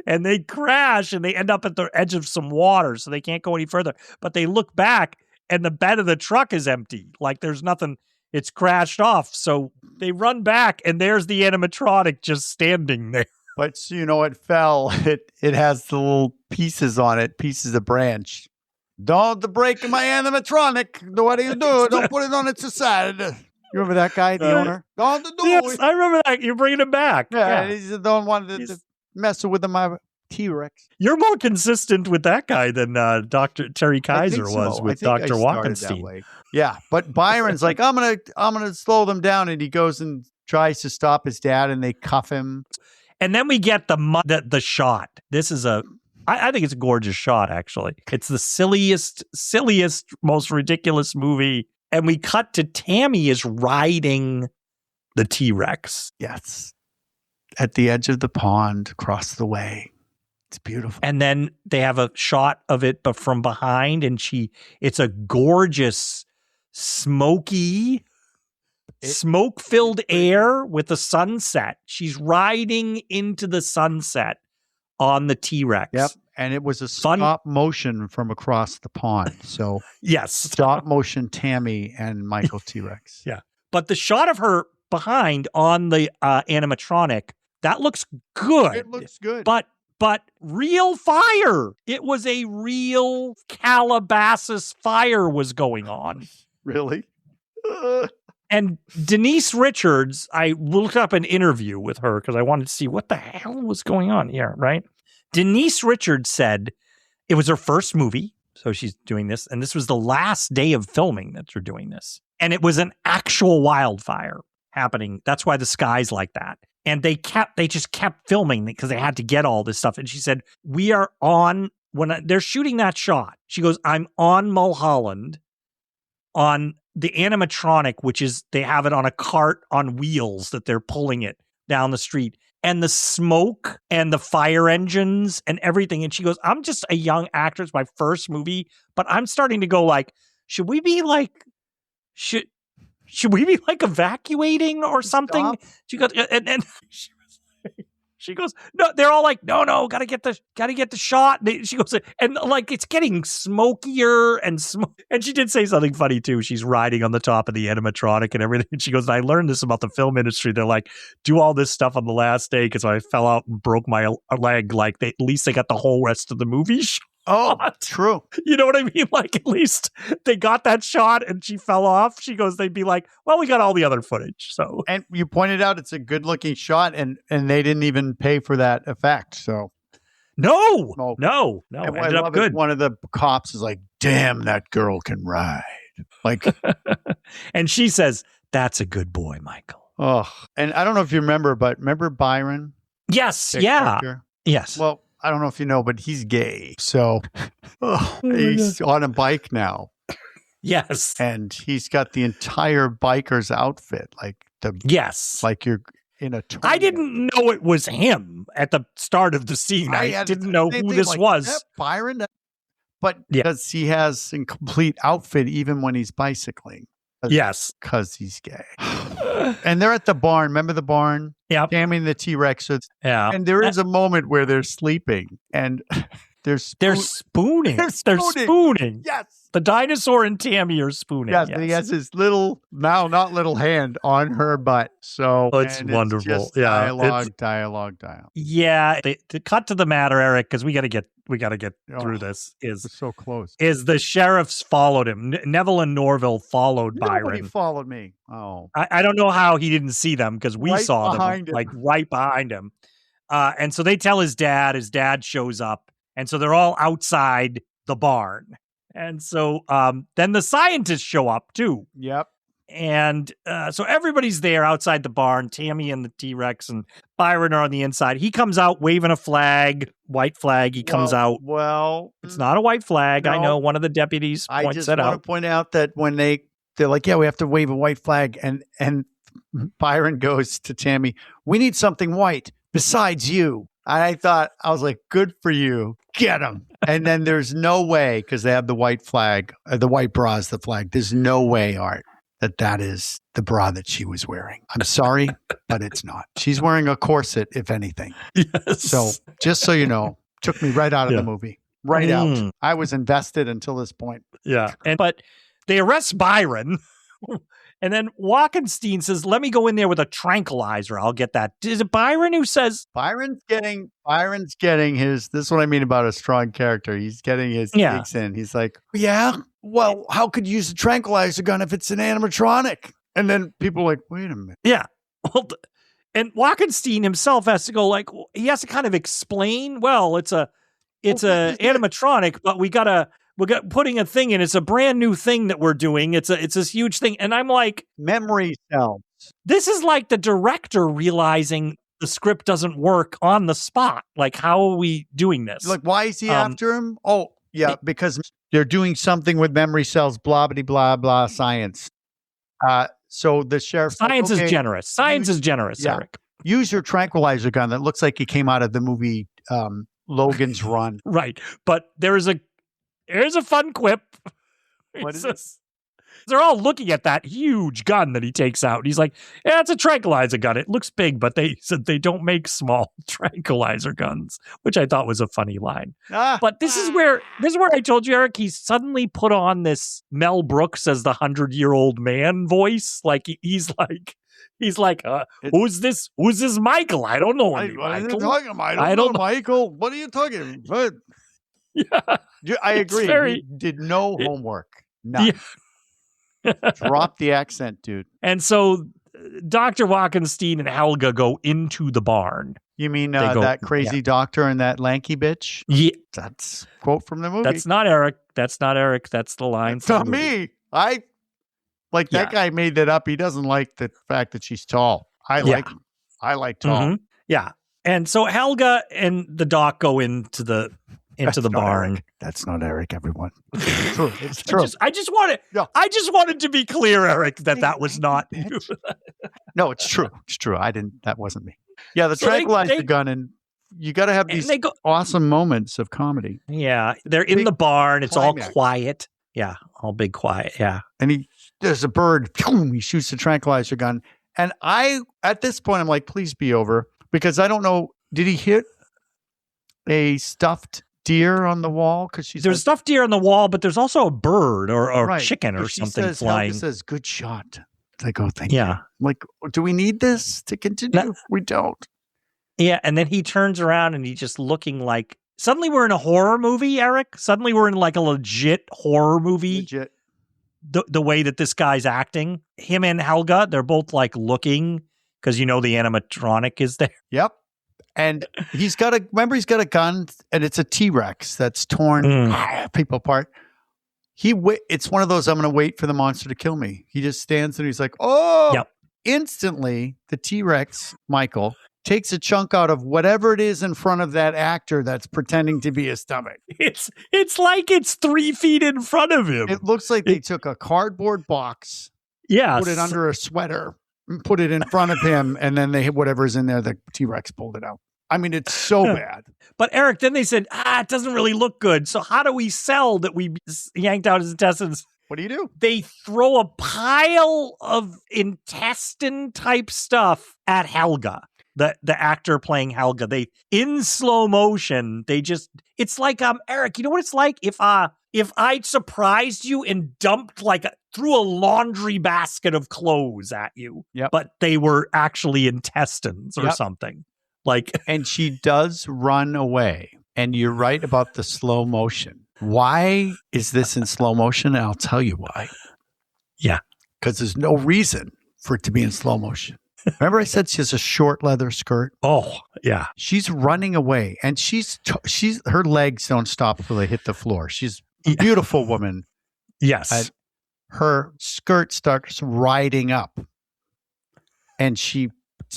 And they crash and they end up at the edge of some water. So they can't go any further. But they look back and the bed of the truck is empty. Like there's nothing. It's crashed off. So they run back and there's the animatronic just standing there. But you know, it fell. It has the little pieces on it, pieces of branch. Don't break my animatronic. What do you do? Don't put it on its side. You remember that guy, the owner? Don't do it. Yes, I remember that. You're bringing him back. Yeah. He's the one wanted to mess with my T-Rex. You're more consistent with that guy than Dr. Terry Kiser was with Dr. Wachenstein. Yeah, but Byron's like, I'm gonna slow them down, and he goes and tries to stop his dad, and they cuff him. And then we get the shot. This is a I think it's a gorgeous shot, actually. It's the silliest, most ridiculous movie. And we cut to Tammy is riding the T-Rex. Yes. At the edge of the pond, across the way. It's beautiful. And then they have a shot of it, but from behind, and it's a gorgeous, smoky, smoke-filled air with the sunset. She's riding into the sunset on the T-Rex. Yep. And it was a stop motion from across the pond. So yes, stop motion Tammy and Michael T-Rex. Yeah. But the shot of her behind on the animatronic, that looks good. It looks good. But real fire. It was a real Calabasas fire was going on. Really? And Denise Richards, I looked up an interview with her because I wanted to see what the hell was going on here, right? Denise Richards said it was her first movie, so she's doing this, and this was the last day of filming that they're doing this. And it was an actual wildfire happening. That's why the sky's like that. And they just kept filming because they had to get all this stuff. And she said, we are on, they're shooting that shot, she goes, I'm on Mulholland on the animatronic, which is, they have it on a cart on wheels that they're pulling it down the street. And the smoke and the fire engines and everything. And she goes, I'm just a young actor. It's my first movie, but I'm starting to go like, should we be like evacuating or something? Stop. She goes, and she goes, no, they're all like, no, gotta get the shot. She goes, and like, it's getting smokier and and she did say something funny too. She's riding on the top of the animatronic and everything. And she goes, I learned this about the film industry. They're like, do all this stuff on the last day because I fell out and broke my leg. Like, at least they got the whole rest of the movie shot. Oh, true. You know what I mean? Like, at least they got that shot and she fell off. She goes, they'd be like, well, we got all the other footage. So, and you pointed out it's a good looking shot and they didn't even pay for that effect. So no, and ended up good. One of the cops is like, damn, that girl can ride. Like, and she says, that's a good boy, Michael. Oh, and I don't know if you remember, but remember Byron? Yes. Yeah. Character? Yes. Well, I don't know if you know, but he's gay. So he's on a bike now. Yes. And he's got the entire biker's outfit. Like you're in a tournament. I didn't know it was him at the start of the scene. I didn't know who this was. Is that Byron? But because he has a complete outfit even when he's bicycling. Yes. Because he's gay. And they're at the barn. Remember the barn? Yeah. Tammy and the T-Rex. Yeah. And there is a moment where they're sleeping and they're spooning. They're spooning. Yes. The dinosaur and Tammy are spooning. Yes. And he has his little, now not little hand on her butt. So it's wonderful. It's just dialogue. Yeah. To cut to the matter, Erik, because we got to get through this. We're so close. Is the sheriffs followed him? Neville and Norville followed Byron. Nobody followed me. Oh, I don't know how he didn't see them because we saw them him. like right behind him. And so they tell his dad. His dad shows up, and so they're all outside the barn. And so then the scientists show up too. Yep. And so everybody's there outside the barn. Tammy and the T-Rex and Byron are on the inside. He comes out waving a flag, white flag. He comes out. Well, it's not a white flag. No. I know one of the deputies points that out. I just want to point out that when they're like, yeah, we have to wave a white flag. And Byron goes to Tammy, we need something white besides you. I was like, good for you. Get him. And then there's no way, because they have the white flag, the white bra is the flag. There's no way, Art, that is the bra that she was wearing. I'm sorry, but it's not. She's wearing a corset, if anything. Yes. So just so you know, took me right out of the movie. Right out. I was invested until this point. Yeah. But they arrest Byron. And then Wachenstein says, let me go in there with a tranquilizer. I'll get that. Is it Byron who says? Byron's getting his, this is what I mean about a strong character. He's getting his kicks in. He's like, yeah, well, how could you use a tranquilizer gun if it's an animatronic? And then people are like, wait a minute. Yeah. Well, and Wachenstein himself has to go like, he has to kind of explain, well, it's a animatronic, but we're putting a thing in. It's a brand new thing that we're doing. It's this huge thing. And I'm like, memory cells. This is like the director realizing the script doesn't work on the spot. Like, how are we doing this? Like, why is he after him? Oh, yeah, because they're doing something with memory cells, blah, blah, blah, blah, science. So the sheriff... Science is generous. Science is generous, Erik. Use your tranquilizer gun that looks like it came out of the movie Logan's Run. Right. But here's a fun quip. What is it? They're all looking at that huge gun that he takes out. He's like, yeah, it's a tranquilizer gun. It looks big, but they said they don't make small tranquilizer guns, which I thought was a funny line. But this is where I told you, Erik, he's suddenly put on this Mel Brooks as the 100-year-old man voice. Like he's like, who's this Michael? I don't know any What are you Michael. talking about? I don't know, Michael. What are you talking about? Yeah, I agree. He did no homework. None. Yeah. Drop the accent, dude. And so Dr. Wachenstein and Helga go into the barn. You mean that crazy doctor and that lanky bitch? Yeah. That's a quote from the movie. That's not Erik. That's the line. It's not me. That guy made that up. He doesn't like the fact that she's tall. I like tall. Mm-hmm. Yeah. And so Helga and the doc go into the barn. Erik. That's not Erik, everyone. It's true. It's true. I just wanted to be clear, Erik, that was not you. No, it's true. It's true. That wasn't me. Yeah, the tranquilizer gun, and you got to have these awesome moments of comedy. Yeah, they're in the barn. It's all quiet. Yeah, all big quiet. Yeah. And there's a bird. He shoots the tranquilizer gun. And at this point, I'm like, please be over. Because I don't know, did he hit a stuffed deer on the wall? Because there's a stuffed deer on the wall, but there's also a bird or chicken or something flying. Helga says, good shot. It's like, oh, thank you. I'm like, do we need this to continue? We don't. Yeah, and then he turns around and he's just looking like, suddenly we're in a horror movie, Erik. Suddenly we're in like a legit horror movie. Legit. The way that this guy's acting. Him and Helga, they're both like looking, because the animatronic is there. Yep. And he's got a gun, and it's a T-Rex that's torn people apart. It's one of those, I'm going to wait for the monster to kill me. He just stands there and he's like, oh, Instantly the T-Rex, Michael, takes a chunk out of whatever it is in front of that actor that's pretending to be his stomach. It's like it's 3 feet in front of him. It looks like they took a cardboard box, put it under a sweater, put it in front of him, and then whatever's in there, the T-Rex pulled it out. I mean, it's so bad. But Erik, then they said, it doesn't really look good. So how do we sell that we yanked out his intestines? What do? They throw a pile of intestine type stuff at Helga, the actor playing Helga. In slow motion, it's like, Erik, you know what it's like? If I surprised you and dumped threw a laundry basket of clothes at you, but they were actually intestines or something. And she does run away. And you're right about the slow motion. Why is this in slow motion? And I'll tell you why. Yeah. Because there's no reason for it to be in slow motion. Remember I said she has a short leather skirt? Oh, yeah. She's running away, and her legs don't stop until they hit the floor. She's a beautiful woman. Yes. And her skirt starts riding up, and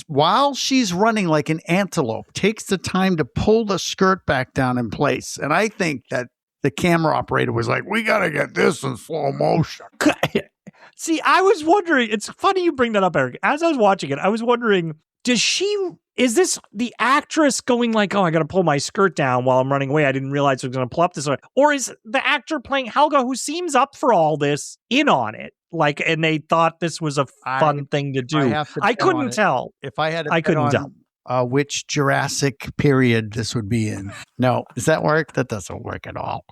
while she's running like an antelope, takes the time to pull the skirt back down in place. And I think that the camera operator was like, we got to get this in slow motion. See, I was wondering, it's funny you bring that up, Erik. As I was watching it, I was wondering, is this the actress going like, oh, I got to pull my skirt down while I'm running away? I didn't realize it was going to pull up this way. Or is the actor playing Helga, who seems up for all this, in on it? And they thought this was a fun thing to do. I couldn't tell. If I had to tell which Jurassic period this would be in. No. Does that work? That doesn't work at all.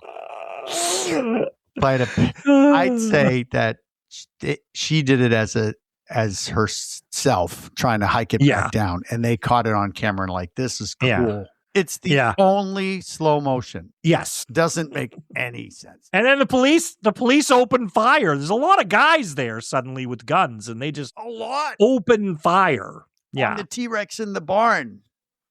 But I'd say that she did it as herself, trying to hike it back down. And they caught it on camera and like, this is cool. Yeah. It's the only slow motion. Yes. Doesn't make any sense. And then the police open fire. There's a lot of guys there suddenly with guns, and they just open fire. Yeah. On the T-Rex in the barn.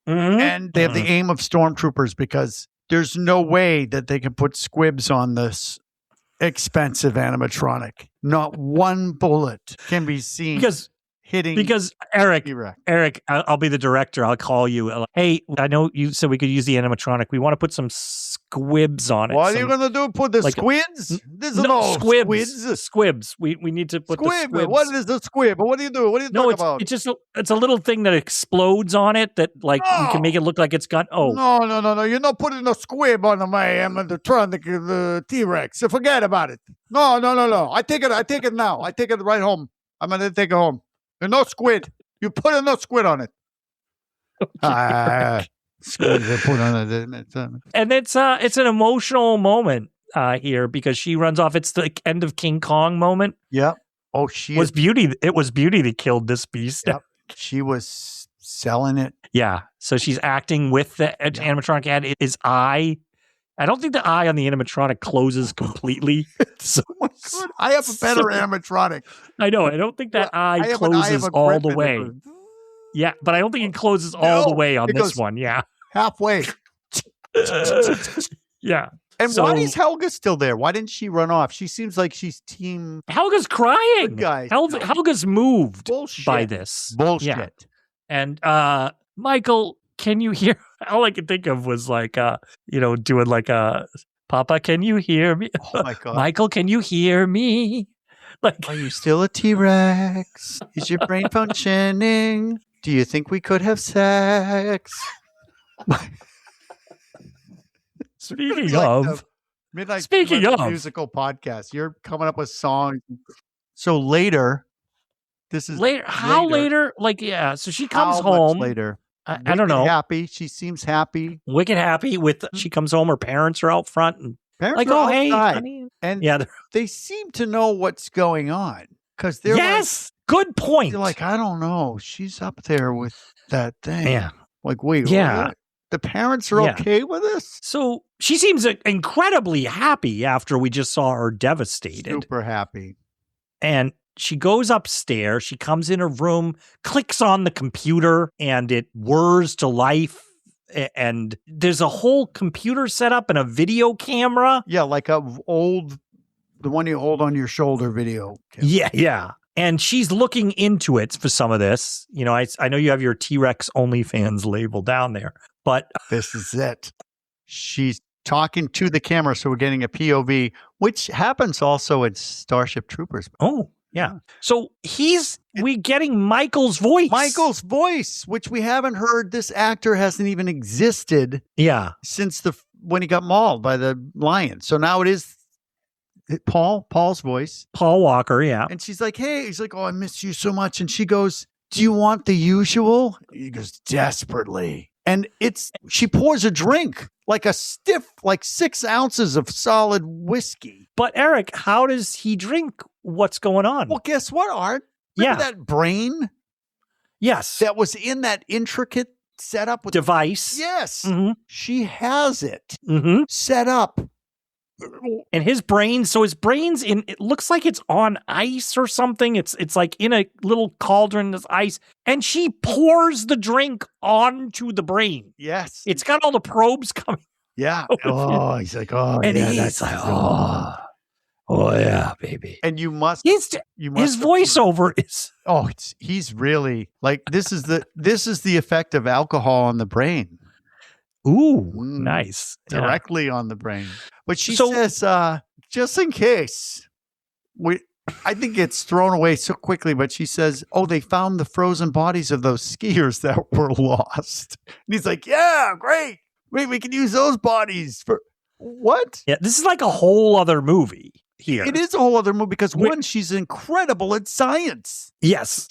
Mm-hmm. And they have the aim of stormtroopers, because there's no way that they can put squibs on this expensive animatronic. Not one bullet can be seen. Because hitting Because Erik, T-Rex. I'll be the director. I'll call you. Hey, I know you said we could use the animatronic. We want to put some squibs on it. What are you going to do? Put the squids? This is no squids. Squibs. We need to put the squibs. What is the squib? What do you do? What are you talking about? It's a little thing that explodes on it that you can make it look like it's got. Oh no! You're not putting a squib on my animatronic, the T-Rex. So forget about it. No! I take it now. I take it right home. I'm going to take it home. There's no squid. You put no squid on it. Squid they put on it. And it's an emotional moment here because she runs off. It's the end of King Kong moment. Yeah. Oh, It was Beauty that killed this beast. Yep. She was selling it. Yeah. So she's acting with the animatronic head. His eye. I don't think the eye on the animatronic closes completely. So I have a better animatronic. I know. I don't think that eye closes all the way. Yeah, but I don't think it closes all the way on this one. Yeah. Halfway. Yeah. And why is Helga still there? Why didn't she run off? She seems like she's team. Helga's crying. Good guys. Helga's moved Bullshit. by this. Bullshit. Yeah. And Michael, can you hear? All I could think of was doing like a Papa, can you hear me? Oh my God. Michael, can you hear me? Are you still a T-Rex? Is your brain functioning? Do you think we could have sex? Speaking of musical podcast, you're coming up with songs. So later, this is later. How later? So she comes home later. I don't know. Happy. She seems happy. Wicked happy with. She comes home. Her parents are out front and parents are hey, outside. honey. And yeah, they seem to know what's going on because they're good point. They're like, I don't know. She's up there with that thing. Yeah. Like, wait. Yeah. What? The parents are okay with this? So she seems incredibly happy after we just saw her devastated. Super happy. And she goes upstairs. She comes in her room, clicks on the computer, and it whirs to life. And there's a whole computer setup and a video camera. Yeah, like the one you hold on your shoulder video camera. Yeah. And she's looking into it for some of this. You know, I know you have your T-Rex OnlyFans label down there, but this is it. She's talking to the camera, so we're getting a POV, which happens also in Starship Troopers. Oh, yeah. So we getting Michael's voice. Michael's voice, which we haven't heard. This actor hasn't even existed. Yeah. Since when he got mauled by the lion. So now it is Paul's voice. Paul Walker, yeah. And she's like, hey, he's like, oh, I miss you so much. And she goes, do you want the usual? He goes, desperately. And she pours a drink, like a stiff, like 6 ounces of solid whiskey. But Erik, how does he drink what's going on? Well, guess what, Art? Remember that brain? Yes. That was in that intricate setup with device. Yes. Mm-hmm. She has it set up. And his brain's it looks like it's on ice or something. It's like in a little cauldron of ice. And she pours the drink onto the brain. Yes. It's got all the probes coming. Yeah. Oh, he's like, oh, and yeah. He's like, oh, yeah, baby. And his voiceover is. Oh, he's really like, this is the effect of alcohol on the brain. Ooh, nice. Directly on the brain. But she says, just in case, I think it's thrown away so quickly, but she says, oh, they found the frozen bodies of those skiers that were lost. And he's like, yeah, great. Wait, we can use those bodies for what? Yeah, this is like a whole other movie here. It is a whole other movie because she's incredible at science. Yes.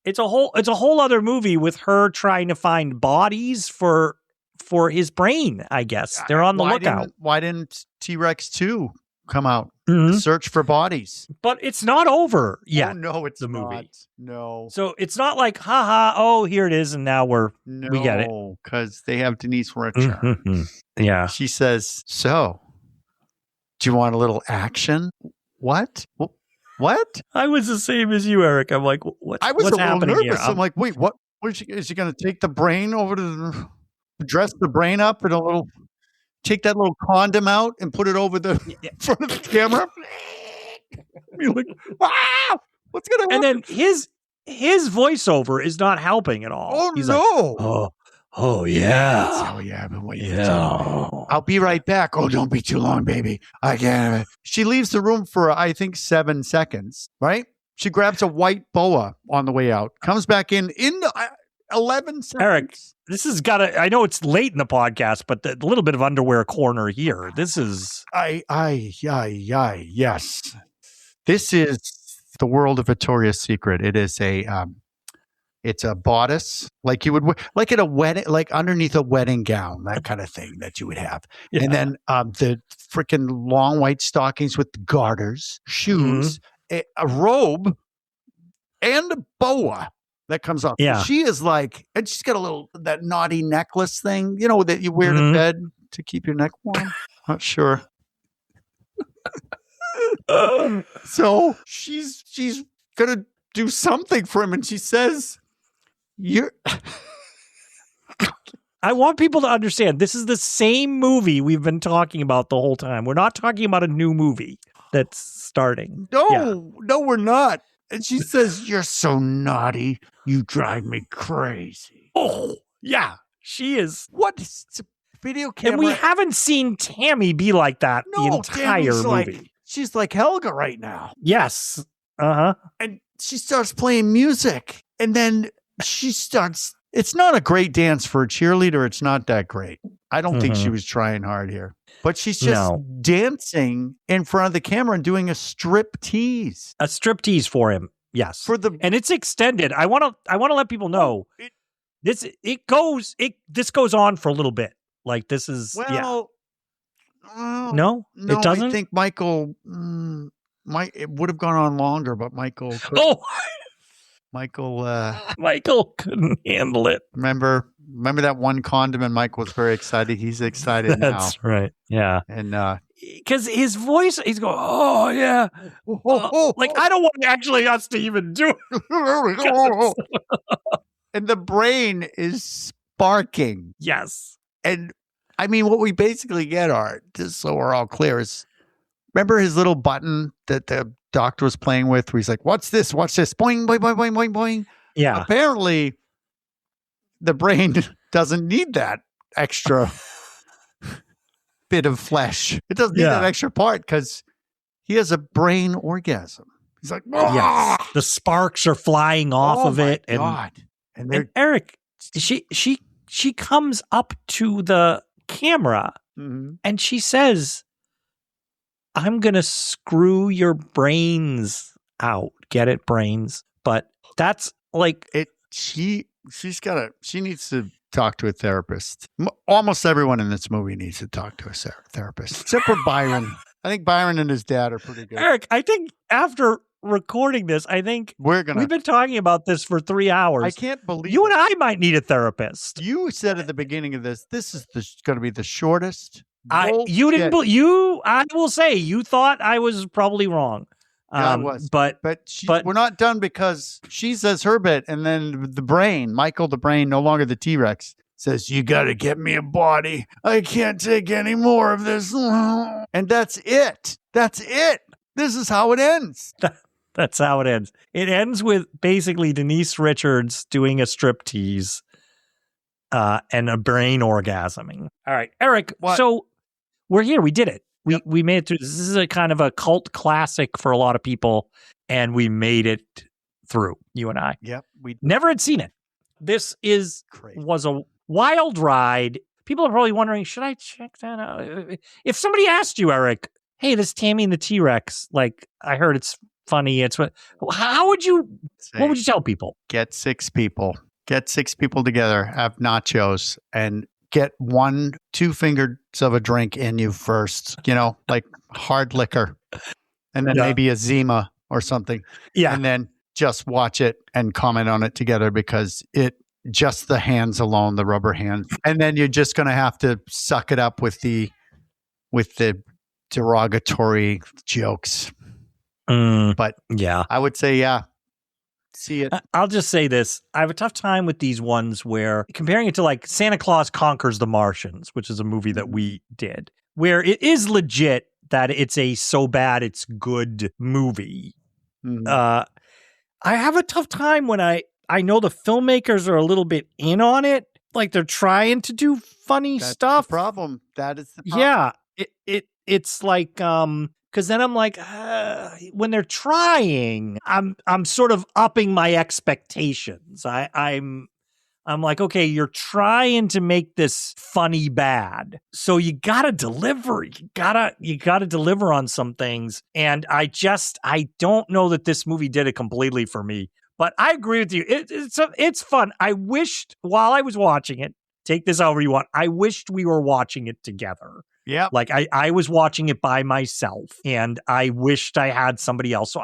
It's a whole other movie with her trying to find bodies for his brain, I guess. They're on the lookout. Why didn't T-Rex 2 come out? Mm-hmm. Search for bodies. But it's not over yet. Oh, no, it's the not. Movie. No. So it's not like, haha, oh, here it is, and now we get it. No, because they have Denise Richards. Mm-hmm. Yeah. She says, so, do you want a little action? What? What? I was the same as you, Erik. I'm like, what's happening here? I was a little nervous. I'm like, wait, what? Is she going to take the brain over to dress the brain up in a little, take that little condom out and put it over the front of the camera? You're like, what's going to happen? And then his voiceover is not helping at all. Oh, He's no. Like, oh, yeah. Oh, yeah, I've been waiting for time. I'll be right back. Oh, don't be too long, baby. I can't. She leaves the room for, I think, 7 seconds, right? She grabs a white boa on the way out, comes back in 11 seconds. Erik, this has got to, I know it's late in the podcast, but a little bit of underwear corner here. This is. Yes. This is the world of Victoria's Secret. It is it's a bodice like you would wear, like at a wedding, like underneath a wedding gown, that kind of thing that you would have. Yeah. And then the freaking long white stockings with the garters, shoes, a robe, and a boa that comes off. Yeah. She is like, and she's got that naughty necklace thing, that you wear to bed to keep your neck warm. Not sure. So she's gonna do something for him, and she says, I want people to understand this is the same movie we've been talking about the whole time. We're not talking about a new movie that's starting. No, we're not. And she says, "You're so naughty. You drive me crazy." Oh, yeah. She is. What? It's a video camera. And we haven't seen Tammy be like that the entire movie. She's like Helga right now. Yes. Uh-huh. And she starts playing music. And then she starts. It's not a great dance for a cheerleader. It's not that great. I don't think she was trying hard here. But she's just dancing in front of the camera and doing a strip tease. A strip tease for him. Yes. And it's extended. I want to let people know this goes on for a little bit. Like this is No, it doesn't. I think Michael it would have gone on longer, but Michael Michael couldn't handle it. Remember that one condiment? Michael was very excited. He's excited now. That's right. Yeah. And because his voice, he's going, oh yeah. I don't want actually us to even do it. And the brain is sparking. Yes. And I mean, what we basically get, Art, just so we're all clear, is remember his little button that the doctor was playing with where he's like, what's this? What's this? Boing, boing, boing, boing, boing, boing. Yeah. Apparently, the brain doesn't need that extra bit of flesh. It doesn't need that extra part because he has a brain orgasm. He's like, yes. The sparks are flying off of it. God. And Erik, she comes up to the camera and she says, I'm going to screw your brains out. Get it, brains? But that's like it. She needs to talk to a therapist. Almost everyone in this movie needs to talk to a therapist, except for Byron. I think Byron and his dad are pretty good. Erik, I think after recording this, we've been talking about this for 3 hours. I can't believe you and I might need a therapist. You said at the beginning of this is going to be the shortest. I will say you thought I was probably wrong. I was, but we're not done because she says her bit, and then the brain, Michael, the brain, no longer the T-Rex, says, "You got to get me a body. I can't take any more of this." And that's it. That's it. This is how it ends. That's how it ends. It ends with basically Denise Richards doing a striptease and a brain orgasming. All right, Erik. So we're here. We did it. We made it through. This is a kind of a cult classic for a lot of people, and we made it through. You and I. Yep. We never had seen it. This was a wild ride. People are probably wondering, should I check that out? If somebody asked you, Erik, hey, this Tammy and the T-Rex, like I heard it's funny. What would you tell people? Get 6 people. Get 6 people together, have nachos, and get 2 fingers of a drink in you first, like hard liquor, and then maybe a Zima or something. Yeah. And then just watch it and comment on it together because just the hands alone, the rubber hands. And then you're just going to have to suck it up with the derogatory jokes. But yeah, I would say, see it. I'll just say this. I have a tough time with these ones where comparing it to like Santa Claus Conquers the Martians, which is a movie that we did, where it is legit that it's a so bad it's good movie. I have a tough time when I know the filmmakers are a little bit in on it. Like they're trying to do funny stuff. The problem. That is the problem. Yeah. It's like, cause then I'm like, when they're trying, I'm sort of upping my expectations. I'm like, okay, you're trying to make this funny bad. So you gotta deliver. You gotta deliver on some things. And I don't know that this movie did it completely for me. But I agree with you. It's fun. I wished while I was watching it, take this however you want, I wished we were watching it together. Yeah. Like I was watching it by myself and I wished I had somebody else. So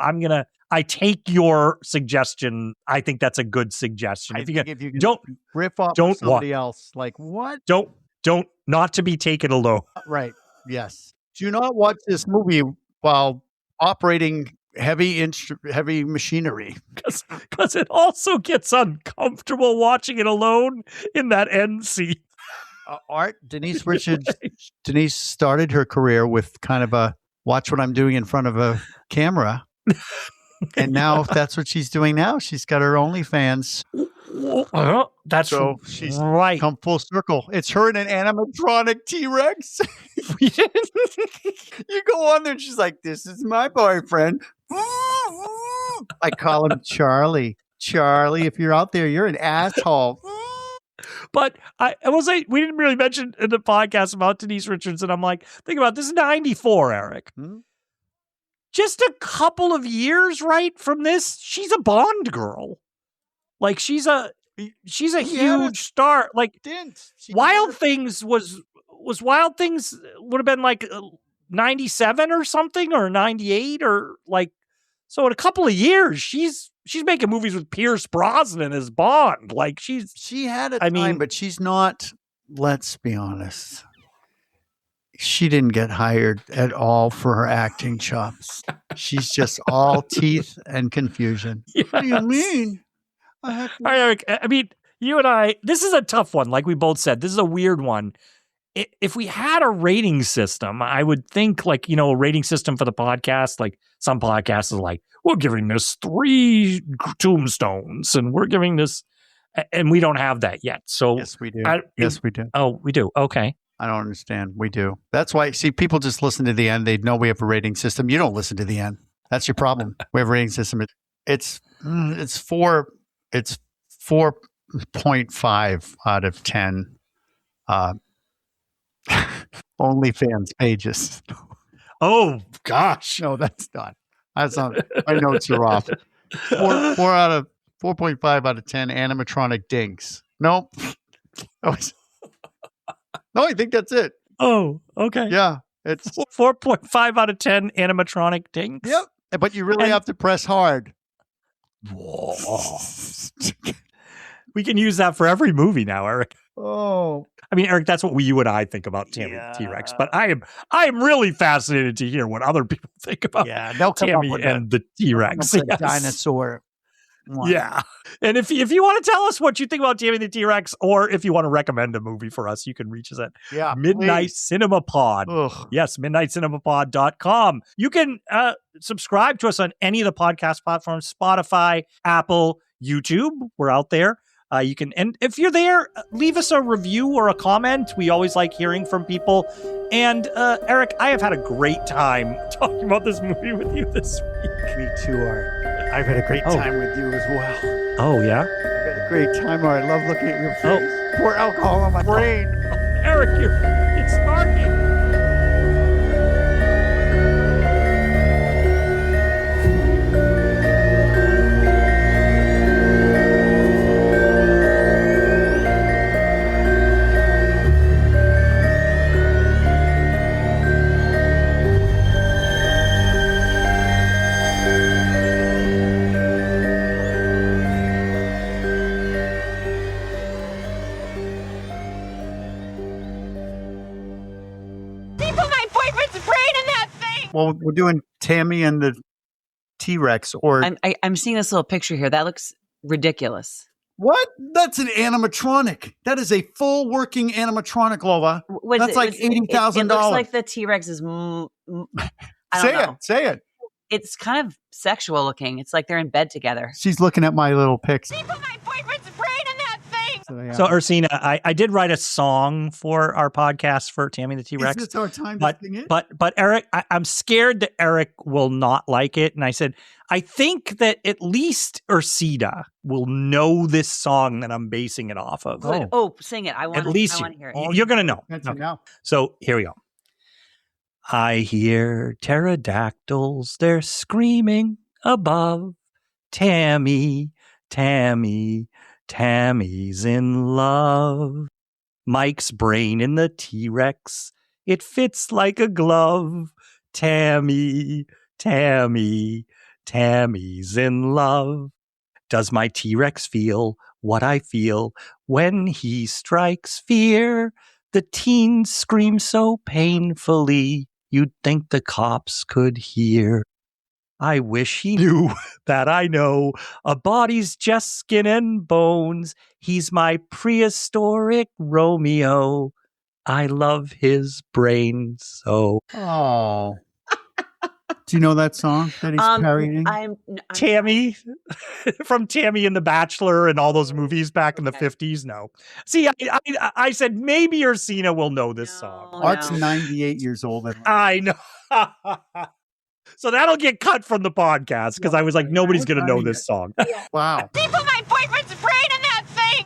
I take your suggestion. I think that's a good suggestion. If you can don't riff off don't somebody else, like what? Don't not to be taken alone. Right. Yes. Do not watch this movie while operating heavy machinery, because it also gets uncomfortable watching it alone in that end scene. Art Denise Richards. Denise started her career with kind of a watch what I'm doing in front of a camera. And now that's what she's doing now. She's got her OnlyFans. That's so she's right. Come full circle. It's her and an animatronic T-Rex. You go on there and she's like, this is my boyfriend. I call him Charlie. Charlie, if you're out there, you're an asshole. But I will say, we didn't really mention in the podcast about Denise Richards, and I'm like, think about this is 94, Eric. Just a couple of years, right, from this, she's a Bond girl. Like, she's a huge star. Like, Wild Things was Wild Things would have been like 97 or something, or 98, or like, so in a couple of years, she's making movies with Pierce Brosnan as Bond. Like, she had a time, but she's not, let's be honest. She didn't get hired at all for her acting chops. She's just all teeth and confusion. Yes. What do you mean? All right, Eric, I mean, you and I, this is a tough one. Like we both said, this is a weird one. If we had a rating system, I would think like, a rating system for the podcast, like some podcasts is like, we're giving this 3 tombstones and we're giving this, and we don't have that yet. So yes, we do. We do. Oh, we do. Okay. I don't understand. We do. That's why, see, people just listen to the end. They know we have a rating system. You don't listen to the end. That's your problem. We have a rating system. It's 4.5 out of 10 OnlyFans pages. Oh gosh. No, that's not. That's not. My notes are off. 4.5 out of 10 animatronic dinks. Nope. No, I think that's it. Oh, okay. Yeah. It's 4.5 out of 10 animatronic dinks. Yep. But you really have to press hard. Whoa. We can use that for every movie now, Eric. Oh. I mean, Eric, that's what you and I think about Tammy the T-Rex. But I am really fascinated to hear what other people think about Tammy and the T-Rex. Yes. Dinosaur. Yeah. And if you want to tell us what you think about Tammy the T-Rex, or if you want to recommend a movie for us, you can reach us at Midnight Cinema Pod. Ugh. Yes, midnightcinemapod.com. You can subscribe to us on any of the podcast platforms, Spotify, Apple, YouTube. We're out there. You can, and if you're there, leave us a review or a comment. We always like hearing from people. And Eric, I have had a great time talking about this movie with you this week. Me too, Art. I've had a great time with you as well. Oh, yeah? I've had a great time, Art. I love looking at your face. Pour alcohol on my brain. Eric, it's sparking. Well, we're doing Tammy and the T-Rex, or I'm seeing this little picture here. That looks ridiculous. What? That's an animatronic. That is a full working animatronic, Lola. That's like $80,000. It looks like the T-Rex is. I don't know. Say it. It's kind of sexual looking. It's like they're in bed together. She's looking at my little pics. They put my boyfriend's brain in that thing. So Ursina, I did write a song for our podcast for Tammy the T-Rex. Is this our time to sing it? But Erik, I'm scared that Erik will not like it. And I said, I think that at least Ursina will know this song that I'm basing it off of. Good. Oh, sing it. I want to hear it. You're going to know. Okay. So here we go. I hear pterodactyls, they're screaming above. Tammy, Tammy, Tammy's in love. Mike's brain in the T-Rex, it fits like a glove. Tammy, Tammy, Tammy's in love. Does my T-Rex feel what I feel when he strikes fear? The teens scream so painfully, you'd think the cops could hear. I wish he knew that I know a body's just skin and bones. He's my prehistoric Romeo. I love his brain so. Oh. Do you know that song that he's parodying? I'm Tammy from Tammy and the Bachelor and all those movies back in the 50s. No. See, I said maybe Ursina will know this song. Art's 98 years old. I know. So that'll get cut from the podcast because I was like, nobody's going to know this song. Wow. They put